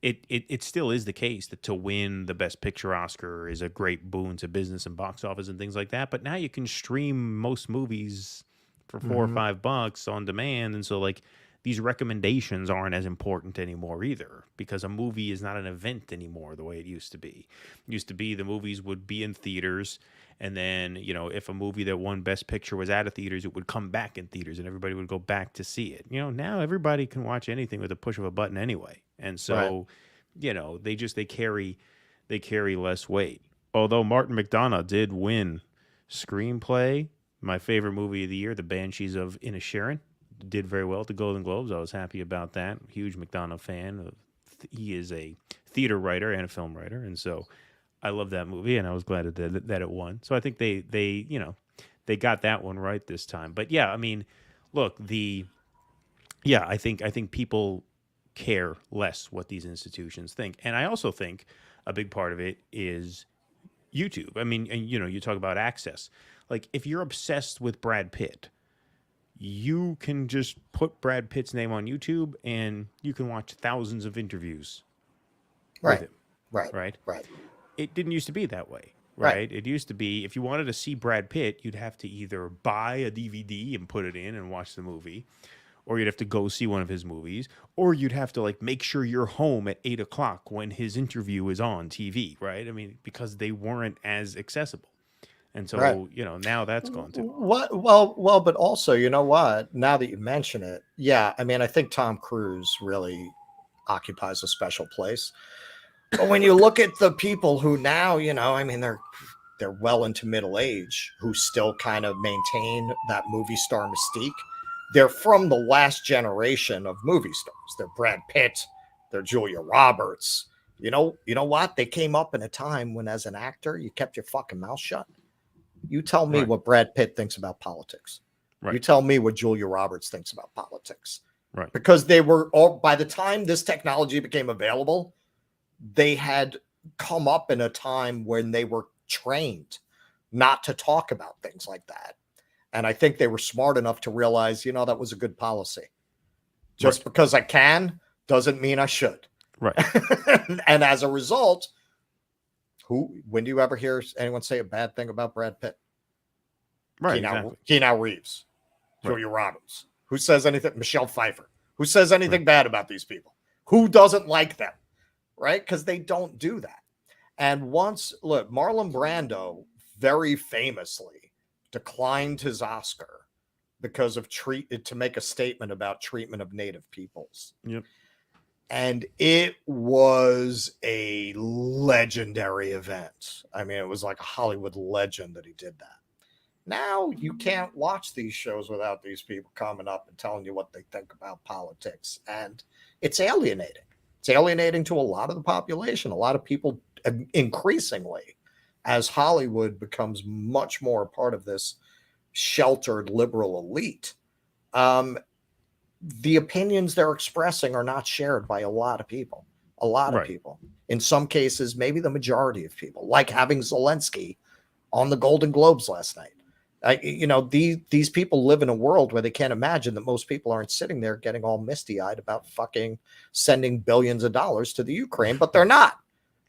it still is the case that to win the Best Picture Oscar is a great boon to business and box office and things like that. But now you can stream most movies for $4 or $5 on demand. And so, like, these recommendations aren't as important anymore either, because a movie is not an event anymore the way it used to be. It used to be the movies would be in theaters, and then, you know, if a movie that won Best Picture was out of theaters, it would come back in theaters and everybody would go back to see it. You know, now everybody can watch anything with a push of a button anyway. And so, you know, they carry less weight. Although Martin McDonagh did win screenplay, my favorite movie of the year, The Banshees of Inisherin, did very well at the Golden Globes. I was happy about that. Huge McDonagh fan. He is a theater writer and a film writer, and so I love that movie, and I was glad that it won. So I think they you know, they got that one right this time. But yeah, I mean, look, I think people care less what these institutions think, and I also think a big part of it is YouTube. I mean, and you know, you talk about access. Like, if you're obsessed with Brad Pitt, you can just put Brad Pitt's name on YouTube and you can watch thousands of interviews with him. Right. It didn't used to be that way, right? It used to be, if you wanted to see Brad Pitt, you'd have to either buy a DVD and put it in and watch the movie, or you'd have to go see one of his movies, or you'd have to, like, make sure you're home at 8 o'clock when his interview is on TV, right? I mean, because they weren't as accessible. And so, you know, now that's gone too. Well, but also, you know what? Now that you mention it, yeah, I mean, I think Tom Cruise really occupies a special place. But when you look at the people who now, you know, I mean, they're well into middle age, who still kind of maintain that movie star mystique. They're from the last generation of movie stars. They're Brad Pitt, they're Julia Roberts. You know what? They came up in a time when, as an actor, you kept your fucking mouth shut. You tell me what Brad Pitt thinks about politics. You tell me what Julia Roberts thinks about politics. Right. Because they were all, by the time this technology became available, they had come up in a time when they were trained not to talk about things like that. And I think they were smart enough to realize, you know, that was a good policy. Just because I can doesn't mean I should. Right. And as a result, when do you ever hear anyone say a bad thing about Brad Pitt? Right. Keanu Reeves, Julia Roberts. Who says anything? Michelle Pfeiffer. Who says anything bad about these people? Who doesn't like them? Right? Because they don't do that. And Marlon Brando very famously declined his Oscar because of to make a statement about treatment of Native peoples. Yep. And it was a legendary event. I mean, it was like a Hollywood legend that he did that. Now you can't watch these shows without these people coming up and telling you what they think about politics. And it's alienating. It's alienating to a lot of the population, a lot of people, increasingly, as Hollywood becomes much more a part of this sheltered liberal elite. The opinions they're expressing are not shared by a lot of people. Of people. In some cases, maybe the majority of people, like having Zelensky on the Golden Globes last night. These people live in a world where they can't imagine that most people aren't sitting there getting all misty-eyed about fucking sending billions of dollars to the Ukraine, but they're not.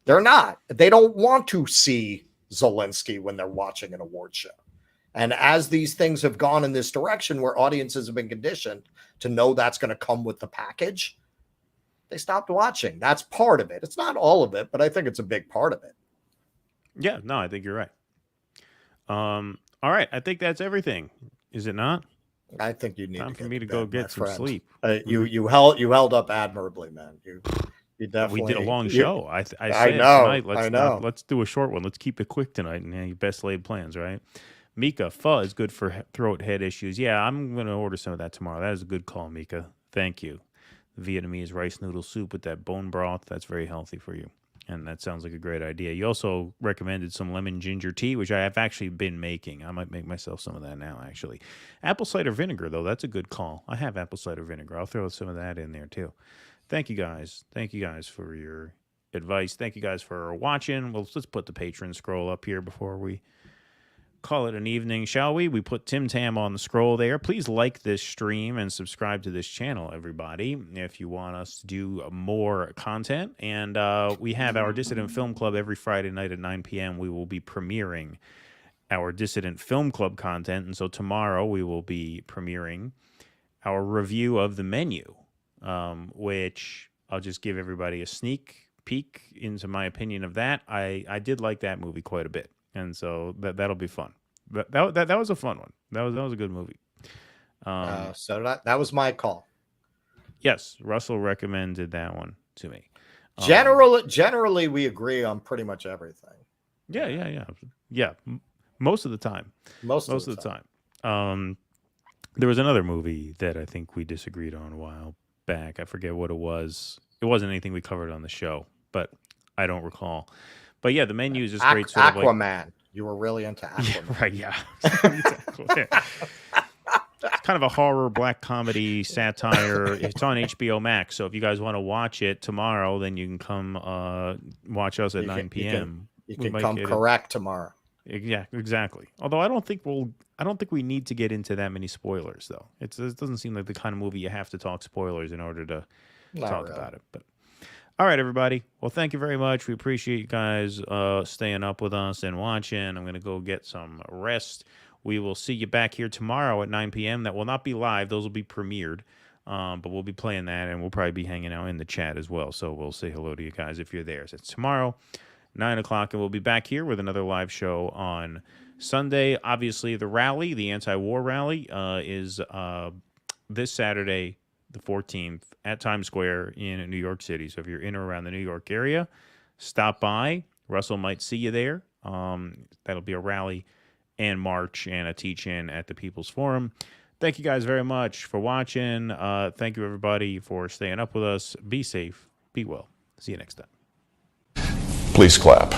They're not. They don't want to see Zelensky when they're watching an award show. And as these things have gone in this direction where audiences have been conditioned to know that's going to come with the package, they stopped watching. That's part of it. It's not all of it, but I think it's a big part of it. Yeah, no, I think you're right. All right, I think that's everything. Is it not? I think you need time for me to go get some sleep. You held up admirably, man. You definitely. We did a long show. I said know. Tonight, let's do a short one. Let's keep it quick tonight. And your best laid plans, right? Mika, pho is good for throat head issues. Yeah, I'm going to order some of that tomorrow. That is a good call, Mika. Thank you. Vietnamese rice noodle soup with that bone broth. That's very healthy for you. And that sounds like a great idea. You also recommended some lemon ginger tea, which I have actually been making. I might make myself some of that now, actually. Apple cider vinegar, though, that's a good call. I have apple cider vinegar. I'll throw some of that in there, too. Thank you, guys. Thank you, guys, for your advice. Thank you, guys, for watching. Well, let's put the Patron scroll up here before we call it an evening, shall we? We put Tim Tam on the scroll there. Please like this stream and subscribe to this channel, everybody, if you want us to do more content. And we have our Dissident Film Club every Friday night at 9 p.m. We will be premiering our Dissident Film Club content. And so tomorrow we will be premiering our review of The Menu, which I'll just give everybody a sneak peek into my opinion of that. I did like that movie quite a bit. And so that'll be fun. That was a fun one. That was a good movie. So that was my call. Yes, Russell recommended that one to me. Generally, we agree on pretty much everything. Yeah. Most of the time. Most of the time. There was another movie that I think we disagreed on a while back. I forget what it was. It wasn't anything we covered on the show, but I don't recall. But yeah, The Menu is just great. Aquaman. You were really into Aquaman. Right, yeah. Exactly. It's kind of a horror, black comedy, satire. It's on HBO Max. So if you guys want to watch it tomorrow, then you can come watch us at 9 p.m. You can come correct tomorrow. Yeah, exactly. Although I don't think we need to get into that many spoilers, though. It doesn't seem like the kind of movie you have to talk spoilers in order to talk about it. But all right, everybody. Well, thank you very much. We appreciate you guys staying up with us and watching. I'm going to go get some rest. We will see you back here tomorrow at 9 p.m. That will not be live. Those will be premiered. But we'll be playing that, and we'll probably be hanging out in the chat as well. So we'll say hello to you guys if you're there. So it's tomorrow, 9 o'clock, and we'll be back here with another live show on Sunday. Obviously, the rally, the anti-war rally, is this Saturday, the 14th, at Times Square in New York City. So if you're in or around the New York area, stop by. Russell might see you there. That'll be a rally and march and a teach-in at the People's Forum. Thank you guys very much for watching. Thank you, everybody, for staying up with us. Be safe. Be well. See you next time. Please clap.